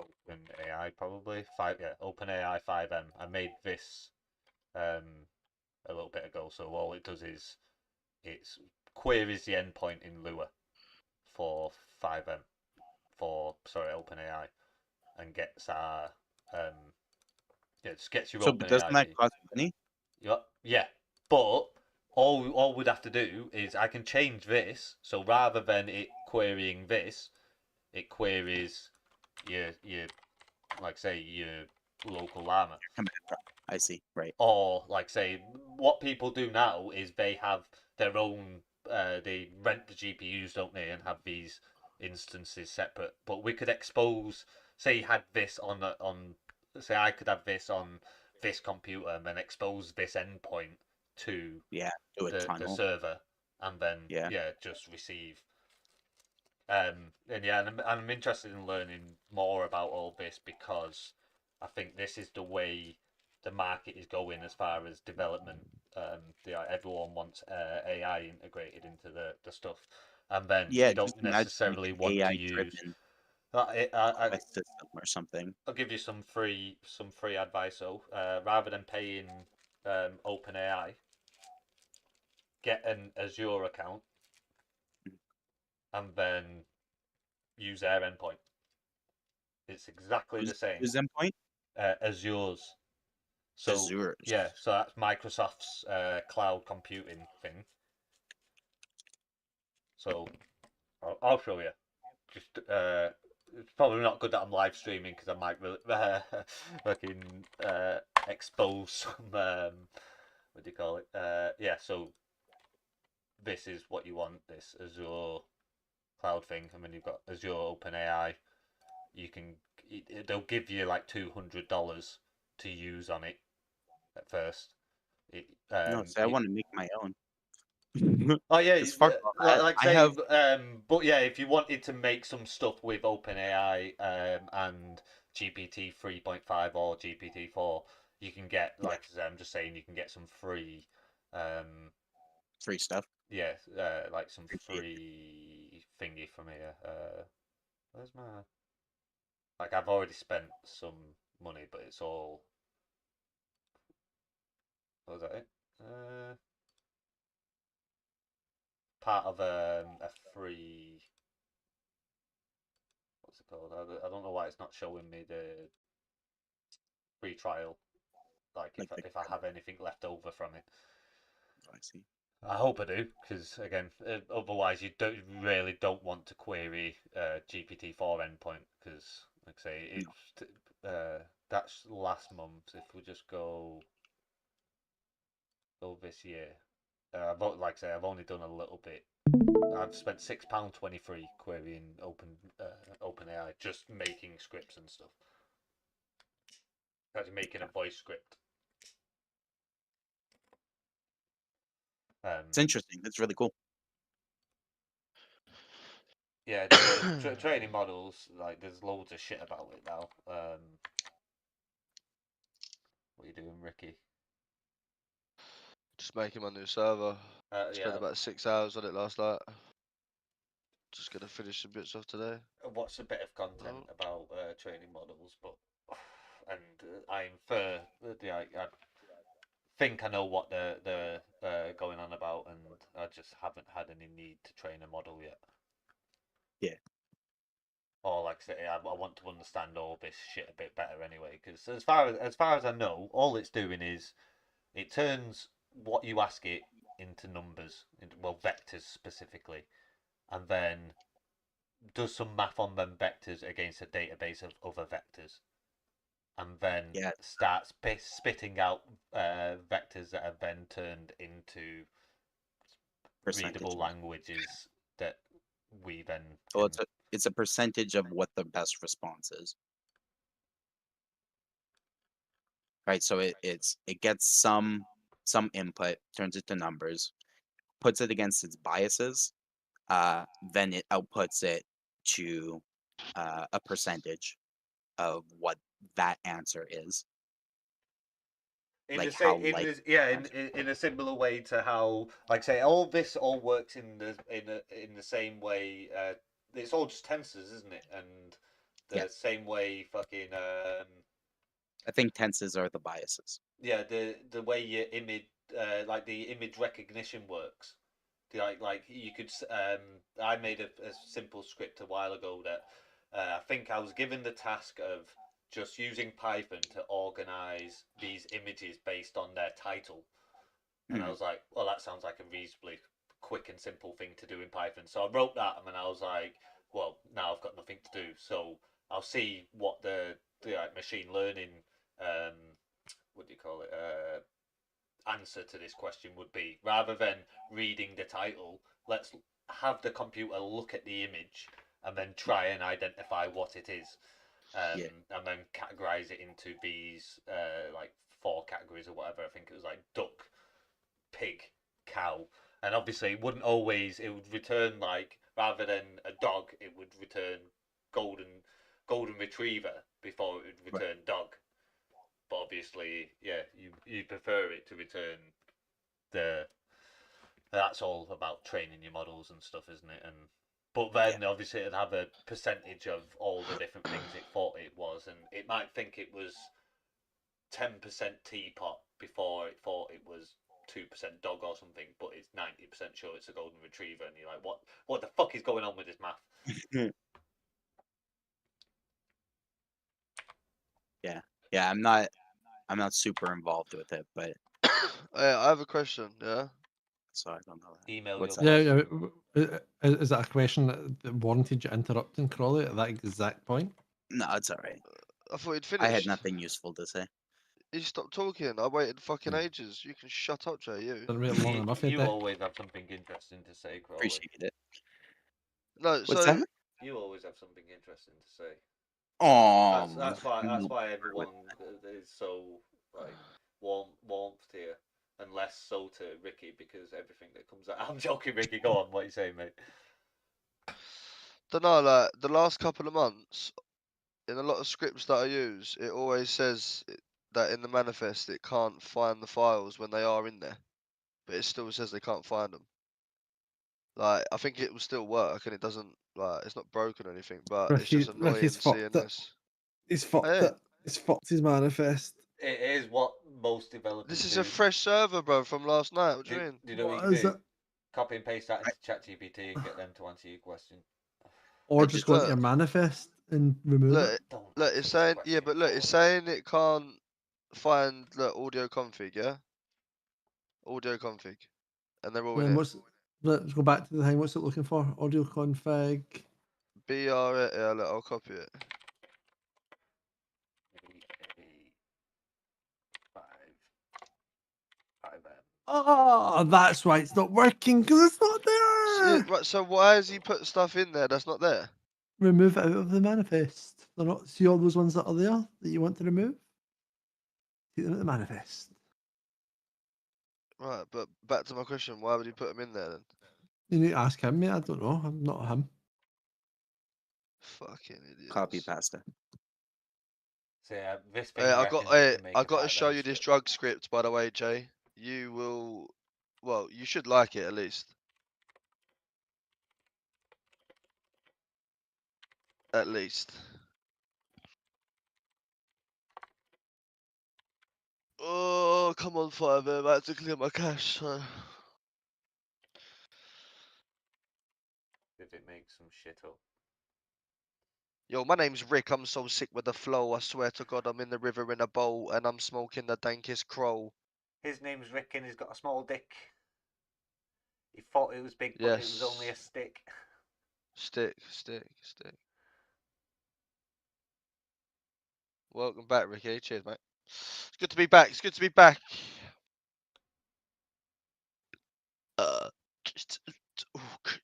Speaker 1: OpenAI probably OpenAI 5M. I made this a little bit ago. So all it does is it queries the endpoint in Lua for 5M OpenAI, and gets our it just gets your
Speaker 5: So, but doesn't that
Speaker 1: OpenAI.
Speaker 5: cost money?
Speaker 1: Yeah, but all we'd have to do is I can change this. So rather than it querying this, it queries your like say your local llama.
Speaker 5: I see. Right.
Speaker 1: Or like say what people do now is they have their own they rent the GPUs, don't they, and have these instances separate. But we could expose, say you had this on say I could have this on this computer and then expose this endpoint to
Speaker 5: do a
Speaker 1: the
Speaker 5: tunnel.
Speaker 1: server, and then just receive. And I'm interested in learning more about all this because I think this is the way the market is going as far as development. Everyone wants AI integrated into the stuff, and then
Speaker 5: Yeah,
Speaker 1: you don't
Speaker 5: just imagine like
Speaker 1: necessarily
Speaker 5: an
Speaker 1: want to
Speaker 5: AI
Speaker 1: use.
Speaker 5: driven
Speaker 1: I'll
Speaker 5: system or something.
Speaker 1: give you some free advice. So rather than paying OpenAI, get an Azure account and then use their endpoint. It's exactly the same.
Speaker 5: Whose endpoint?
Speaker 1: Azure's. So
Speaker 5: Azure's.
Speaker 1: yeah, so that's Microsoft's cloud computing thing. So I'll show you. Just it's probably not good that I'm live streaming because I might fucking expose some what do you call it? Yeah, so this is what you want, this Azure cloud thing. I mean, you've got Azure OpenAI. You can they'll give you like $200 to use on it at first.
Speaker 5: No, so I want to make my own.
Speaker 1: Oh yeah,
Speaker 5: fuck
Speaker 1: like
Speaker 5: I
Speaker 1: say,
Speaker 5: have
Speaker 1: but yeah, if you wanted to make some stuff with OpenAI and GPT 3.5 or GPT 4, you can get like I'm just saying, you can get some free,
Speaker 5: free stuff.
Speaker 1: Yeah, like some free thingy from here. Where's my? Like I've already spent some money, but it's all. What was that? It? Part of a free. What's it called? I don't know why it's not showing me the free trial. Like if I have anything left over from it.
Speaker 5: I see.
Speaker 1: I hope I do, because again, otherwise you really don't want to query GPT-4 endpoint, because like I say, it's that's last month. If we just go this year, like I say, I've only done a little bit. I've spent £6.23 querying OpenAI, just making scripts and stuff. Actually making a voice script.
Speaker 5: It's interesting. That's really cool.
Speaker 1: Yeah, training models, like there's loads of shit about it now. What are you doing, Ricky?
Speaker 8: Just making my new server.
Speaker 1: Yeah.
Speaker 8: Spent about 6 hours on it last night. Just gonna finish some bits off today.
Speaker 1: Watched a bit of content about training models, but and I infer I think I know what they're going on about, and I just haven't had any need to train a model yet.
Speaker 5: Yeah.
Speaker 1: Or like I say, I want to understand all this shit a bit better anyway. Because as far as I know, all it's doing is it turns what you ask it into numbers, well vectors specifically, and then does some math on them vectors against a database of other vectors, and then starts spitting out vectors that are then turned into readable languages that we then.
Speaker 5: Well, it's a percentage of what the best response is. Right, so it gets some input, turns it to numbers, puts it against its biases, then it outputs it to a percentage of what that answer is.
Speaker 1: In a similar way to how, like, say, all this all works in the same way. It's all just tensors, isn't it? And the same way, fucking.
Speaker 5: I think tenses are the biases.
Speaker 1: Yeah, the way your image, like the image recognition works. Like you could. I made a simple script a while ago that I think I was given the task of just using Python to organize these images based on their title. And I was like, well, that sounds like a reasonably quick and simple thing to do in Python. So I wrote that, and then I was like, well, now I've got nothing to do. So I'll see what the machine learning, what do you call it, answer to this question would be. Rather than reading the title, let's have the computer look at the image and then try and identify what it is. And then categorize it into these like 4 categories or whatever. I think it was like duck, pig, cow, and obviously it would return, like, rather than a dog, it would return golden retriever before it would return dog. But obviously, you prefer it to return that's all about training your models and stuff, isn't it? But then obviously it'd have a percentage of all the different things it thought it was, and it might think it was 10% teapot before it thought it was 2% dog or something, but it's 90% sure it's a golden retriever, and you're like, what the fuck is going on with this math?
Speaker 5: Yeah, I'm not super involved with it, but
Speaker 8: I have a question. Yeah.
Speaker 5: So I don't know.
Speaker 1: Email
Speaker 5: What's
Speaker 7: that? Yeah. Is that a question that warranted you interrupting Crawley at that exact point?
Speaker 5: No, it's all right.
Speaker 8: I thought you'd finished.
Speaker 5: I had nothing useful to say.
Speaker 8: You stopped talking. I waited fucking ages. You can shut up, Jay.
Speaker 1: You always have something interesting to say, Crawley.
Speaker 5: Appreciate it.
Speaker 8: No,
Speaker 5: What's that?
Speaker 1: You always have something interesting to say.
Speaker 5: Oh,
Speaker 1: that's why everyone is so like warmth here, and less so to Ricky, because everything that comes out. I'm joking, Ricky. Go on. What are you saying, mate?
Speaker 8: Don't know. Like the last couple of months, in a lot of scripts that I use, it always says that in the manifest it can't find the files when they are in there, but it still says they can't find them. Like I think it will still work, and it doesn't, like, it's not broken or anything, but it's just annoying seeing this.
Speaker 7: He's fucked
Speaker 8: Hey.
Speaker 7: it. He's fucked his manifest.
Speaker 1: It is what most developers
Speaker 8: This is
Speaker 1: do.
Speaker 8: a fresh server, bro, from last night. What do you mean?
Speaker 1: Do you know what
Speaker 7: What
Speaker 1: you
Speaker 7: is
Speaker 1: can do?
Speaker 7: it?
Speaker 1: Copy and paste that into ChatGPT and get them to answer your question.
Speaker 7: Or
Speaker 5: I
Speaker 7: just
Speaker 5: just-
Speaker 7: go into
Speaker 8: Look.
Speaker 7: your manifest and remove
Speaker 8: Look,
Speaker 7: it.
Speaker 1: Don't
Speaker 8: look,
Speaker 1: answer
Speaker 8: it's
Speaker 1: his
Speaker 8: saying yeah,
Speaker 1: question
Speaker 8: but look,
Speaker 1: for
Speaker 8: it's
Speaker 1: me.
Speaker 8: saying it can't find audio config, yeah, audio config, and they're all
Speaker 7: Then
Speaker 8: in it.
Speaker 7: let's go back to the thing. What's it looking for? Audio config.
Speaker 8: BR, yeah, look, I'll copy it.
Speaker 7: Oh, that's why it's not working because it's not
Speaker 8: Yeah,
Speaker 7: there.
Speaker 8: right, so why has he put stuff in there that's not there?
Speaker 7: Remove it out of the manifest. They're not. See all those ones that are there that you want to remove. See them at the manifest.
Speaker 8: Right, but back to my question, why would he put them in there then?
Speaker 7: You need to ask him, mate. I don't know. I'm not him.
Speaker 8: Fucking idiots.
Speaker 5: Copy pasta.
Speaker 1: So yeah, this thing
Speaker 8: Hey,
Speaker 1: reckons it can make
Speaker 8: I
Speaker 1: a
Speaker 8: got to
Speaker 1: 5M
Speaker 8: show you this
Speaker 1: script.
Speaker 8: drug script, by the way, Jay. You will, well, you should like it at least. At least. Oh, come on, Fiverr. I'm about to clear my cache.
Speaker 1: If it makes some shit up.
Speaker 8: Yo, my name's Rick. I'm so sick with the flow. I swear to God, I'm in the river in a bowl and I'm smoking the dankest crow.
Speaker 1: His name's Rick and he's got a small dick. He thought it was big, but it was only a
Speaker 8: Yes.
Speaker 1: stick.
Speaker 8: Stick. Welcome back, Ricky. Cheers, mate. It's good to be back.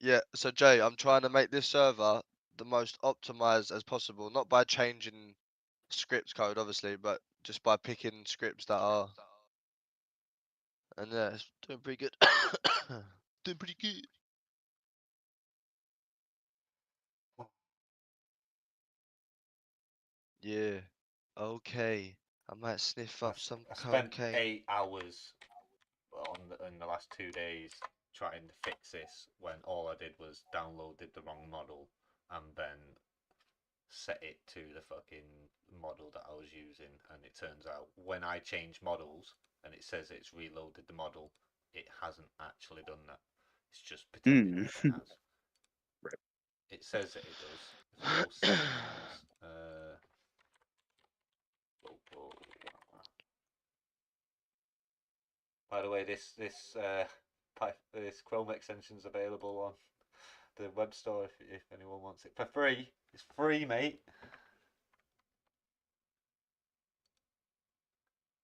Speaker 8: Yeah, so Jay, I'm trying to make this server the most optimized as possible, not by changing script code, obviously, but just by picking scripts that are. And yeah, it's doing pretty good. Doing pretty good. Yeah. Okay. I might sniff up some
Speaker 1: I spent
Speaker 8: cocaine.
Speaker 1: 8 hours in the last 2 days trying to fix this when all I did was downloaded the wrong model and then set it to the fucking model that I was using, and it turns out when I change models and it says it's reloaded the model, it hasn't actually done that. It's just pretending that it has.
Speaker 5: Rip.
Speaker 1: It says that it does. If I go settings, by the way, this Chrome extension is available on the web store if anyone wants it for free. It's free, mate.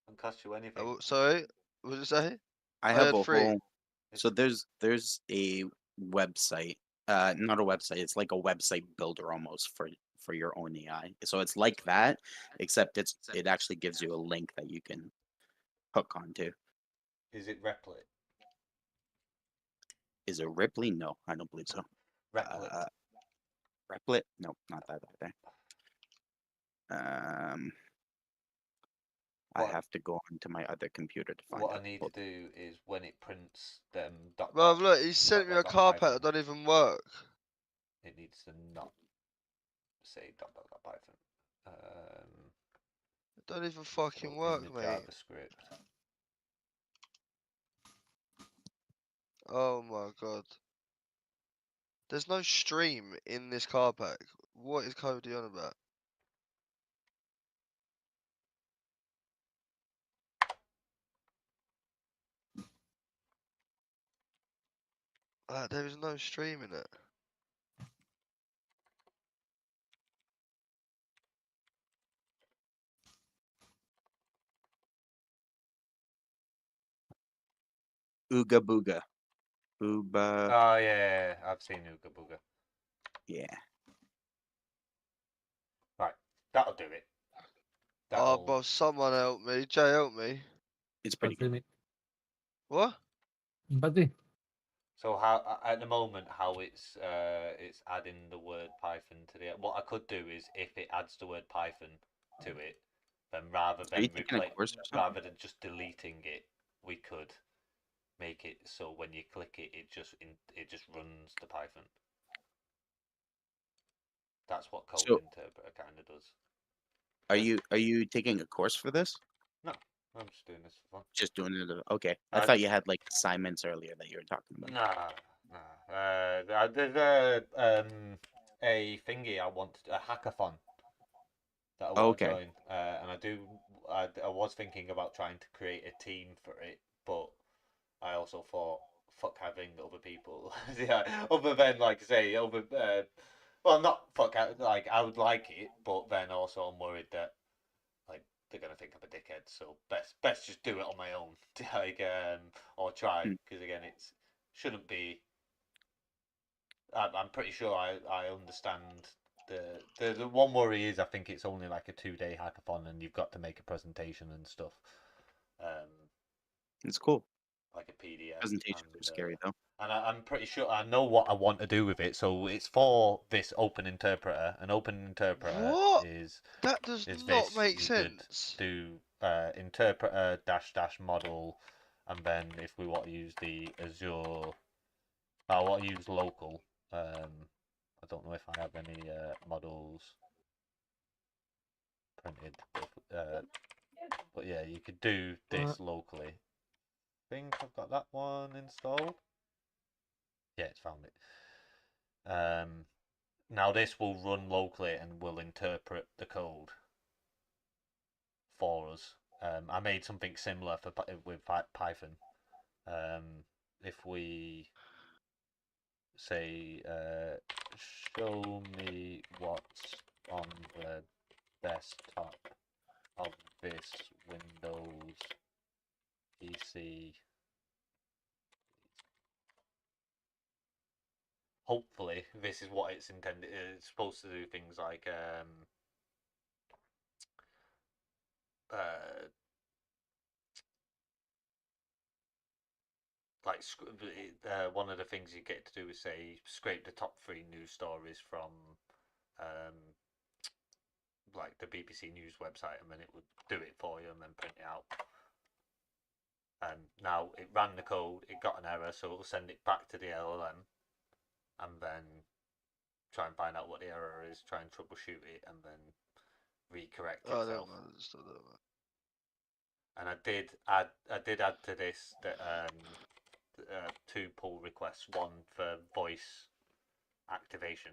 Speaker 1: Doesn't cost you anything.
Speaker 8: Oh, sorry, what did you say?
Speaker 5: I
Speaker 8: I
Speaker 5: have
Speaker 8: heard
Speaker 5: a
Speaker 8: free.
Speaker 5: whole. So there's a website. Not a website. It's like a website builder almost for your own AI. So it's like that, except it actually gives you a link that you can hook onto.
Speaker 1: Is it Replit?
Speaker 5: Is it Ripley? No, I don't believe so.
Speaker 1: Replit.
Speaker 5: Replit? No, not that either. I
Speaker 1: What-
Speaker 5: have to go onto my other computer to find
Speaker 1: What
Speaker 5: it.
Speaker 1: I need to do is when it prints them dot
Speaker 8: Well,
Speaker 1: dot,
Speaker 8: look, he sent me a car pack that don't even work.
Speaker 1: it needs to not say dot dot dot Python.
Speaker 8: It don't even
Speaker 1: So
Speaker 8: fucking
Speaker 1: in
Speaker 8: work,
Speaker 1: the
Speaker 8: mate.
Speaker 1: JavaScript.
Speaker 8: Oh my god. There's no stream in this car pack. What is Cody on about? There is no stream in it.
Speaker 5: Ooga booga. Ooba.
Speaker 1: Oh yeah, I've seen Ooga Booga.
Speaker 5: Yeah.
Speaker 1: Right, that'll do it.
Speaker 8: Oh, boss, someone help me. Jay, help me.
Speaker 5: It's pretty good.
Speaker 8: What?
Speaker 7: Buddy.
Speaker 1: So how at the moment how it's adding the word Python to the what I could do is if it adds the word Python to it, then rather
Speaker 5: Are you
Speaker 1: than
Speaker 5: taking a course or something?
Speaker 1: rather than just deleting it, we could make it so when you click it, it just runs the Python. That's what Code
Speaker 5: So-
Speaker 1: Interpreter kind of does.
Speaker 5: Are you taking a course for this?
Speaker 1: No, I'm just doing this for fun.
Speaker 5: Just doing it. Okay. I
Speaker 1: I-
Speaker 5: thought you had like assignments earlier that you were talking about.
Speaker 1: Nah. There's a thingy I want to, a hackathon that I want to
Speaker 5: Okay.
Speaker 1: join, and I was thinking about trying to create a team for it, but I also thought, fuck having other people, yeah, other than like say well, not fuck, like I would like it, but then also I'm worried that like they're gonna think I'm a dickhead, so best just do it on my own, like or try,
Speaker 5: Hmm.
Speaker 1: because again shouldn't be. I'm pretty sure I understand the one worry is I think it's only like a 2-day hackathon and you've got to make a presentation and stuff,
Speaker 5: It's cool.
Speaker 1: like a PDF.
Speaker 5: Presentations are scary though.
Speaker 1: And I'm pretty sure I know what I want to do with it. So it's for this open interpreter. An open interpreter
Speaker 8: What?
Speaker 1: is
Speaker 8: That does
Speaker 1: is
Speaker 8: not
Speaker 1: this.
Speaker 8: make
Speaker 1: You could
Speaker 8: sense.
Speaker 1: do interpreter dash model, and then if we want to use the Azure, I want to use local. I don't know if I have any models printed, but yeah, you could do this locally. I think I've got that one installed. Yeah, it's found it. Now this will run locally and will interpret the code for us. I made something similar with Python. If we say, show me what's on the desktop of this Windows PC. Hopefully, this is what it's intended. It's supposed to do things like like one of the things you get to do is say scrape the top 3 news stories from um, like the BBC News website, and then it would do it for you and then print it out. And now it ran the code, it got an error, so it'll send it back to the LLM, and then try and find out what the error is, try and troubleshoot it, and then recorrect itself. And I did add to this that 2 pull requests, one for voice activation.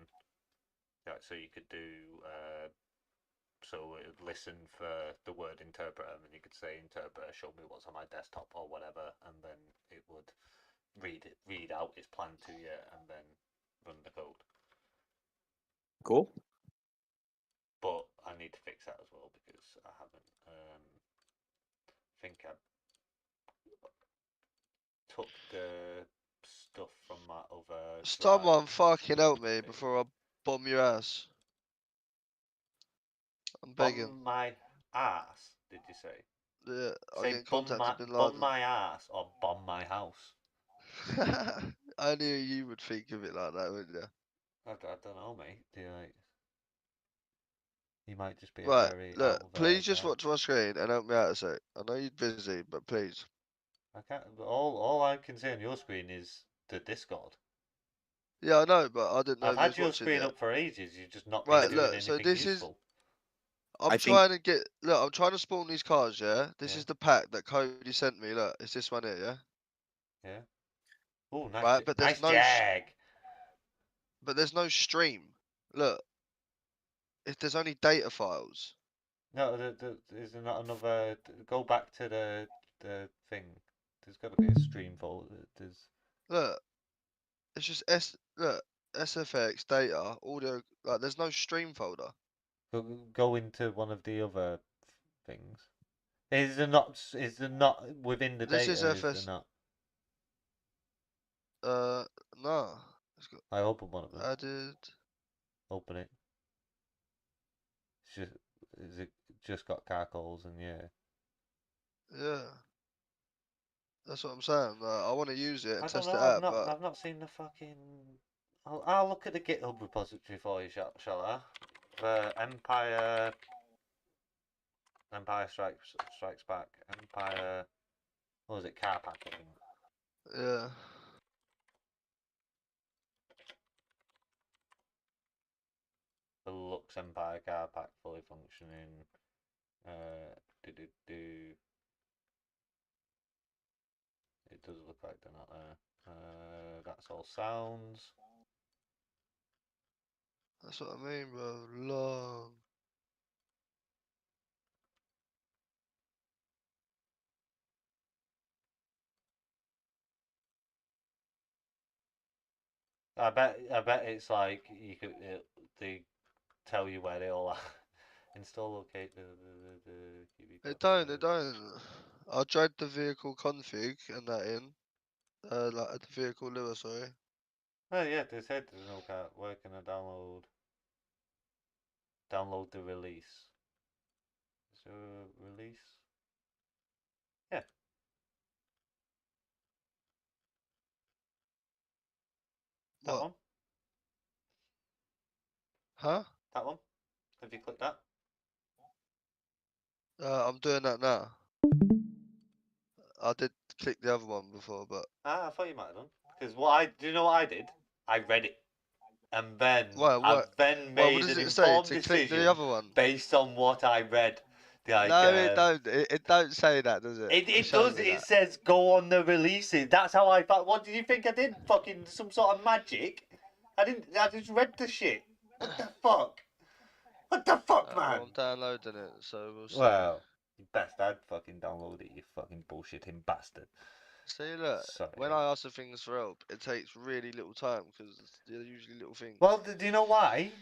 Speaker 1: Yeah, so you could do so it would listen for the word interpreter, and then you could say interpreter, show me what's on my desktop or whatever, and then it would read out its plan to you, and then run the code.
Speaker 5: Cool.
Speaker 1: But I need to fix that as well because I haven't. Think I took the stuff from my other.
Speaker 8: Someone fucking help me before I bomb your ass. I'm begging.
Speaker 1: Bomb my ass, did you say?
Speaker 8: Yeah, I'll
Speaker 1: Say
Speaker 8: get in contact with Bin
Speaker 1: bomb
Speaker 8: Laden.
Speaker 1: my ass or bomb my house.
Speaker 8: I knew you would think of it like that, wouldn't you?
Speaker 1: I don't know, mate. Do you like? You might just be a
Speaker 8: Right,
Speaker 1: very
Speaker 8: look,
Speaker 1: out of
Speaker 8: please just
Speaker 1: guy.
Speaker 8: watch my screen and help me out a sec. I know you're busy, but please.
Speaker 1: I can't. All I can see on your screen is the Discord.
Speaker 8: Yeah, I know, but I didn't know
Speaker 1: I've
Speaker 8: if you
Speaker 1: had
Speaker 8: was
Speaker 1: your
Speaker 8: watching
Speaker 1: screen
Speaker 8: yet.
Speaker 1: up for ages. You've just not been
Speaker 8: Right,
Speaker 1: doing
Speaker 8: look, so
Speaker 1: anything
Speaker 8: this is.
Speaker 1: useful.
Speaker 8: I'm
Speaker 5: I think-
Speaker 8: trying to get. Look, I'm trying to spawn these cars, yeah? This
Speaker 1: Yeah.
Speaker 8: is the pack that Cody sent me. Look, it's this one here, yeah?
Speaker 1: Yeah. Oh, nice.
Speaker 8: Right, but
Speaker 1: Nice
Speaker 8: there's no.
Speaker 1: jag.
Speaker 8: But there's no stream. Look, if there's only data files.
Speaker 1: No, is there not another? Go back to the thing. There's got to be a stream folder. There's.
Speaker 8: Look, it's just Look, SFX data audio. Like, there's no stream folder.
Speaker 1: Go into one of the other things. Is there not? Is there not within the
Speaker 8: This
Speaker 1: data?
Speaker 8: is
Speaker 1: Is there
Speaker 8: FS.
Speaker 1: not?
Speaker 8: No. It's got
Speaker 1: I open one of them.
Speaker 8: added.
Speaker 1: Open it. It's just, is it just got caracals and yeah.
Speaker 8: Yeah. That's what I'm saying. Like, I want to use it and
Speaker 1: I don't
Speaker 8: test
Speaker 1: know.
Speaker 8: it out, but
Speaker 1: I've not seen the fucking. I'll look at the GitHub repository for you, shall I? The Empire Strikes Back. Empire. What was it? Car Pack, I think.
Speaker 8: yeah.
Speaker 1: The Lux Empire Car Pack fully functioning. Do do do. It does look like they're not there. That's all sounds.
Speaker 8: That's what I mean, bro. Long.
Speaker 1: I bet it's like they tell you where they all are. Install locate the QB
Speaker 8: They
Speaker 1: code.
Speaker 8: don't. I tried the vehicle config and that in. Like the vehicle lure, sorry.
Speaker 1: Oh yeah, they said there's no cat. Where can I download? Download the release. Is there a release? Yeah. That
Speaker 8: What?
Speaker 1: one?
Speaker 8: Huh?
Speaker 1: That one? Have you clicked that?
Speaker 8: I'm doing that now. I did click the other one before, but
Speaker 1: Ah, I thought you might have done. Because do you know what I did? I read it. And then
Speaker 8: Why?
Speaker 1: I
Speaker 8: What?
Speaker 1: then
Speaker 8: Well, what
Speaker 1: made
Speaker 8: does
Speaker 1: an
Speaker 8: it say?
Speaker 1: informed
Speaker 8: To click the
Speaker 1: decision
Speaker 8: other one?
Speaker 1: based on what I read. Like,
Speaker 8: No, it don't. It don't say that, does it?
Speaker 1: It
Speaker 8: Show
Speaker 1: does.
Speaker 8: me
Speaker 1: It
Speaker 8: that.
Speaker 1: says go on the releases. That's how I thought. What did you think I did? Fucking some sort of magic? I didn't. I just read the shit. What the fuck? What the fuck, man?
Speaker 8: Well, I'm downloading it, so we'll see.
Speaker 1: Well, you best I'd fucking download it, you fucking bullshitting bastard.
Speaker 8: See, look,
Speaker 1: Sorry.
Speaker 8: when I ask for things for help, it takes really little time because they're usually little things.
Speaker 1: Well, do you know why?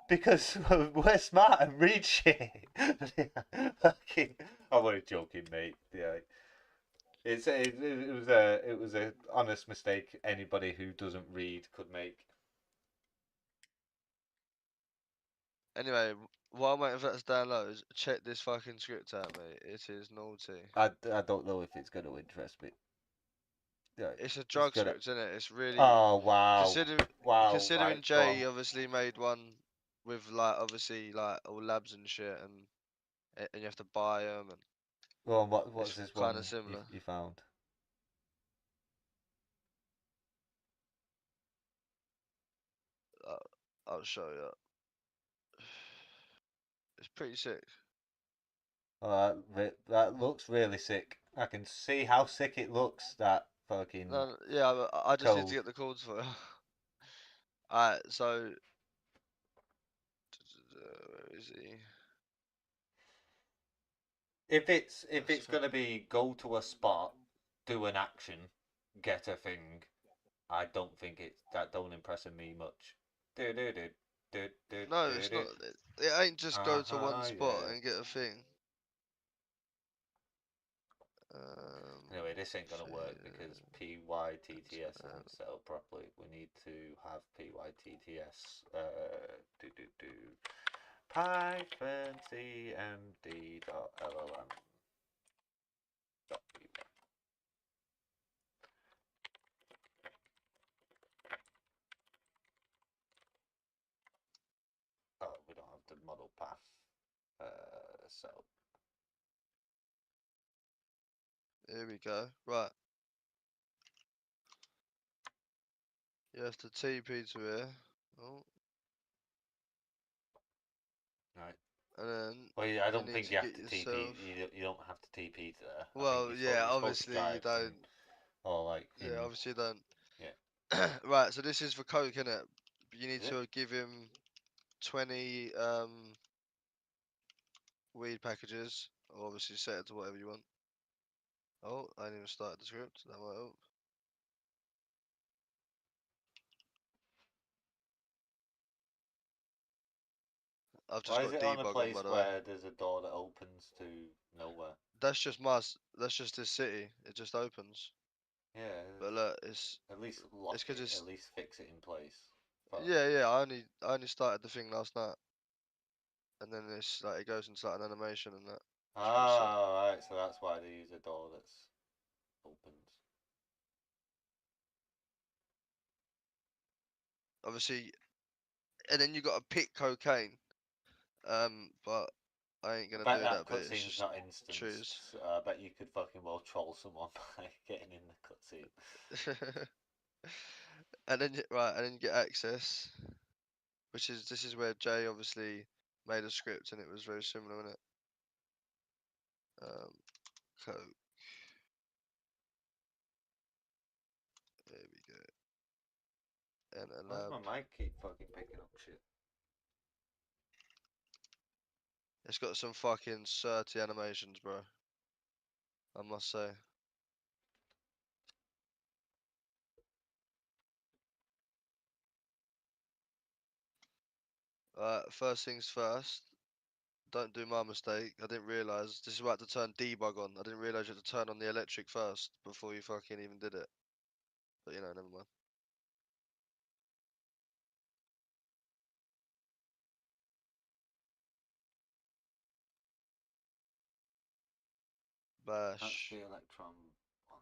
Speaker 1: Because we're smart and read shit. Fucking, I'm only joking, mate. Yeah. It was a honest mistake anybody who doesn't read could make.
Speaker 8: Anyway, while I'm waiting for that to download, check this fucking script out, mate. It is naughty.
Speaker 1: I don't know if it's going to interest me. Yeah,
Speaker 8: It's a drug
Speaker 1: gonna...
Speaker 8: script, isn't it? It's really
Speaker 1: Oh wow!
Speaker 8: considering
Speaker 1: Right,
Speaker 8: Jay obviously made one with like obviously like all labs and shit, and you have to buy them, and
Speaker 1: go on. What's
Speaker 8: it's
Speaker 1: this
Speaker 8: kind
Speaker 1: one
Speaker 8: of similar.
Speaker 1: you found?
Speaker 8: I'll show you. It's pretty sick.
Speaker 1: Oh, that looks really sick. I can see how sick it looks. That fucking
Speaker 8: No, yeah, I just need to
Speaker 1: code.
Speaker 8: get the codes for it. Alright, so where is he?
Speaker 1: If it's gonna be go to a spot, do an action, get a thing, I don't think that don't impress me much.
Speaker 8: No, it's not. It ain't just go to one spot
Speaker 1: Yeah.
Speaker 8: and get a thing.
Speaker 1: Anyway, this ain't gonna work
Speaker 8: thing,
Speaker 1: because PYTTS isn't set up properly. We need to have PYTTS. Python cmd.llm. Oh, we don't have the model path. So
Speaker 8: Here we go. Right. You have to TP to here. Oh.
Speaker 1: right.
Speaker 8: And then
Speaker 1: Well, yeah, I don't
Speaker 8: need
Speaker 1: think
Speaker 8: to
Speaker 1: you have
Speaker 8: get
Speaker 1: to
Speaker 8: yourself.
Speaker 1: TP. You don't have to TP to there.
Speaker 8: Well, yeah,
Speaker 1: you're supposed
Speaker 8: obviously
Speaker 1: to
Speaker 8: you
Speaker 1: drive
Speaker 8: don't.
Speaker 1: or like
Speaker 8: Yeah, obviously you don't.
Speaker 1: Yeah.
Speaker 8: Right, so this is for Coke, innit? You need
Speaker 1: Is
Speaker 8: to give him 20 weed packages. Or obviously set it to whatever you want. Oh, I didn't even start the script. That might help. I've just
Speaker 1: Why is
Speaker 8: got
Speaker 1: it on a
Speaker 8: debug on,
Speaker 1: place
Speaker 8: by the way.
Speaker 1: where there's a door that opens to nowhere?
Speaker 8: That's just that's just this city. It just opens.
Speaker 1: Yeah.
Speaker 8: But look, it's
Speaker 1: At least lock
Speaker 8: it's because
Speaker 1: it.
Speaker 8: it's
Speaker 1: At least fix it in place. Fuck.
Speaker 8: yeah. I only started the thing last night, and then it's like it goes into like an animation and that. It's pretty sick.
Speaker 1: Ah, right. So that's why they use a door that's opens.
Speaker 8: Obviously, and then you got to pick cocaine. But I ain't
Speaker 1: I
Speaker 8: gonna
Speaker 1: bet
Speaker 8: do
Speaker 1: that
Speaker 8: that bit. It's
Speaker 1: cutscene's
Speaker 8: just
Speaker 1: not instant.
Speaker 8: choose.
Speaker 1: So I bet you could fucking well troll someone by getting in the cutscene.
Speaker 8: And then right, and then you get access, which is this is where Jay obviously made a script, and it was very similar in it. Coke. There we go. Enter
Speaker 1: Why
Speaker 8: lab.
Speaker 1: does my mic keep fucking picking up shit?
Speaker 8: It's got some fucking certy animations, bro. I must say. First things first. Don't do my mistake. I didn't realise this is about to turn debug on. I didn't realise you had to turn on the electric first before you fucking even did it. But you know, never mind.
Speaker 1: That's
Speaker 8: Bash.
Speaker 1: the electron one.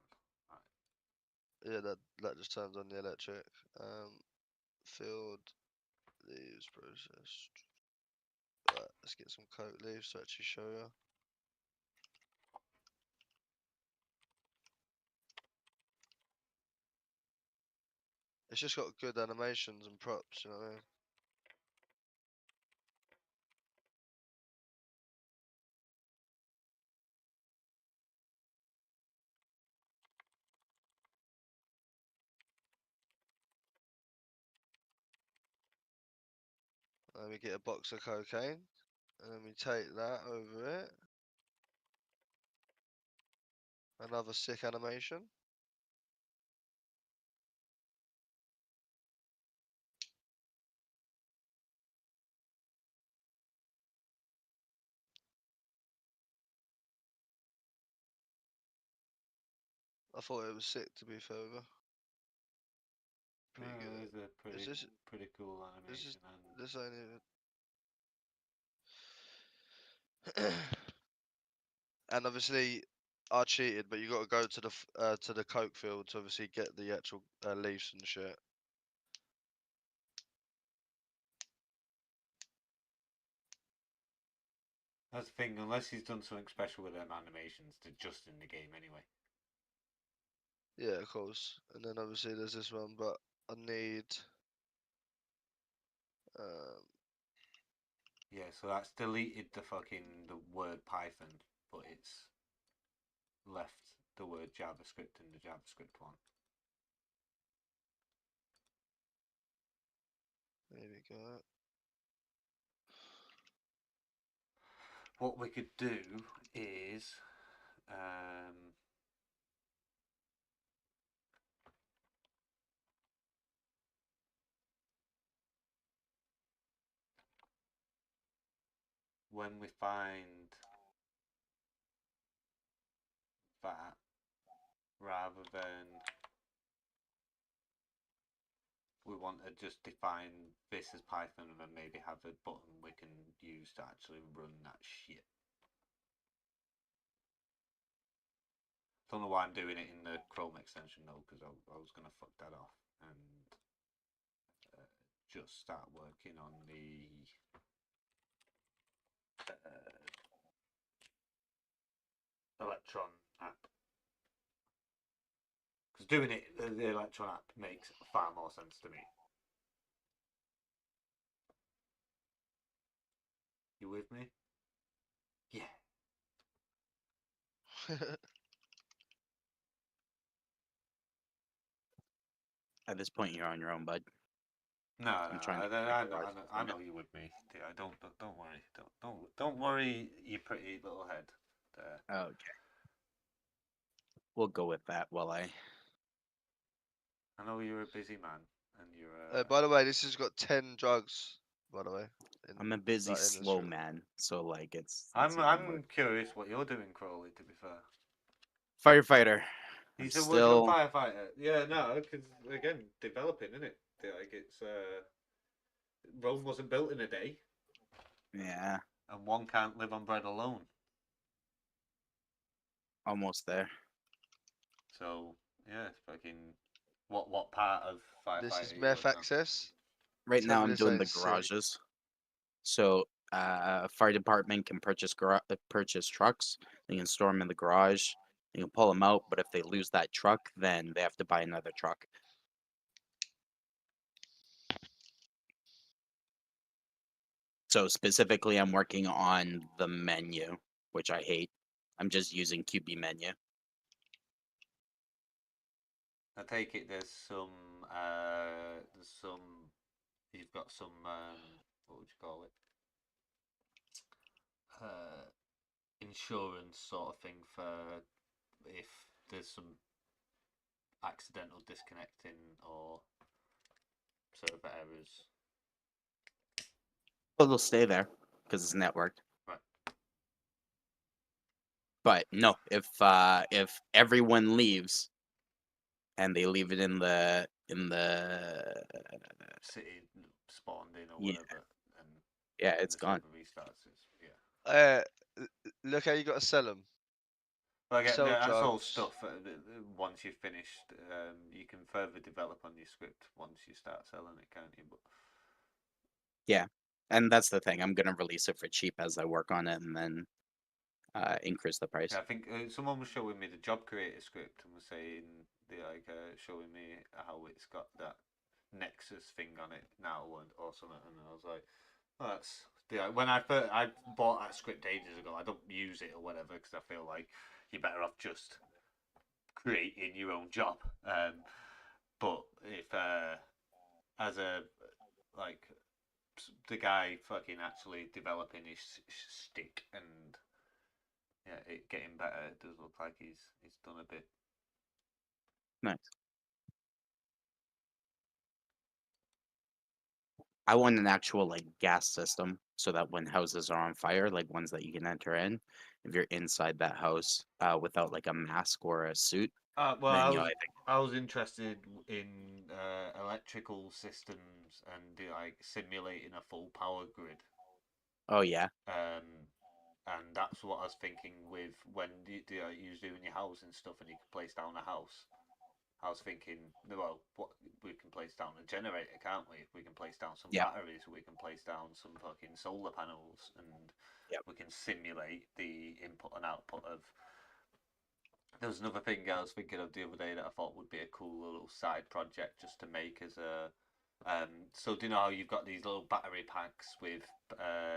Speaker 1: Right.
Speaker 8: Yeah, that just turns on the electric. Field leaves processed. Right, let's get some coke leaves to actually show you. It's just got good animations and props, you know what I mean? Let me get a box of cocaine, and then we take that over it. Another sick animation. I thought it was sick, to be fair with you. Pretty
Speaker 1: No,
Speaker 8: good.
Speaker 1: it is a pretty cool animation.
Speaker 8: This ain't even. And obviously, I cheated, but you got to go to the coke field to obviously get the actual leaves and shit.
Speaker 1: That's the thing, unless he's done something special with them animations, they're just in the game anyway.
Speaker 8: Yeah, of course. And then obviously there's this one, but I need.
Speaker 1: Yeah, so that's deleted the word Python, but it's left the word JavaScript in the JavaScript one.
Speaker 8: There we go.
Speaker 1: What we could do is when we find that, rather than we want to just define this as Python and then maybe have a button we can use to actually run that shit. Don't know why I'm doing it in the Chrome extension though, because I was going to fuck that off and just start working on the Electron app. Because doing it, the Electron app makes far more sense to me. You with me? Yeah.
Speaker 5: At this point, you're on your own, bud.
Speaker 1: No,
Speaker 5: I'm trying to
Speaker 1: I know you're with me. Yeah, don't worry. Don't worry, you pretty little head. There.
Speaker 5: Okay. We'll go with that while I
Speaker 1: know you're a busy man, and you're.
Speaker 8: By the way, this has got 10 drugs. By the way,
Speaker 5: I'm a busy,
Speaker 8: like,
Speaker 5: slow man, so like it's
Speaker 1: I'm curious what you're doing, Crowley. To be fair,
Speaker 5: firefighter.
Speaker 1: He's a
Speaker 5: still
Speaker 1: working firefighter. Yeah, no, because again, developing, isn't it? Like it's Rome wasn't built in a day.
Speaker 5: Yeah.
Speaker 1: And one can't live on bread alone.
Speaker 5: Almost there.
Speaker 1: So yeah, it's fucking. What part of firefighting?
Speaker 8: This is meth access.
Speaker 5: Right now, I'm doing the garages. So, fire department can purchase trucks. They can store them in the garage. They can pull them out, but if they lose that truck, then they have to buy another truck. So specifically, I'm working on the menu, which I hate. I'm just using QB menu.
Speaker 1: I take it there's some you've got some what would you call it? Insurance sort of thing for if there's some accidental disconnecting or server errors.
Speaker 5: Well, they'll stay there because it's networked.
Speaker 1: Right.
Speaker 5: But no, if everyone leaves and they leave it in the
Speaker 1: City spawned in or
Speaker 5: Yeah.
Speaker 1: whatever, and
Speaker 5: yeah,
Speaker 1: when
Speaker 5: it's
Speaker 1: the
Speaker 5: gone.
Speaker 1: server restarts, yeah.
Speaker 8: Look how you got to sell them.
Speaker 1: Well, again,
Speaker 8: Sell
Speaker 1: that's all
Speaker 8: drugs.
Speaker 1: stuff. Once you've finished, you can further develop on your script once you start selling it, can't you? But
Speaker 5: Yeah, and that's the thing. I'm gonna release it for cheap as I work on it, and then increase the price.
Speaker 1: yeah, I think someone was showing me the job creator script and was saying they showing me how it's got that Nexus thing on it now or something, and I was like, oh, that's when I bought that script ages ago. I don't use it or whatever because I feel like you're better off just creating your own job. But if as a like the guy fucking actually developing his stick and it getting better, it does look like he's done a bit.
Speaker 5: Nice. I want an actual like gas system so that when houses are on fire, like ones that you can enter in, if you're inside that house without like a mask or a suit,
Speaker 1: Well,
Speaker 5: then you know,
Speaker 1: I was interested in electrical systems and like simulating a full power grid.
Speaker 5: oh yeah,
Speaker 1: And that's what I was thinking with when you're doing your house and stuff, and you can place down a house. I was thinking, well, what we can place down a generator, can't we? We can place down some
Speaker 5: yeah,
Speaker 1: batteries, we can place down some fucking solar panels, and
Speaker 5: Yep.
Speaker 1: we can simulate the input and output of. There was another thing I was thinking of the other day that I thought would be a cool little side project just to make as a. So do you know how you've got these little battery packs with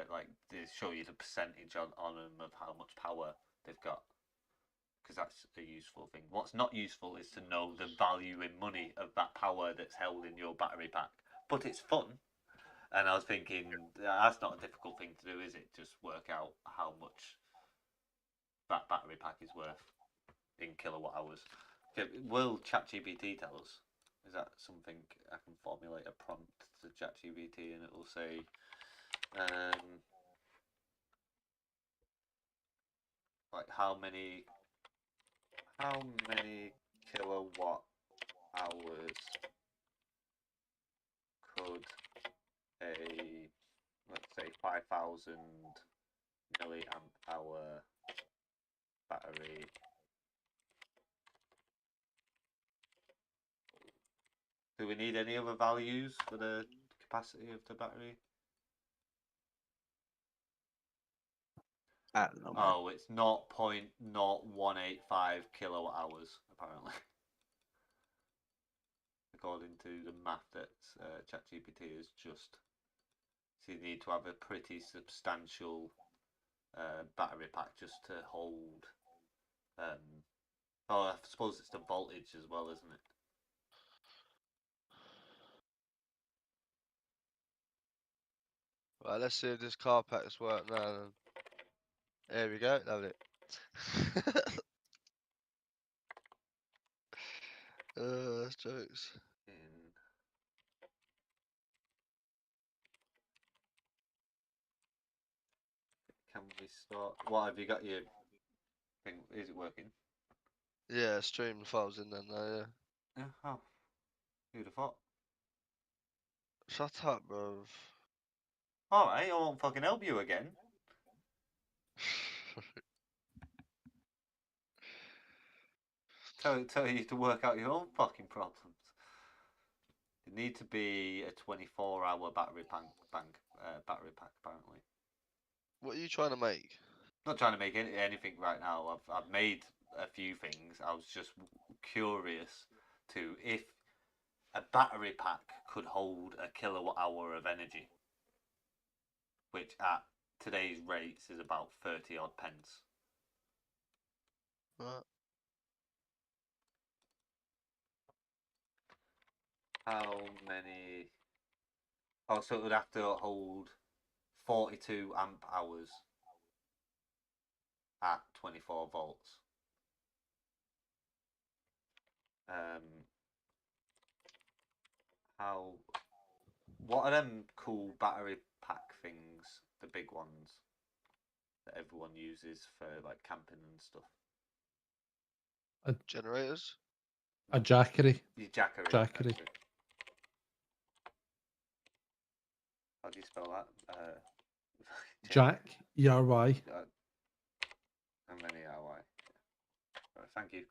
Speaker 1: like they show you the percentage on them of how much power they've got, because that's a useful thing. What's not useful is to know the value in money of that power that's held in your battery pack. But it's fun. And I was thinking, that's not a difficult thing to do, is it? Just work out how much that battery pack is worth in kilowatt hours. Okay, will ChatGPT tell us? Is that something I can formulate a prompt to ChatGPT and it will say, like how many kilowatt hours could a, let's say, 5,000 milliamp hour battery do we need any other values for the capacity of the battery?
Speaker 5: I don't know. Man.
Speaker 1: Oh, it's 0.0185 kilowatt hours apparently, according to the math that ChatGPT is just. So you need to have a pretty substantial battery pack just to hold. Oh, I suppose it's the voltage as well, isn't it?
Speaker 8: Right, let's see if this car packs work now. Then. There we go, lovely. That's jokes.
Speaker 1: Can we start? What have you got your thing? Is it working?
Speaker 8: Yeah, stream files in there now, yeah.
Speaker 1: Yeah. Oh, who'd have thought?
Speaker 8: Shut up, bro.
Speaker 1: All right, I won't fucking help you again. Tell you to work out your own fucking problems. It need to be a 24-hour battery pack apparently.
Speaker 8: What are you trying to make?
Speaker 1: Not trying to make anything right now. I've made a few things. I was just curious to if a battery pack could hold a kilowatt hour of energy, which at today's rates is about 30 odd pence.
Speaker 8: Right.
Speaker 1: How many? Oh, so it would have to hold 42 amp hours at 24 volts. How? What are them cool battery pack things? The big ones that everyone uses for like camping and stuff.
Speaker 8: Generators.
Speaker 7: A jackery.
Speaker 1: Your jackery.
Speaker 7: Jackery.
Speaker 1: Okay. How do you spell that?
Speaker 7: Jack, ERY.
Speaker 1: How many are I? Right, thank you.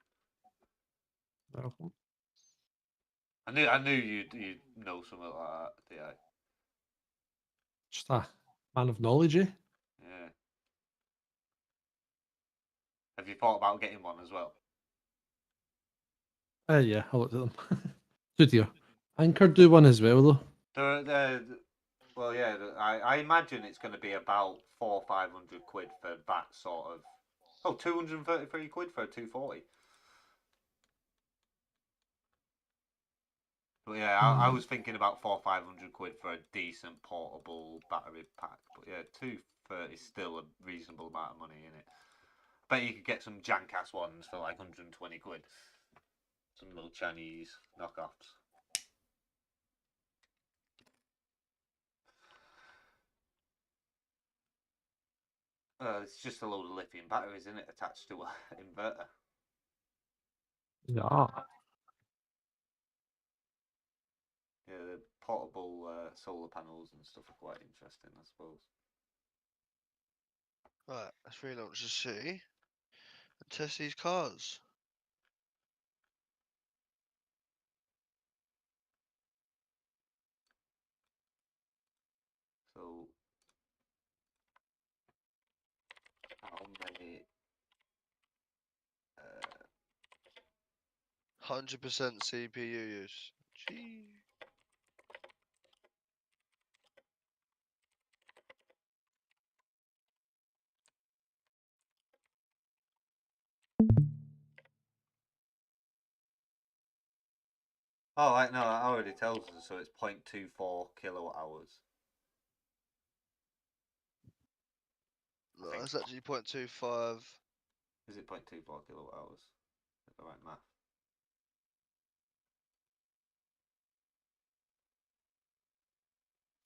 Speaker 7: No.
Speaker 1: I knew you'd know something like that. Yeah.
Speaker 7: Just a man of knowledge, eh?
Speaker 1: Yeah. Have you thought about getting one as well?
Speaker 7: Yeah, I looked at them. Studio. Anchor do one as well, though.
Speaker 1: Well, yeah. I imagine it's going to be about 400-500 quid for that sort of. Oh, 233 quid for a 240. But yeah, I was thinking about 400-500 quid for a decent portable battery pack. But yeah, 230 is still a reasonable amount of money in it. Bet you could get some jank-ass ones for like 120 quid. Some little Chinese knockoffs. It's just a load of lithium batteries, isn't it, attached to an inverter?
Speaker 7: Yeah.
Speaker 1: Yeah, the portable solar panels and stuff are quite interesting, I suppose.
Speaker 8: Right, let's relaunch the city and test these cars.
Speaker 1: So, how many?
Speaker 8: 100% CPU use. Gee.
Speaker 1: Oh, right, no, that already tells us, so it's 0.24 kilowatt hours.
Speaker 8: No, it's actually 0.25.
Speaker 1: Is it 0.24 kilowatt hours? Is that the right math?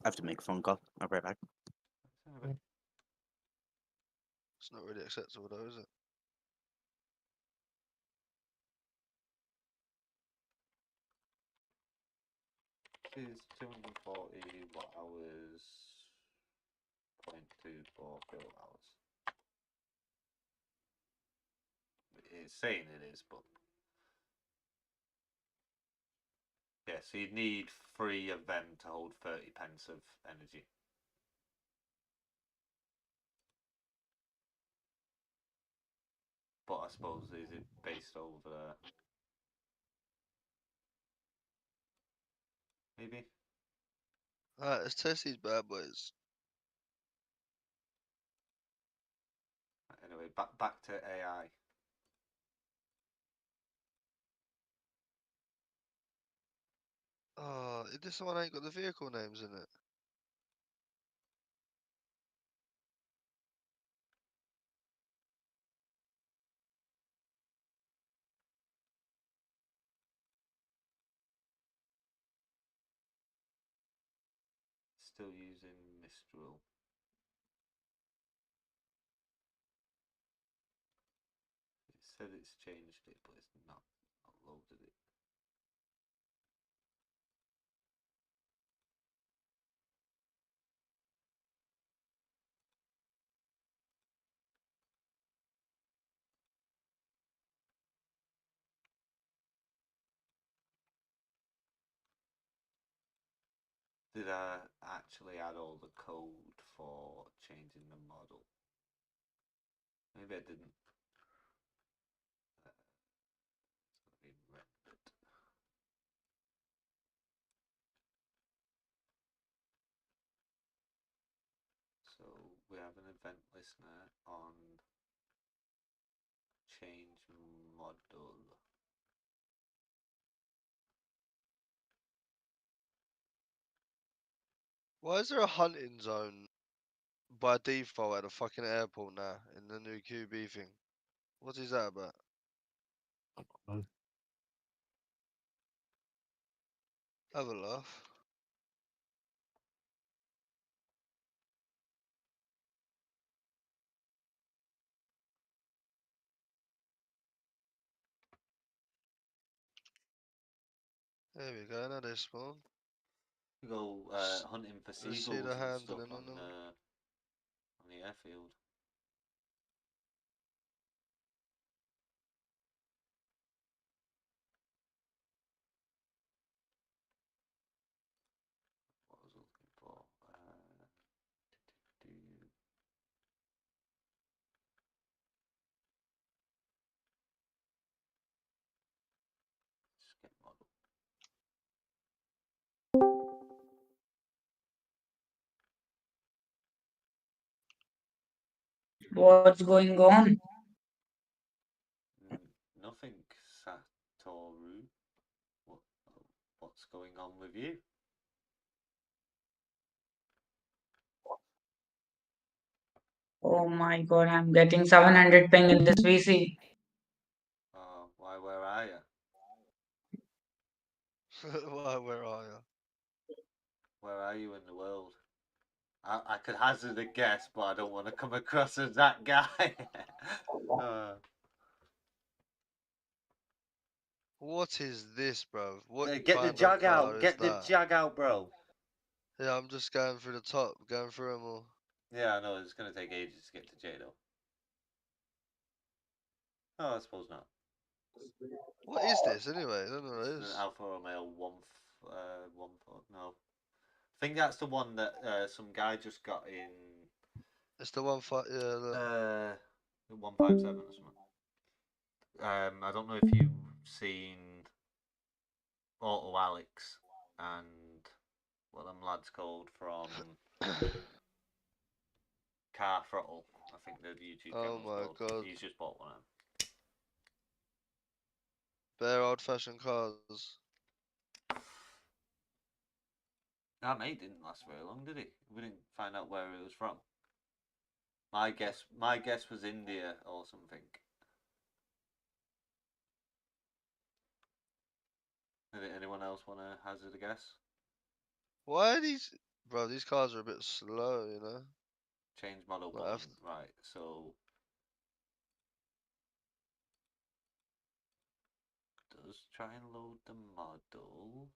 Speaker 5: I have to make a phone call. I'll be right back.
Speaker 8: It's not really acceptable though, is it?
Speaker 1: Is 240 watt hours, 0.24 kilowatt hours. It's saying it is, but yeah, so you'd need 3 of them to hold 30 pence of energy. But I suppose, is it based over maybe?
Speaker 8: Alright, let's test these bad boys.
Speaker 1: Anyway, back to AI.
Speaker 8: Oh, this one ain't got the vehicle names in it.
Speaker 1: Still using Mistral. It said it's changed it, but it's not loaded it. Did I actually add all the code for changing the model? Maybe I didn't. It's going to be rendered. So we have an event listener on change model.
Speaker 8: Why is there a hunting zone by default at a fucking airport now in the new QB thing? What is that about?
Speaker 7: I don't know.
Speaker 8: Have a laugh. There we go, now they spawn.
Speaker 1: We go
Speaker 8: S-
Speaker 1: hunting for
Speaker 8: let's see
Speaker 1: seagulls
Speaker 8: the
Speaker 1: and stuff
Speaker 8: handling on them.
Speaker 1: on the airfield. What was I looking for? Do- skip model.
Speaker 10: What's going on?
Speaker 1: Nothing, Satoru. What's going on with you?
Speaker 10: Oh my god, I'm getting 700 ping in this VC.
Speaker 1: Why? Where are you?
Speaker 8: Why, where are you?
Speaker 1: Where are you in the world? I could hazard a guess, but I don't want to come across as that guy.
Speaker 8: What is this, bro? What
Speaker 1: Get the
Speaker 8: kind of
Speaker 1: jag
Speaker 8: car
Speaker 1: out.
Speaker 8: is
Speaker 1: Get the
Speaker 8: that?
Speaker 1: jag out, bro.
Speaker 8: Yeah, I'm just going through the top, going through them all.
Speaker 1: Yeah, I know. It's going to take ages to get to J, though. Oh, I suppose not.
Speaker 8: What is this anyway? I don't know what it
Speaker 1: It's
Speaker 8: is.
Speaker 1: the Alfa Romeo 1 no. I think that's the one that some guy just got in.
Speaker 8: It's the one fight, yeah.
Speaker 1: The 157 or something. I don't know if you've seen Auto Alex and what them lads called from Car Throttle. I think the YouTube
Speaker 8: Oh
Speaker 1: channel's
Speaker 8: my
Speaker 1: called.
Speaker 8: god.
Speaker 1: He's just bought one of them.
Speaker 8: Bare old fashioned cars.
Speaker 1: That mate didn't last very long, did he? We didn't find out where it was from. My guess was India or something. Anyone else want to hazard a guess?
Speaker 8: Why are these. Bro, these cars are a bit slow, you know?
Speaker 1: Change model
Speaker 8: Like,
Speaker 1: button. Right, so does try and load the model.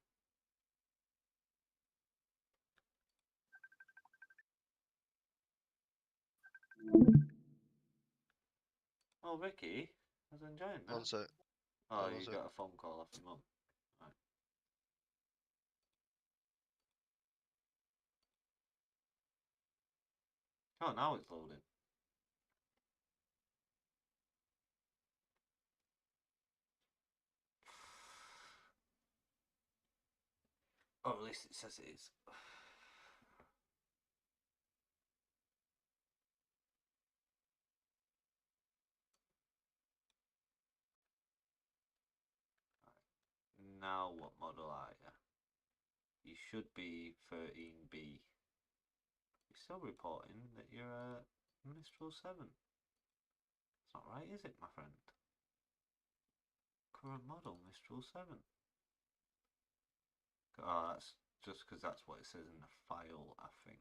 Speaker 1: Oh, Ricky, I was enjoying that.
Speaker 8: One sec.
Speaker 1: Oh,
Speaker 8: One
Speaker 1: you
Speaker 8: sec.
Speaker 1: got a phone call off your mum. Right. Oh, now it's loading. Or at least it says it is. Now what model are you? You should be 13B. You're still reporting that you're a Mistral 7. It's not right, is it, my friend? Current model, Mistral 7. Oh, that's just because that's what it says in the file, I think.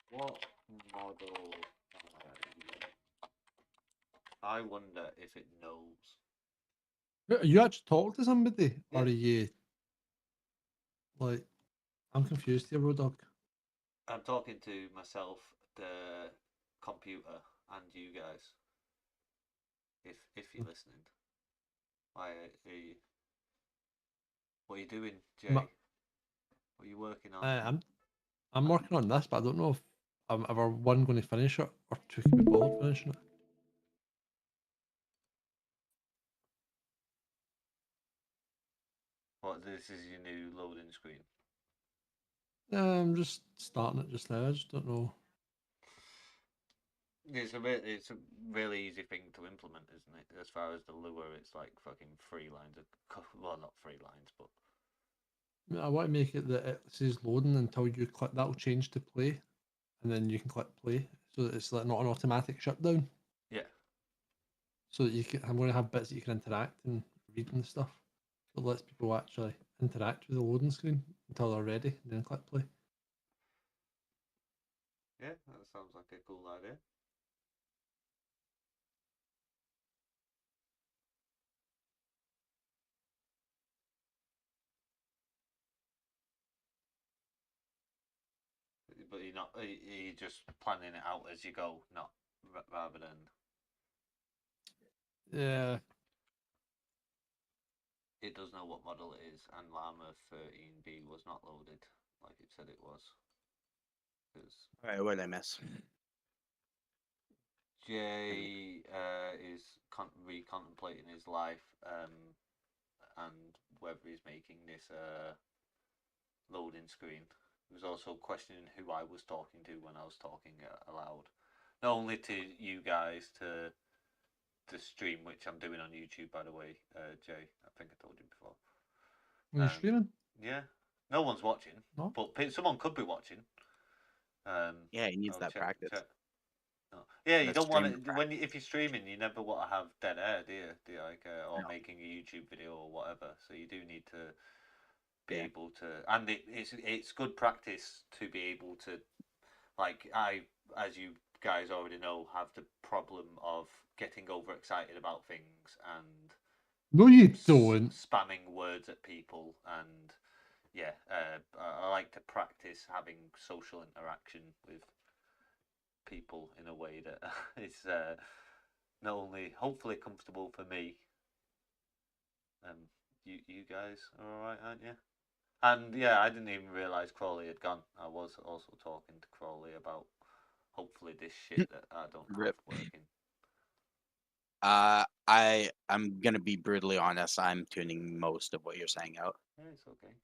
Speaker 1: What model are you? I wonder if it knows.
Speaker 7: Are you actually talking to somebody, or
Speaker 1: Yeah.
Speaker 7: are you like? I'm confused here, Road Dog.
Speaker 1: I'm talking to myself, the computer, and you guys. If you're listening. Why are you? What are you doing, Jay?
Speaker 7: Ma-
Speaker 1: What are you working on?
Speaker 7: I'm working on this, but I don't know if I'm ever one going to finish it or two can be bothered finishing it.
Speaker 1: What, this is your new loading screen?
Speaker 7: I'm just starting it just now. I just don't know.
Speaker 1: It's a really easy thing to implement, isn't it? As far as the lure, it's like fucking 3 lines of well, not 3 lines, but
Speaker 7: I want to make it that it says loading until you click. That'll change to play, and then you can click play, so that it's like not an automatic shutdown.
Speaker 1: yeah.
Speaker 7: So that you can, I'm going to have bits that you can interact and read and stuff. So it lets people actually interact with the loading screen until they're ready, and then click play.
Speaker 1: Yeah, that sounds like a cool idea. But you're just planning it out as you go, not rather than.
Speaker 7: Yeah.
Speaker 1: It does know what model it is, and Llama 13B was not loaded like it said it was.
Speaker 5: Alright, what did I miss?
Speaker 1: Jay is recontemplating his life and whether he's making this loading screen. He was also questioning who I was talking to when I was talking aloud. Not only to you guys, to the stream, which I'm doing on YouTube, by the way, Jay. I think I told you before.
Speaker 7: Are you streaming?
Speaker 1: Yeah. No one's watching,
Speaker 7: No?
Speaker 1: but someone could be watching.
Speaker 5: Yeah, he needs that practice.
Speaker 1: No. Yeah, you
Speaker 5: That
Speaker 1: don't want
Speaker 5: streaming
Speaker 1: to if you're streaming, you never want to have dead air, do you? Like or making a YouTube video or whatever. So you do need to be able to, and it's good practice to be able to, like as you guys already know, have the problem of getting overexcited about things and
Speaker 7: No, you don't.
Speaker 1: spamming words at people, and yeah, I like to practice having social interaction with people in a way that is not only hopefully comfortable for me. You guys are all right, aren't you? And yeah, I didn't even realize Crawley had gone. I was also talking to Crawley about hopefully this shit that I don't have working.
Speaker 5: I'm gonna be brutally honest. I'm tuning most of what you're saying out.
Speaker 1: Yeah, it's okay.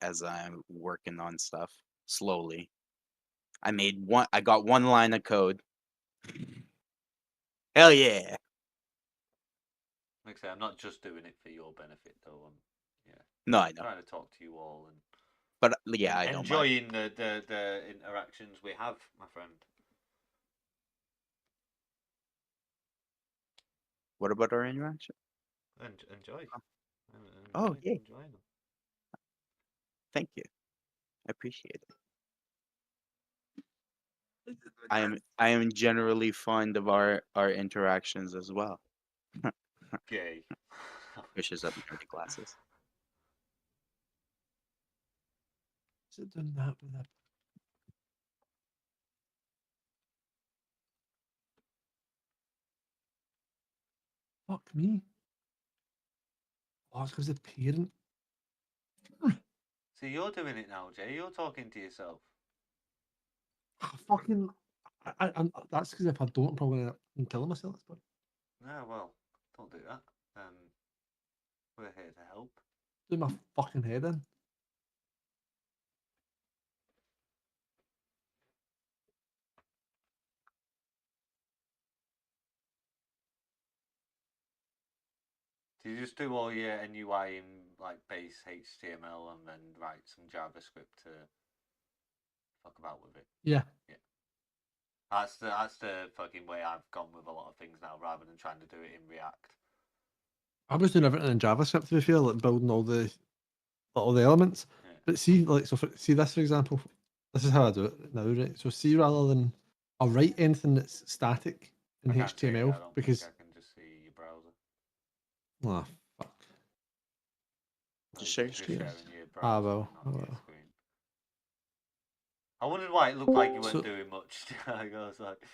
Speaker 5: as I'm working on stuff slowly. I got one line of code. Hell yeah.
Speaker 1: Like I say, I'm not just doing it for your benefit though.
Speaker 5: No, I know.
Speaker 1: Trying to talk to you all and
Speaker 5: yeah, I don't
Speaker 1: enjoying the interactions we have, my friend.
Speaker 5: What about our interaction?
Speaker 1: Enjoy.
Speaker 5: Oh, yeah.
Speaker 1: Enjoying them.
Speaker 5: Thank you. I appreciate it. I am generally fond of our interactions as well.
Speaker 1: Gay.
Speaker 5: Pushes up nerdy glasses.
Speaker 7: Is it doing that with that? Fuck me. Oh, it's because the parent.
Speaker 1: So you're doing it now, Jay. You're talking to yourself.
Speaker 7: Fucking. That's because if I don't, I'm probably gonna kill myself. But
Speaker 1: No, well, don't do that. We're here to help.
Speaker 7: do my fucking head in.
Speaker 1: Do you just do all your NUI in like base HTML and then write some JavaScript to fuck about with it?
Speaker 7: Yeah.
Speaker 1: Yeah. That's the fucking way I've gone with a lot of things now, rather than trying to do it in React.
Speaker 7: I was doing everything in JavaScript to be fair, like building all the elements. Yeah. But see, like, see this for example. This is how I do it now, right? So see, rather than I'll write anything that's static in HTML because
Speaker 1: I can just see your browser.
Speaker 7: Oh fuck!
Speaker 5: Just share your screen.
Speaker 7: Ah well.
Speaker 1: I wondered why it looked like you weren't doing much. I was like,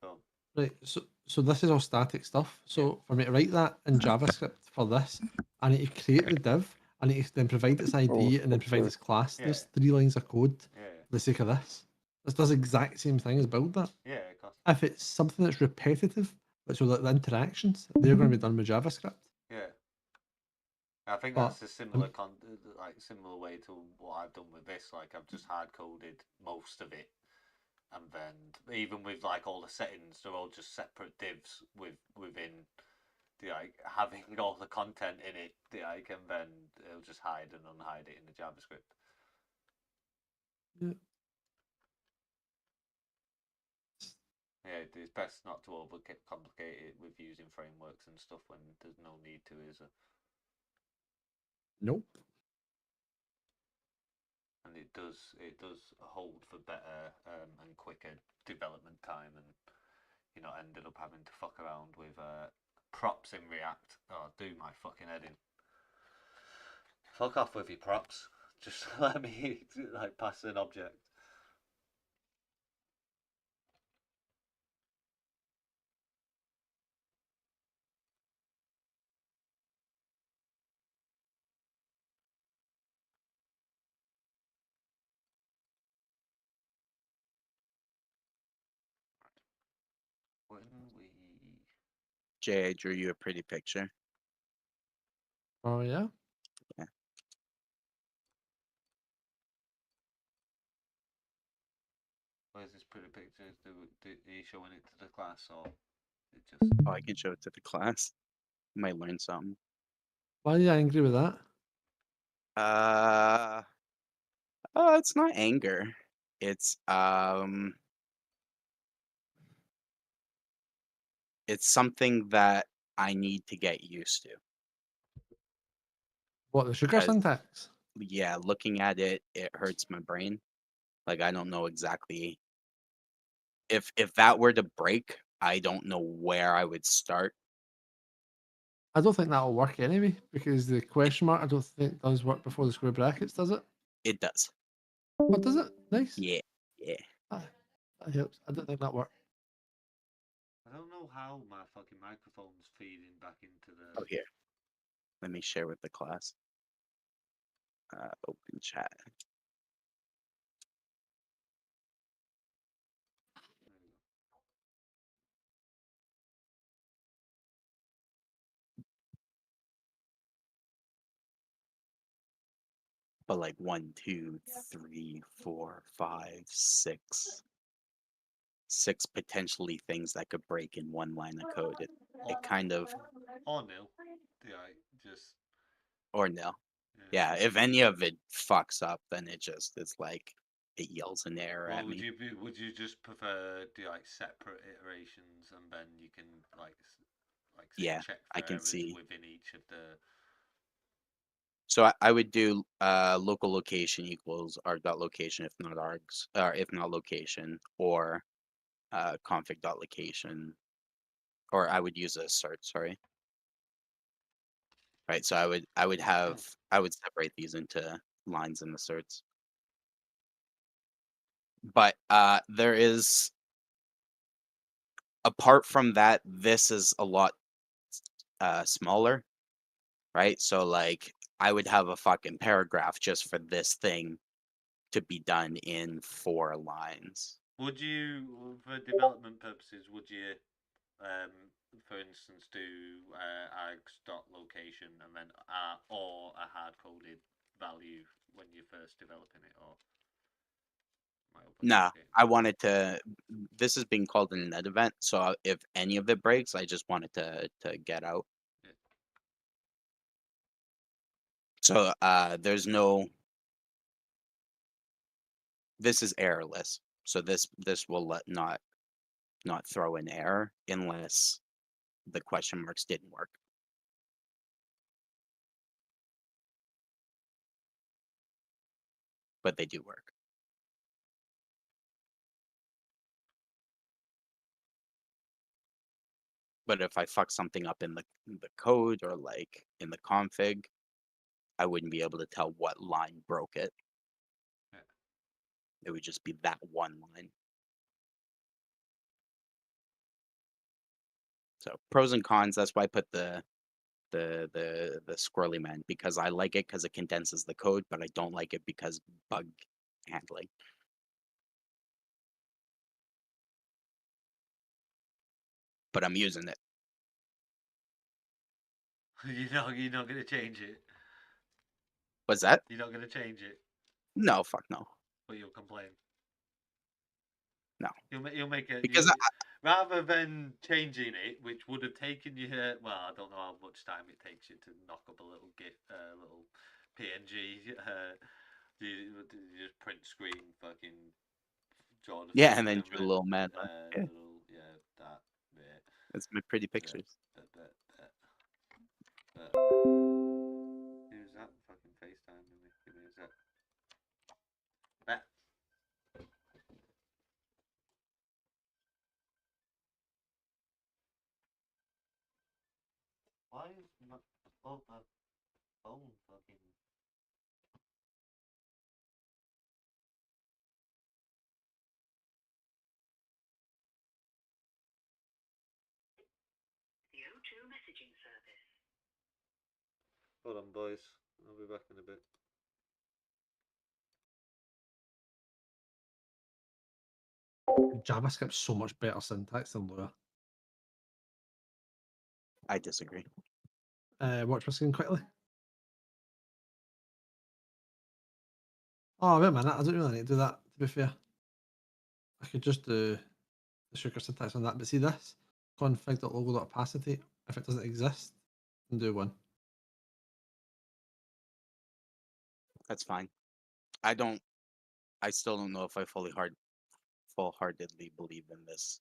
Speaker 1: oh.
Speaker 7: Right, so this is all static stuff. So for me to write that in JavaScript for this, I need to create the div, I need to then provide its ID and then provide its class. Yeah. There's 3 lines of code for the sake of this. This does the exact same thing as build that.
Speaker 1: Yeah, of course.
Speaker 7: If it's something that's repetitive, so like the interactions, they're going to be done with JavaScript.
Speaker 1: Yeah. I think that's a similar similar way to what I've done with this. Like I've just hard coded most of it and then even with like all the settings, they're all just separate divs within the like having all the content in it, the like, and then it'll just hide and unhide it in the JavaScript.
Speaker 7: Yeah.
Speaker 1: Yeah, it's best not to overcomplicate it with using frameworks and stuff when there's no need to, is it?
Speaker 7: Nope.
Speaker 1: And it does hold for better and quicker development time, and you're not ended up having to fuck around with props in React. Oh, do my fucking head in. Fuck off with your props. Just let me like pass an object. When we
Speaker 5: Jay, I drew you a pretty picture.
Speaker 7: Oh yeah.
Speaker 5: Yeah.
Speaker 1: Where's this pretty picture? Are you showing it to the class, or it just?
Speaker 5: Oh, I can show it to the class. You might learn something.
Speaker 7: Why are you angry with that?
Speaker 5: It's not anger. It's something that I need to get used to.
Speaker 7: What, the sugar
Speaker 5: Because-
Speaker 7: syntax?
Speaker 5: Yeah, looking at it, it hurts my brain. Like I don't know exactly if that were to break, I don't know where I would start.
Speaker 7: I don't think that'll work anyway, because the question mark I don't think does work before the square brackets, does it?
Speaker 5: It does.
Speaker 7: What does it? Nice.
Speaker 5: Yeah, yeah.
Speaker 7: Ah, that helps. I don't think that worked.
Speaker 1: I don't know how my fucking microphone's feeding back into the.
Speaker 5: Oh, here. Let me share with the class. Open chat. But like 1, 2, 3, 4, 5, 6. 6 potentially things that could break in one line of code. It kind of
Speaker 1: Or nil. Yeah, just.
Speaker 5: or no. Yeah, if any of it fucks up, then it's like it yells an error
Speaker 1: Well,
Speaker 5: at me.
Speaker 1: would you just prefer do like separate iterations and then you can like say,
Speaker 5: Yeah,
Speaker 1: check for
Speaker 5: I can
Speaker 1: errors
Speaker 5: see.
Speaker 1: within each of the.
Speaker 5: So I would do local location equals arg.location if not args, or if not location, or config.location, or I would use a assert, sorry. Right, so I would separate these into lines and asserts. But there is, apart from that, this is a lot smaller, right? So like I would have a fucking paragraph just for this thing to be done in 4 lines.
Speaker 1: Would you, for development purposes, would you, for instance, do args.location and then or a hard-coded value when you're first developing it, or?
Speaker 5: Nah, I wanted to. This is being called an net event, so if any of it breaks, I just wanted to get out.
Speaker 1: Yeah.
Speaker 5: So there's no. This is errorless, so this will not throw an error unless the question marks didn't work. But they do work. But if I fuck something up in the code or like in the config, I wouldn't be able to tell what line broke it.
Speaker 1: Yeah.
Speaker 5: It would just be that one line. So pros and cons. That's why I put the squirrely man, because I like it because it condenses the code, but I don't like it because bug handling. But I'm using it.
Speaker 1: You're not gonna change it.
Speaker 5: What's that?
Speaker 1: You're not gonna change it.
Speaker 5: No, fuck no.
Speaker 1: But you'll complain.
Speaker 5: No.
Speaker 1: You'll make it
Speaker 5: Because
Speaker 1: rather than changing it, which would have taken you. Well, I don't know how much time it takes you to knock up a little little PNG. You just print screen fucking Jordan.
Speaker 5: yeah, and then drew a little man. Yeah.
Speaker 1: That bit.
Speaker 5: It's my pretty pictures.
Speaker 1: Who's that fucking FaceTime? Give me a sec. Bet. Why is my phone fucking? Hold on, boys. I'll be back in a bit.
Speaker 7: JavaScript's so much better syntax than Lua.
Speaker 5: I disagree.
Speaker 7: Watch my screen quickly. Oh, wait a minute. I don't really need to do that, to be fair. I could just do the sugar syntax on that. But see this? Config.logo.opacity. If it doesn't exist, then do one.
Speaker 5: That's fine. I still don't know if I full-heartedly believe in this.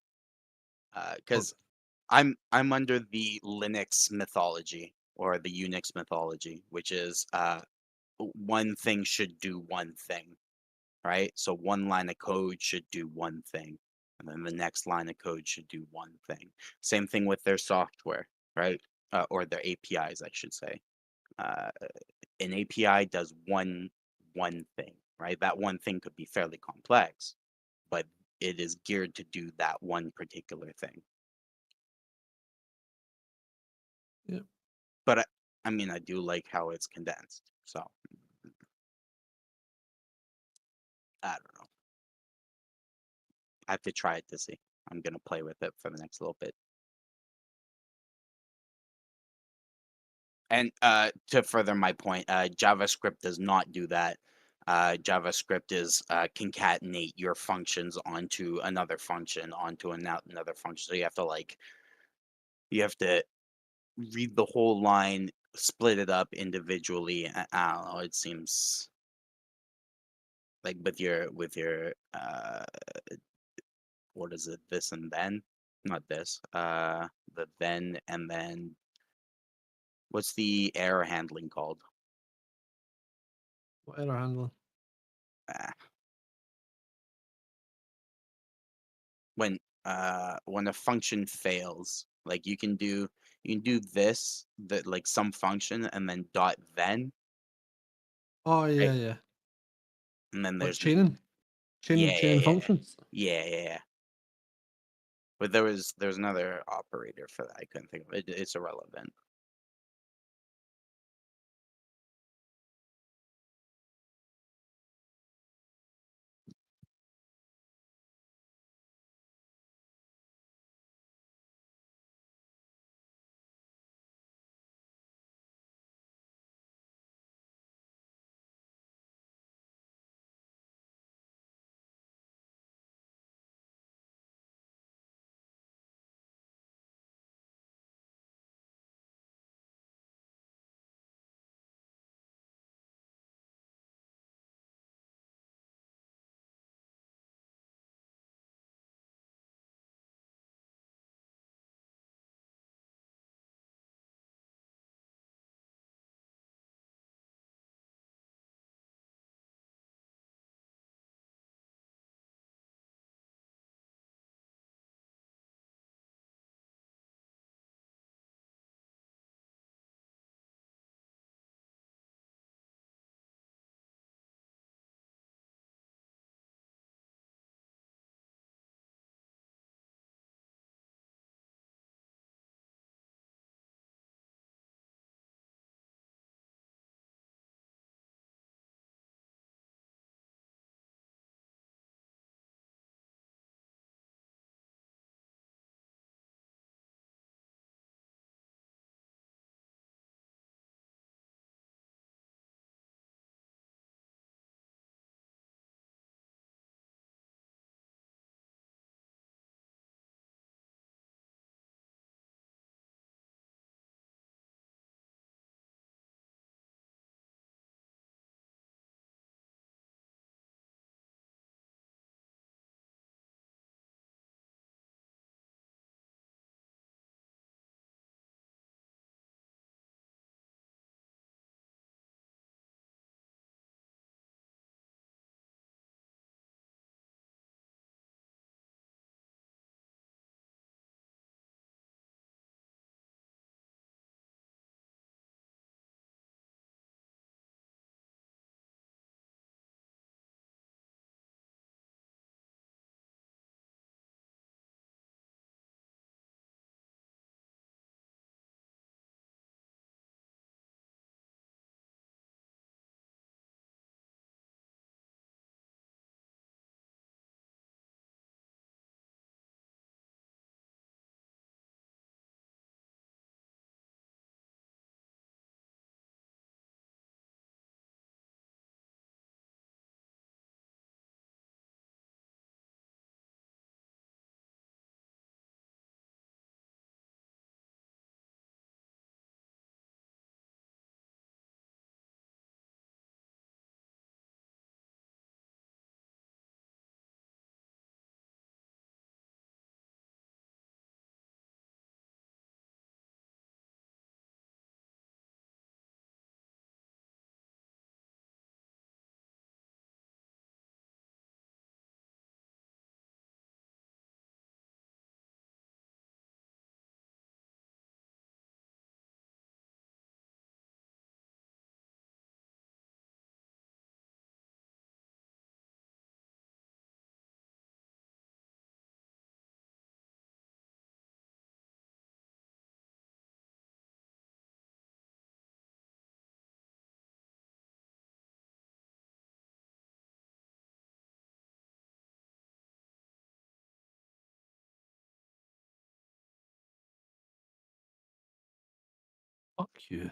Speaker 5: Because I'm under the Linux mythology or the Unix mythology, which is one thing should do one thing, right? So one line of code should do one thing, and then the next line of code should do one thing. Same thing with their software, right? Or their APIs, I should say. An API does one thing, right? That one thing could be fairly complex, but it is geared to do that one particular thing.
Speaker 7: Yep.
Speaker 5: But I mean, I do like how it's condensed. So I don't know. I have to try it to see. I'm gonna play with it for the next little bit. And to further my point, JavaScript does not do that. JavaScript is concatenate your functions onto another function, onto another function. So you have to read the whole line, split it up individually. I don't know. It seems like with your what is it? This and then, not this. The then and then. What's the error handling called?
Speaker 7: What error handling?
Speaker 5: When a function fails, like you can do this, that like some function and then dot then,
Speaker 7: Oh, yeah,
Speaker 5: right?
Speaker 7: yeah.
Speaker 5: And then
Speaker 7: What,
Speaker 5: there's
Speaker 7: chaining? Chaining functions?
Speaker 5: yeah. But there's another operator for that. I couldn't think of it. It's irrelevant.
Speaker 7: you.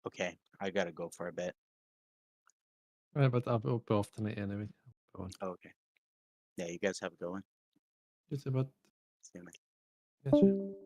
Speaker 5: Okay, I gotta go for a bit.
Speaker 7: Right, but I'll be off tonight anyway. Go on.
Speaker 5: Oh, okay. Yeah, you guys have a good one.
Speaker 7: Just about.
Speaker 5: See you, mate.
Speaker 7: Yes, sure.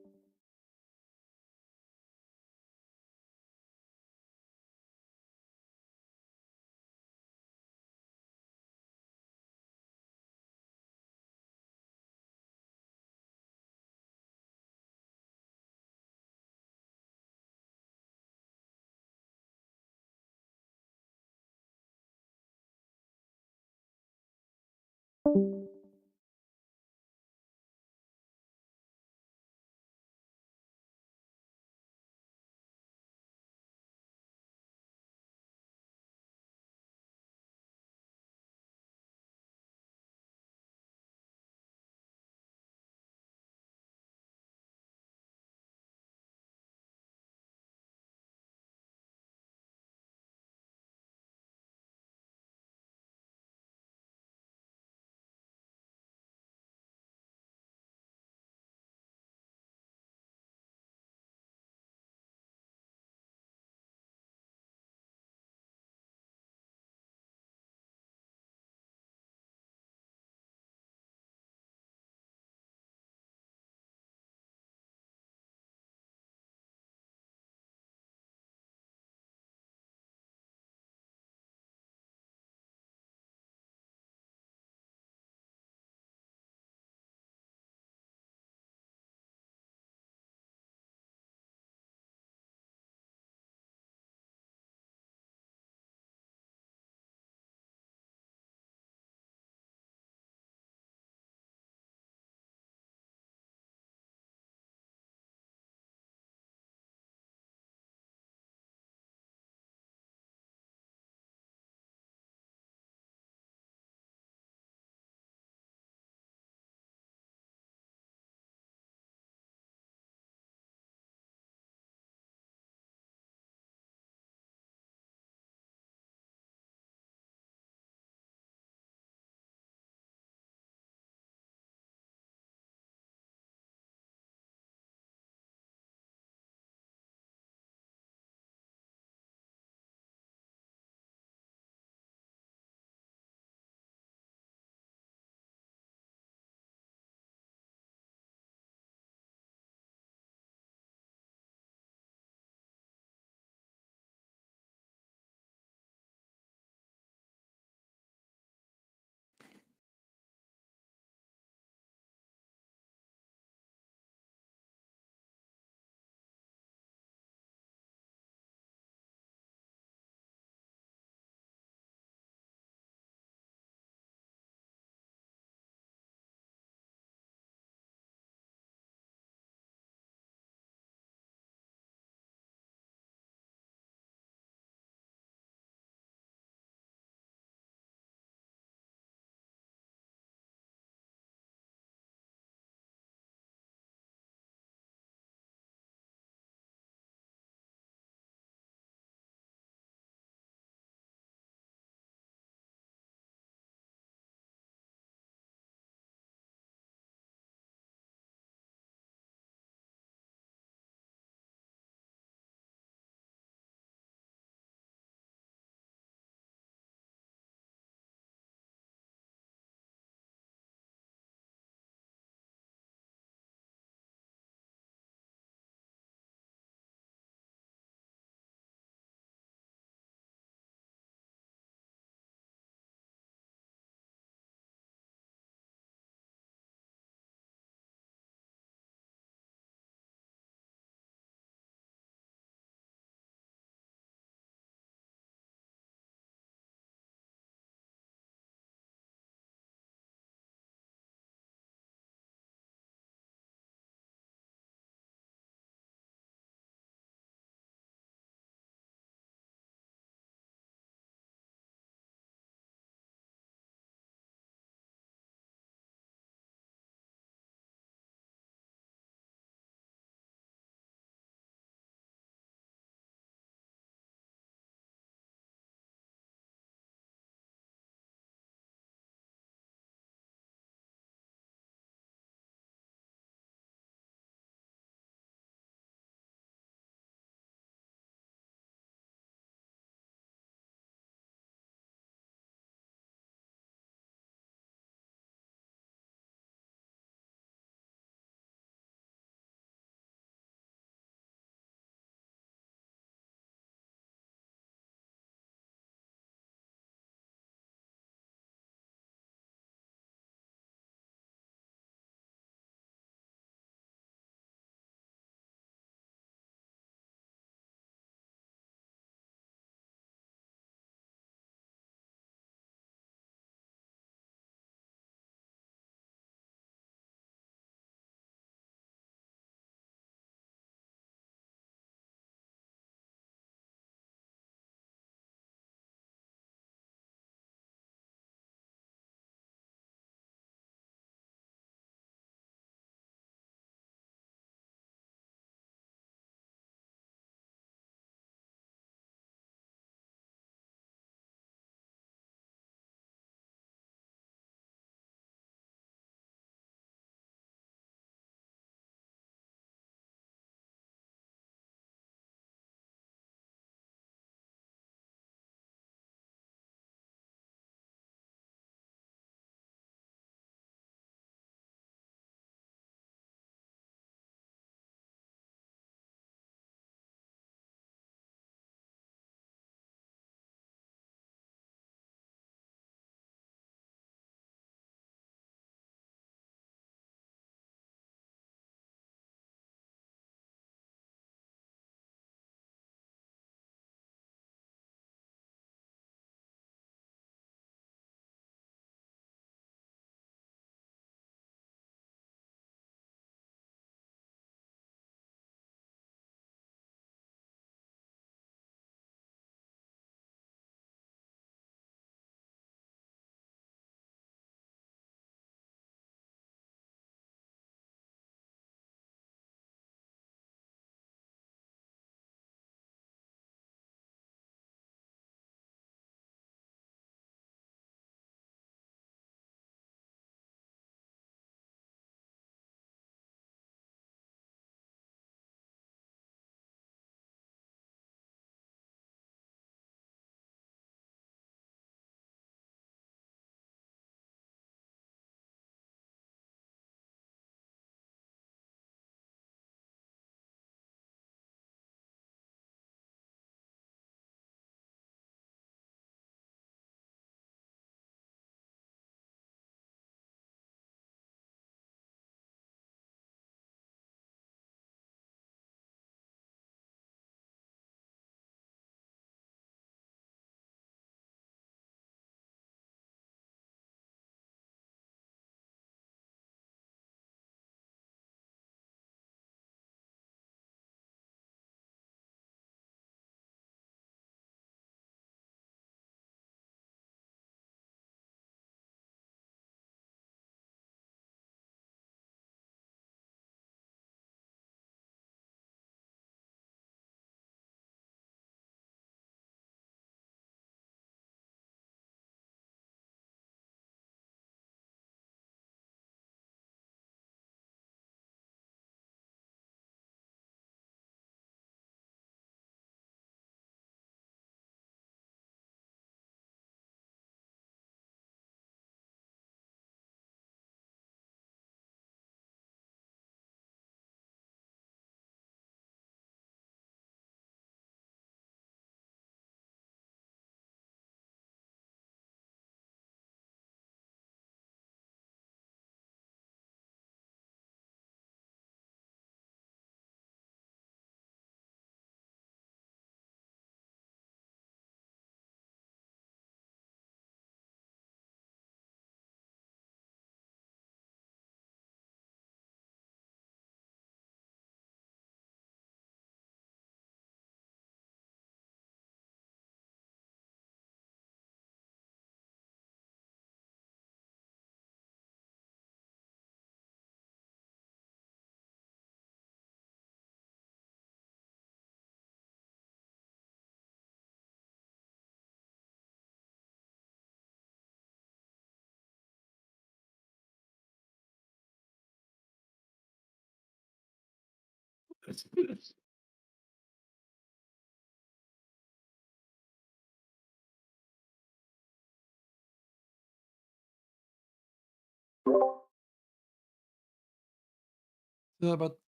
Speaker 7: Yeah, but